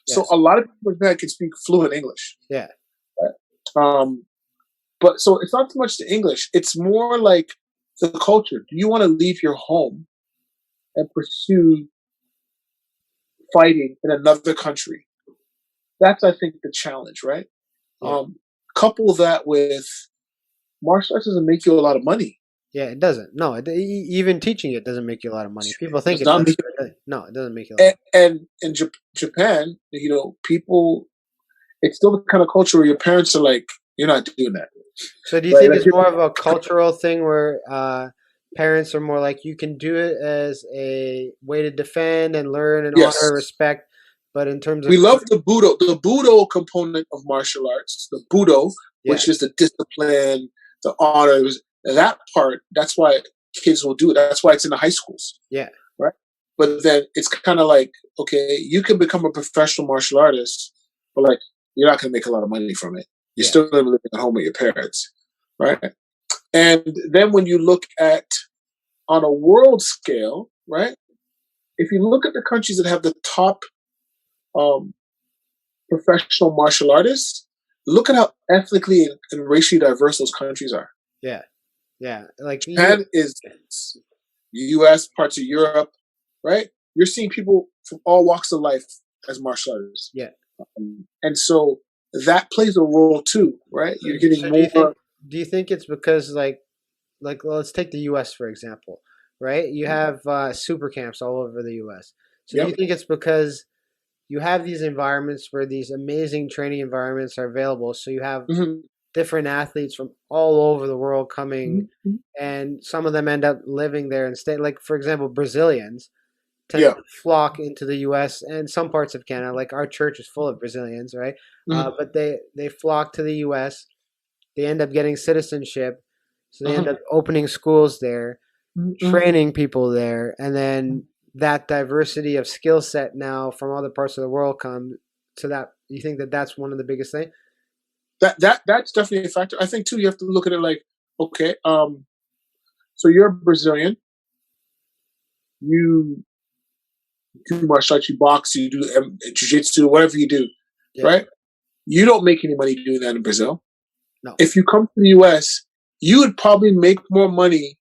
S2: Yes. So a lot of people can speak fluent English.
S1: Yeah.
S2: Right? But so it's not too much the English. It's more like the culture. Do you want to leave your home and pursue fighting in another country? That's, I think, the challenge, right? Yeah. Couple that with martial arts doesn't make you a lot of money.
S1: Yeah, it doesn't. No, even teaching it doesn't make you a lot of money. People think it does. No, it doesn't make you a lot of money.
S2: And in Japan, you know, people, it's still the kind of culture where your parents are like, you're not doing that.
S1: So do you think it's more of a cultural thing where parents are more like, you can do it as a way to defend and learn and
S2: Yes.
S1: honor, respect, but in terms of
S2: we love the Budo component of martial arts, the Budo, which is the discipline, the honor, that part. That's why kids will do it. That's why it's in the high schools.
S1: Yeah.
S2: Right. But then it's kind of like, okay, you can become a professional martial artist, but like you're not going to make a lot of money from it. You're still going to live at home with your parents, right? And then when you look at on a world scale, right? If you look at the countries that have the top professional martial artists, look at how ethnically and racially diverse those countries are.
S1: Yeah, yeah. Like
S2: Japan is U.S., parts of Europe, right? You're seeing people from all walks of life as martial artists.
S1: Yeah,
S2: and so that plays a role too, right? You're getting more.
S1: Do you think it's because like let's take the U.S. for example, right? You have super camps all over the U.S. So do you think it's because you have these environments where these amazing training environments are available, so you have different athletes from all over the world coming, and some of them end up living there and stay. Like, for example, Brazilians tend to flock into the U.S. and some parts of Canada. Like, our church is full of Brazilians, right? But they flock to the U.S. They end up getting citizenship, so they end up opening schools there, training people there, and then that diversity of skill set now from other parts of the world come to that. You think that that's one of the biggest things?
S2: That's definitely a factor. I think too, you have to look at it like, okay, so you're Brazilian, you do martial arts, you box, you do jiu-jitsu, whatever you do, right? You don't make any money doing that in Brazil.
S1: No.
S2: If you come to the U.S., you would probably make more money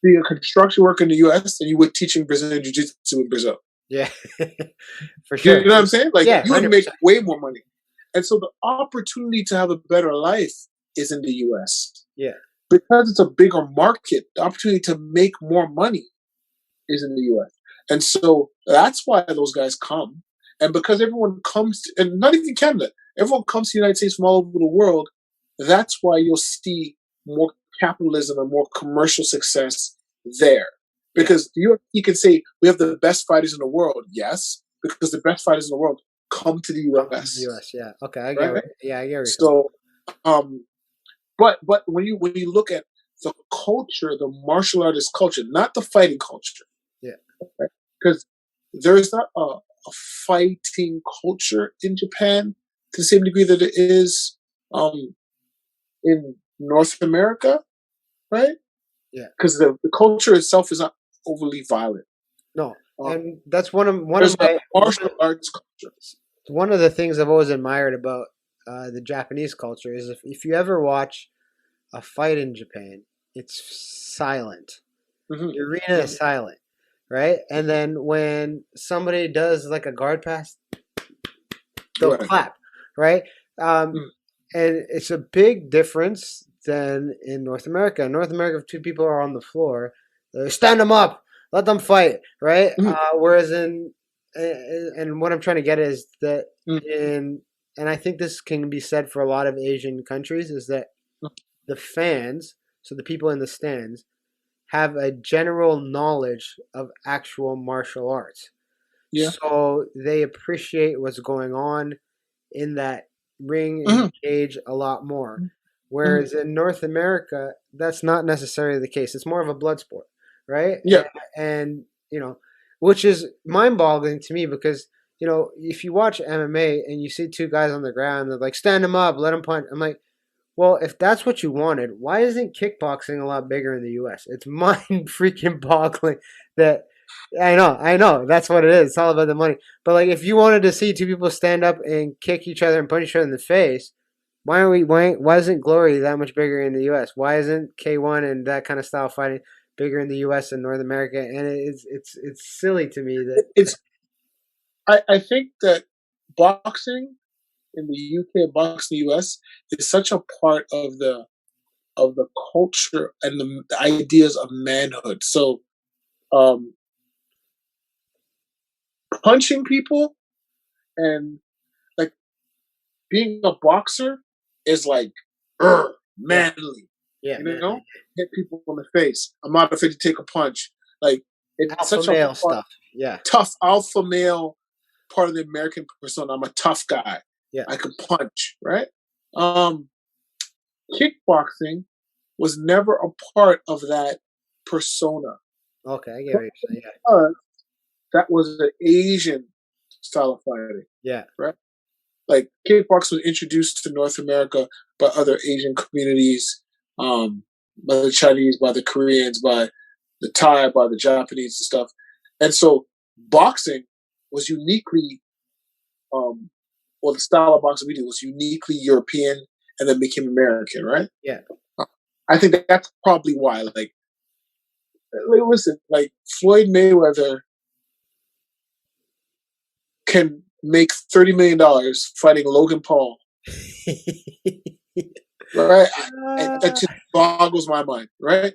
S2: being a construction worker in the U.S. than you would teaching Brazilian Jiu-Jitsu in Brazil.
S1: Yeah, for sure.
S2: You know what I'm saying? Like, you would
S1: 100%.
S2: make way more money. And so the opportunity to have a better life is in the U.S.
S1: Yeah.
S2: Because it's a bigger market, the opportunity to make more money is in the U.S. And so that's why those guys come. And because everyone comes, and not even Canada, everyone comes to the United States from all over the world, that's why you'll see more capitalism and more commercial success there. Because you can say we have the best fighters in the world, yes, because the best fighters in the world come to the U.S.
S1: Yeah. Okay, I get it. Yeah, I get it.
S2: So, but when you look at the culture, the martial artist culture, not the fighting culture, because there is not a fighting culture in Japan to the same degree that it is in North America, right?
S1: Yeah,
S2: because the culture itself is not overly violent.
S1: No, and that's one of
S2: my martial arts culture.
S1: One of the things I've always admired about the Japanese culture is if you ever watch a fight in Japan, it's silent. The arena is silent, right? And then when somebody does like a guard pass, they'll clap, right? And it's a big difference than in North America. In North America, if two people are on the floor, they stand them up, let them fight, right? Whereas and what I'm trying to get is that and I think this can be said for a lot of Asian countries, is that the fans, so the people in the stands, have a general knowledge of actual martial arts. Yeah. So they appreciate what's going on in that ring and cage a lot more. Whereas in North America, that's not necessarily the case. It's more of a blood sport, right?
S2: Yeah.
S1: And you know, which is mind-boggling to me because, you know, if you watch MMA and you see two guys on the ground, they're like, stand them up, let them punch. I'm like, well, if that's what you wanted, why isn't kickboxing a lot bigger in the U.S.? It's mind-freaking-boggling that I know. That's what it is. It's all about the money. But like, if you wanted to see two people stand up and kick each other and punch each other in the face, why isn't Glory that much bigger in the U.S.? Why isn't K1 and that kind of style fighting bigger in the U.S. and North America? And it's silly to me that
S2: I think that boxing in the UK, boxing in the US is such a part of the culture and the ideas of manhood. So, punching people and like being a boxer is like manly.
S1: Yeah,
S2: You
S1: man.
S2: know, hit people in the face. I'm not afraid to take a punch. Like it's
S1: Alpha
S2: such
S1: male
S2: a
S1: stuff. Yeah.
S2: tough alpha male part of the American persona. I'm a tough guy.
S1: Yeah.
S2: I can punch, right? Kickboxing was never a part of that persona.
S1: Okay, I get what you're saying. Yeah.
S2: That was an Asian style of fighting.
S1: Yeah.
S2: Right? Like kickboxing was introduced to North America by other Asian communities, by the Chinese, by the Koreans, by the Thai, by the Japanese and stuff. And so boxing was uniquely, the style of boxing we did was uniquely European and then became American, right?
S1: Yeah.
S2: I think that's probably why. Like listen, like Floyd Mayweather can make $30 million fighting Logan Paul. Right? That just boggles my mind, right?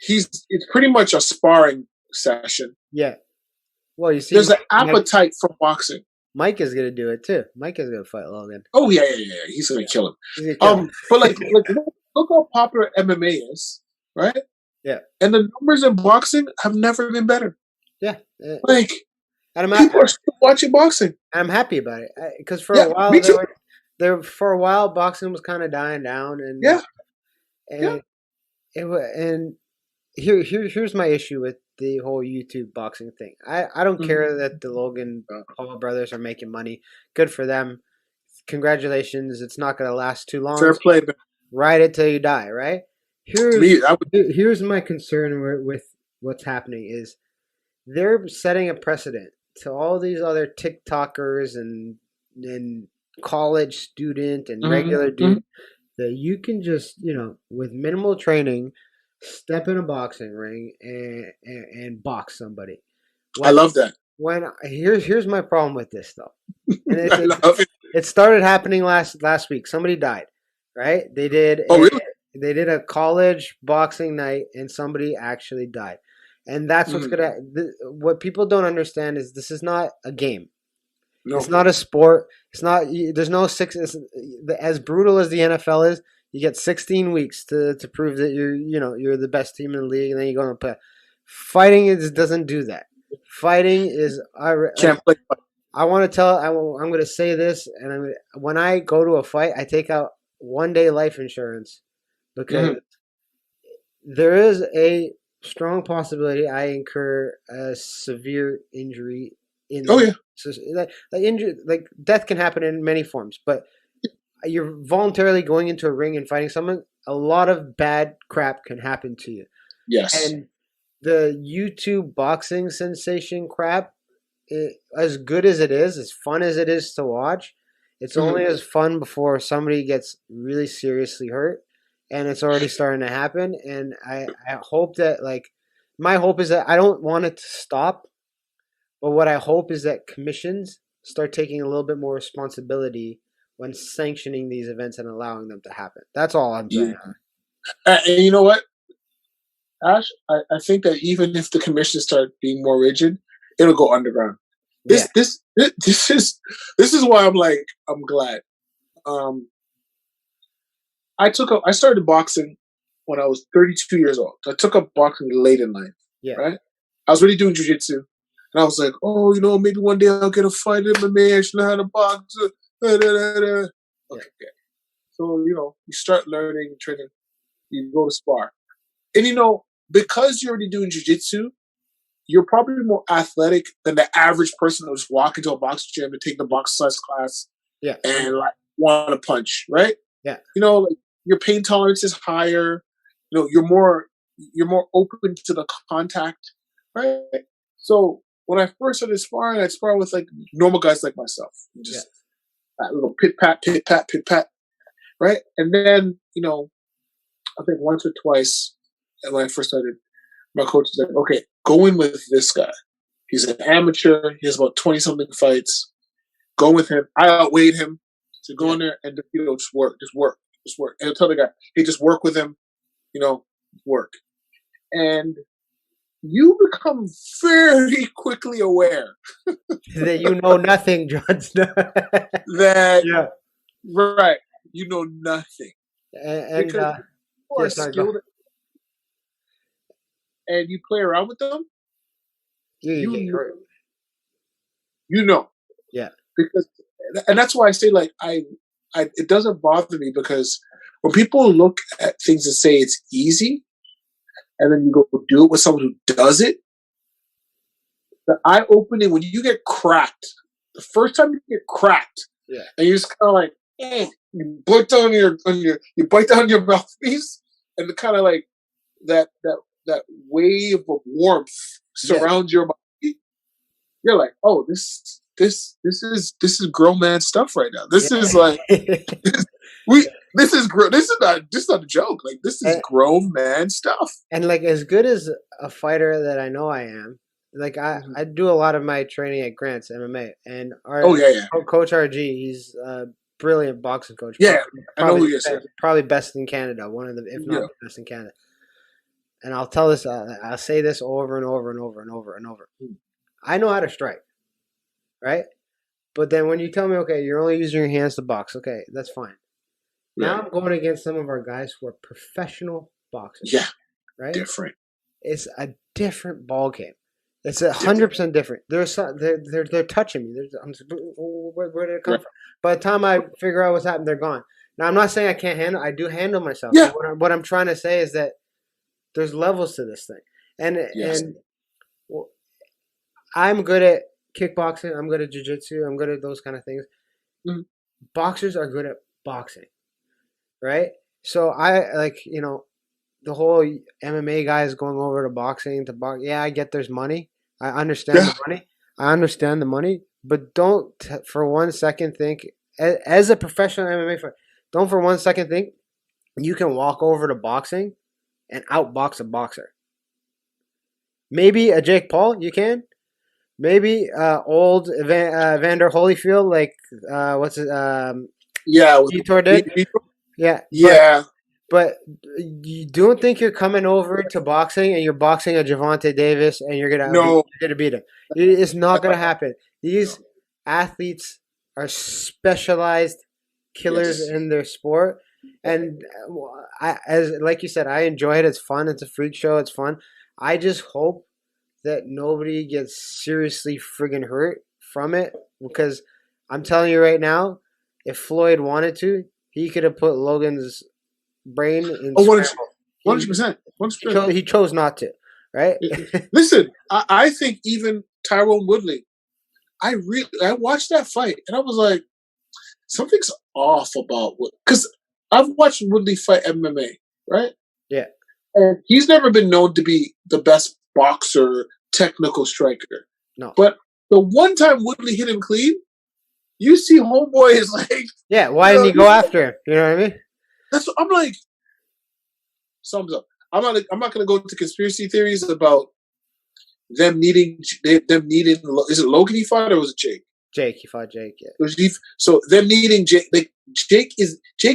S2: It's pretty much a sparring session.
S1: Yeah. Well, you see,
S2: there's an appetite for boxing.
S1: Mike is gonna do it too. Mike is gonna fight Logan.
S2: Oh yeah. He's gonna kill him. But like look how popular MMA is, right?
S1: Yeah.
S2: And the numbers in boxing have never been better.
S1: Yeah.
S2: Like
S1: and
S2: people are still watching boxing.
S1: I'm happy about it because for a while for a while boxing was kind of dying down, and here's my issue with the whole YouTube boxing thing. I don't care that the Logan Paul brothers are making money. Good for them. Congratulations. It's not going to last too long.
S2: Fair play.
S1: Ride it till you die, right? Here's my concern with what's happening is they're setting a precedent to all these other TikTokers and college student and regular dude that you can just, with minimal training, step in a boxing ring and box somebody.
S2: I love that.
S1: Here's my problem with this though. And it started happening last week. Somebody died, right? They did.
S2: Really?
S1: They did a college boxing night, and somebody actually died. And that's what's what people don't understand is this is not a game. No. It's not a sport. It's not. There's no as brutal as the NFL is. You get 16 weeks to prove that you're the best team in the league, and then you go and play. Fighting doesn't do that. Fighting is
S2: can't play.
S1: I want to tell. I'm going to say this, and when I go to a fight, I take out 1 day life insurance because there is a strong possibility I incur a severe injury. Like death can happen in many forms, but you're voluntarily going into a ring and fighting someone. A lot of bad crap can happen to you.
S2: Yes,
S1: and the YouTube boxing sensation crap, as good as it is, as fun as it is to watch, it's only as fun before somebody gets really seriously hurt, and it's already starting to happen. And I hope that, my hope is that I don't want it to stop, but what I hope is that commissions start taking a little bit more responsibility when sanctioning these events and allowing them to happen. That's all I'm saying.
S2: And you know what, Ash? I think that even if the commissions start being more rigid, it'll go underground. This is why I'm glad. I started boxing when I was 32 years old. I took up boxing late in life. Yeah. Right? I was already doing jiu-jitsu. And I was like, maybe one day I'll get a fight in MMA. I should know how to box. Okay. So, you start learning, training. You go to spar. And, because you're already doing jiu-jitsu, you're probably more athletic than the average person who just walk into a boxing gym and take the box size class and want to punch, right?
S1: Yeah.
S2: Your pain tolerance is higher. You're more open to the contact, right? So when I first started sparring, I sparred with normal guys like myself. Just that little pit pat, right? And then, I think once or twice when I first started, my coach was like, okay, go in with this guy. He's an amateur. He has about 20-something fights. Go with him. I outweighed him. So go in there and, just work. And I'll tell the guy, hey, just work with him, work. And you become very quickly aware
S1: that you know nothing, John.
S2: that Right. You know nothing.
S1: And
S2: Because people
S1: yeah,
S2: are
S1: sorry, go.
S2: skilled and you play around with them,
S1: You
S2: you
S1: get
S2: know,
S1: hurt.
S2: you know.
S1: Yeah.
S2: Because and that's why I say like I it doesn't bother me because when people look at things and say it's easy and then you go do it with someone who does it, the eye opening when you get cracked, the first time you get cracked,
S1: Yeah.
S2: and you're just kind of like, you bite down you bite down your mouthpiece, and the kind of like that wave of warmth surrounds your body. You're like, oh, this is grown man stuff right now. This is like this is not a joke. Like this is
S1: and,
S2: grown man stuff.
S1: and like as good as a fighter that I know I am, like I do a lot of my training at Grant's MMA, and our coach RG, he's a brilliant boxing coach.
S2: Yeah, I know who you are.
S1: Probably best in Canada, one of the if not the best in Canada. And I'll tell this, I'll say this over and over and over and over and over. I know how to strike, right? But then when you tell me, okay, you're only using your hands to box, okay, that's fine. Now I'm going against some of our guys who are professional boxers.
S2: Yeah,
S1: right.
S2: Different.
S1: It's a different ball game. It's 100% different. They're touching me. Where did it come from? By the time I figure out what's happened, they're gone. Now I'm not saying I can't handle. I do handle myself.
S2: Yeah.
S1: So what I'm trying to say is that there's levels to this thing, and well, I'm good at kickboxing. I'm good at jiu-jitsu. I'm good at those kind of things. Mm-hmm. Boxers are good at boxing, right? So I like the whole MMA guys going over to boxing to box. Yeah, I get there's money. I understand the money. I understand the money, but don't for 1 second think as a professional MMA fighter. Don't for 1 second think you can walk over to boxing and outbox a boxer. Maybe a Jake Paul, you can. Maybe old Evander Holyfield, like what's it? Vitor did. Yeah. But you don't think you're coming over to boxing and you're boxing a Gervonta Davis and you're gonna beat him. It's not gonna happen. These athletes are specialized killers in their sport, and like you said, I enjoy it. It's fun. It's a freak show. It's fun. I just hope that nobody gets seriously friggin' hurt from it, because I'm telling you right now, if Floyd wanted to, he could have put Logan's brain in
S2: 100%.
S1: He chose not to, right?
S2: Listen, I think even Tyrone Woodley, I watched that fight and I was like, something's off about because I've watched Woodley fight MMA, right?
S1: Yeah.
S2: And he's never been known to be the best boxer, technical striker.
S1: No.
S2: But the one time Woodley hit him clean, you see homeboy is like,
S1: yeah, why didn't he go after him? You know what I mean?
S2: That's what I'm like. Sums up. I'm not going to go into conspiracy theories about them needing. Is it Logan he fought or was it Jake?
S1: Jake, he fought Jake. Yeah.
S2: So them needing Jake. Like Jake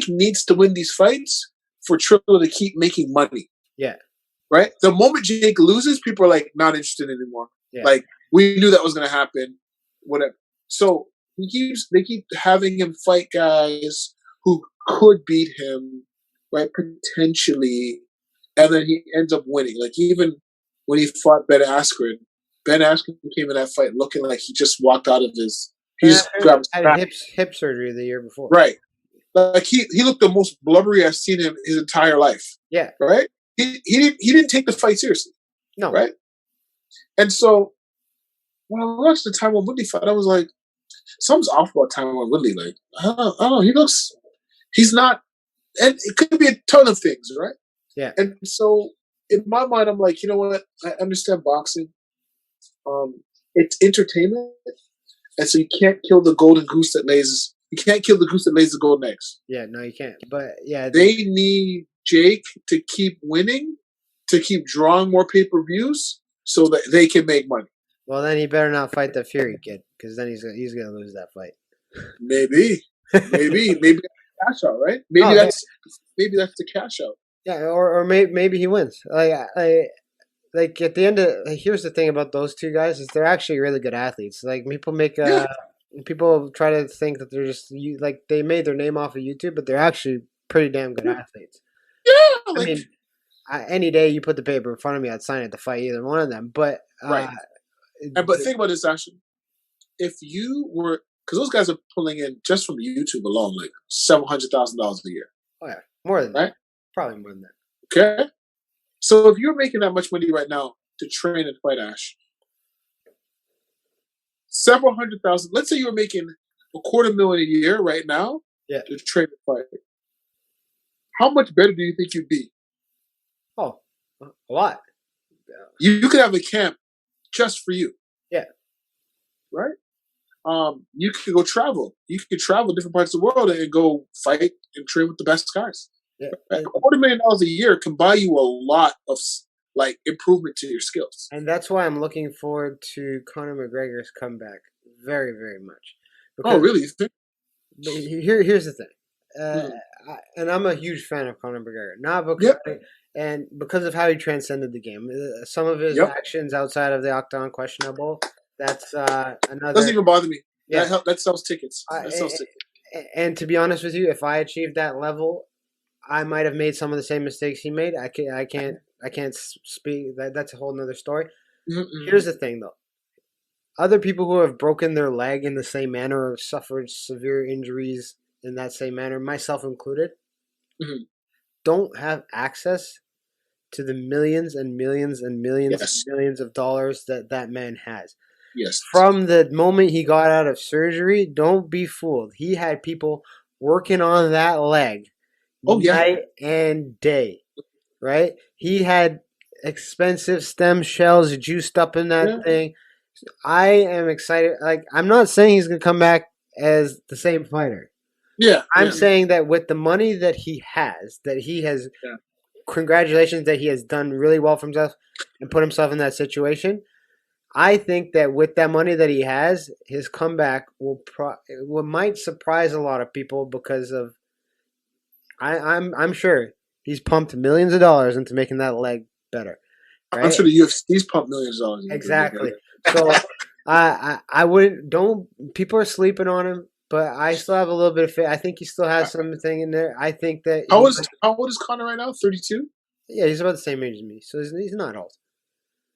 S2: needs to win these fights for Triple to keep making money.
S1: Yeah.
S2: Right. The moment Jake loses, people are like not interested anymore.
S1: Yeah.
S2: Like we knew that was going to happen. Whatever. So they keep having him fight guys who could beat him, right? Potentially, and then he ends up winning. Like even when he fought Ben Askren came in that fight looking like he just walked out of his. He just grabbed
S1: hip surgery the year before.
S2: Right. Like he looked the most blubbery I've seen him his entire life.
S1: Yeah.
S2: Right. He didn't take the fight seriously.
S1: No.
S2: Right. And so when I watched the Tyrone Woodley fight, I was like, something's off about Tyrone Woodley. Like I don't know. He's not, and it could be a ton of things, right?
S1: Yeah.
S2: And so in my mind, I'm like, you know what? I understand boxing. It's entertainment, and so you can't kill the golden goose that lays. You can't kill the goose that lays the golden eggs.
S1: Yeah, no, you can't. But yeah,
S2: they need Jake to keep winning, to keep drawing more pay-per-views, so that they can make money.
S1: Well, then he better not fight the Fury kid, because then he's gonna lose that fight.
S2: Maybe that's the cash out, right? Maybe that's the cash out.
S1: Yeah, or maybe he wins. Like at the end of here's the thing about those two guys is they're actually really good athletes. Like people make People try to think that they're just like they made their name off of YouTube, but they're actually pretty damn good athletes.
S2: Yeah,
S1: I
S2: like
S1: mean, any day you put the paper in front of me, I'd sign it to fight either one of them. But
S2: right. But think about this, Ashton. If you were, because those guys are pulling in just from YouTube alone, like $700,000 a year.
S1: Oh yeah, more than
S2: right?
S1: that. Probably more than that.
S2: Okay. So if you're making that much money right now to train and fight, Ash, several hundred thousand. Let's say you were making $250,000 a year right now.
S1: Yeah.
S2: To train and fight. How much better do you think you'd be?
S1: Oh, a lot.
S2: You could have a camp just for you.
S1: Yeah.
S2: Right? You could go travel. You could travel different parts of the world and go fight and train with the best guys.
S1: Yeah.
S2: Right? $250,000 a year can buy you a lot of like improvement to your skills.
S1: And that's why I'm looking forward to Conor McGregor's comeback very, very much.
S2: Because, oh, really?
S1: Here's the thing. And I'm a huge fan of Conor McGregor. Not because and because of how he transcended the game. Some of his actions outside of the octagon questionable. That's another.
S2: Doesn't even bother me.
S1: Yeah.
S2: That sells tickets.
S1: And to be honest with you, if I achieved that level, I might have made some of the same mistakes he made. I can't speak. That's a whole nother story. Mm-mm. Here's the thing, though. Other people who have broken their leg in the same manner or suffered severe injuries in that same manner, myself included, don't have access to the millions and millions and millions and millions of dollars that man has.
S2: Yes.
S1: From the moment he got out of surgery, don't be fooled. He had people working on that leg night and day, right? He had expensive stem cells juiced up in that thing. I am excited. Like, I'm not saying he's going to come back as the same fighter.
S2: Yeah.
S1: I'm saying that with the money that he has, congratulations that he has done really well for himself and put himself in that situation. I think that with that money that he has, his comeback might surprise a lot of people because of I'm sure he's pumped millions of dollars into making that leg better. Right?
S2: I'm sure the UFC's pumped millions of dollars.
S1: Exactly. So I wouldn't people are sleeping on him, but I still have a little bit of faith. I think he still has something in there. I think that
S2: how old is Conor right now? 32?
S1: Yeah, he's about the same age as me, so he's not old.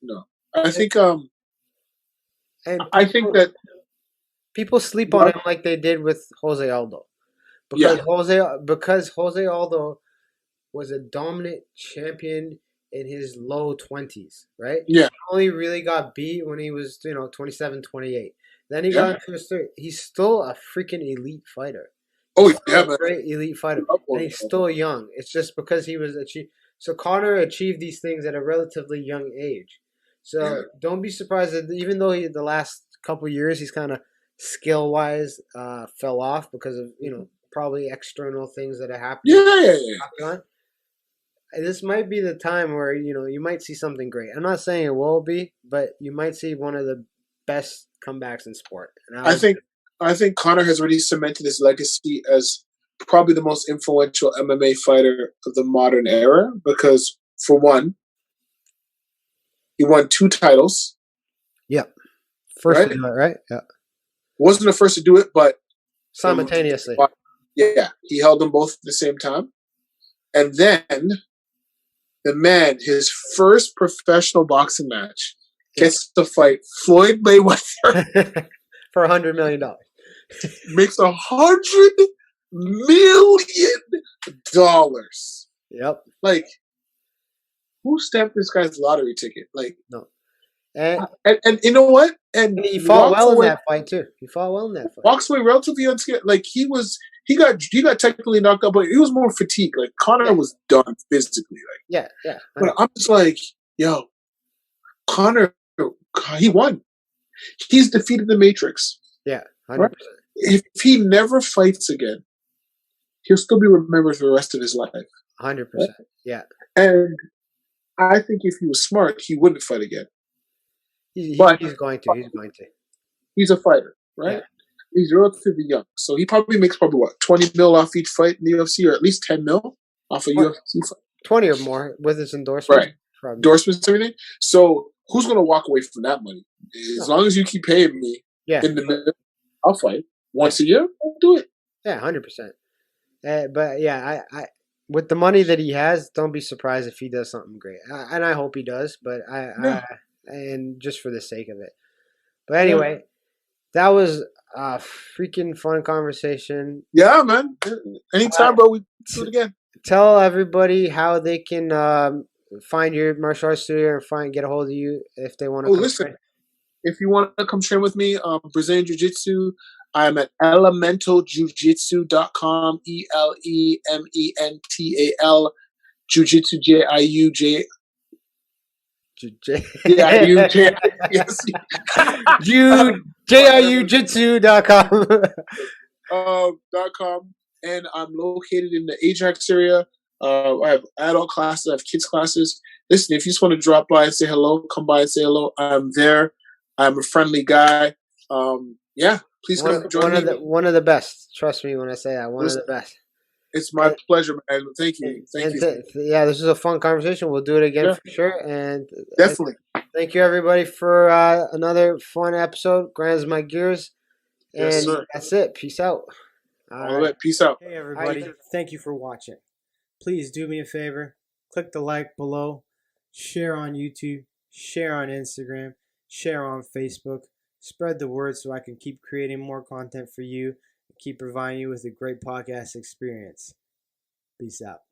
S2: No. I think I think that
S1: people sleep on him like they did with Jose Aldo. Because Jose Aldo was a dominant champion in his low 20s, right?
S2: Yeah.
S1: He only really got beat when he was, 27, 28. Then he got into his 30s. He's still a freaking elite fighter. He's a great elite fighter. And he's still young. It's just because he was So Conor achieved these things at a relatively young age. So don't be surprised that even though the last couple of years he's kind of skill-wise fell off because of, probably external things that have happened.
S2: Yeah.
S1: This might be the time where, you might see something great. I'm not saying it will be, but you might see one of the best comebacks in sport. And
S2: I think Conor has already cemented his legacy as probably the most influential MMA fighter of the modern era because, for one, he won 2 titles.
S1: Yeah. First to do it, right? Yeah.
S2: Wasn't the first to do it, but
S1: simultaneously.
S2: Yeah. He held them both at the same time. And then the man, his first professional boxing match, gets to fight Floyd Mayweather
S1: for $100 million.
S2: Makes $100 million.
S1: Yep.
S2: Like, who stamped this guy's lottery ticket? Like,
S1: no.
S2: And you know what? And
S1: he fought well in that fight too.
S2: Walks away relatively unscared. Like he got technically knocked out, but he was more fatigued. Like Conor was done physically. Like But I'm just like, yo, Conor, he won. He's defeated the Matrix.
S1: Yeah, 100%.
S2: Right? If he never fights again, he'll still be remembered for the rest of his life.
S1: 100%.
S2: Right?
S1: Yeah.
S2: And I think if he was smart, he wouldn't fight again.
S1: He's going to.
S2: He's a fighter, right? Yeah. He's relatively young. So he probably makes what, 20 mil off each fight in the UFC, or at least 10 mil off a UFC fight.
S1: 20 or more with his endorsement.
S2: Right. Probably. Endorsements and everything. So who's going to walk away from that money? As long as you keep paying me in the middle, I'll fight once a year. I'll do it.
S1: Yeah, 100%. But yeah, I with the money that he has, don't be surprised if he does something great. And I hope he does. But
S2: Yeah.
S1: and just for the sake of it. But anyway, that was a freaking fun conversation.
S2: Yeah, man. Anytime, bro. We do it again.
S1: Tell everybody how they can find your martial arts studio and get a hold of you if they want to.
S2: Listen. If you want to come train with me, Brazilian Jiu-Jitsu, I'm at elementaljiujitsu.com, ELEMENTAL, Jiu-Jitsu, Jiuj. Yes.
S1: Jiujitsu.com.
S2: And I'm located in the Ajax area. I have adult classes, I have kids classes. Listen, if you just want to drop by and say hello, come by and say hello. I'm there. I'm a friendly guy. Please come join me.
S1: One of the best. Trust me when I say that. One of the best.
S2: It's my pleasure, man. Thank you.
S1: Yeah, this is a fun conversation. We'll do it again for sure. And
S2: definitely.
S1: Thank you, everybody, for another fun episode. Grinds my gears. And
S2: yes, sir.
S1: That's it. Peace out.
S2: All right. Peace out.
S1: Hey, everybody. Thank you for watching. Please do me a favor. Click the like below. Share on YouTube. Share on Instagram. Share on Facebook. Spread the word so I can keep creating more content for you and keep providing you with a great podcast experience. Peace out.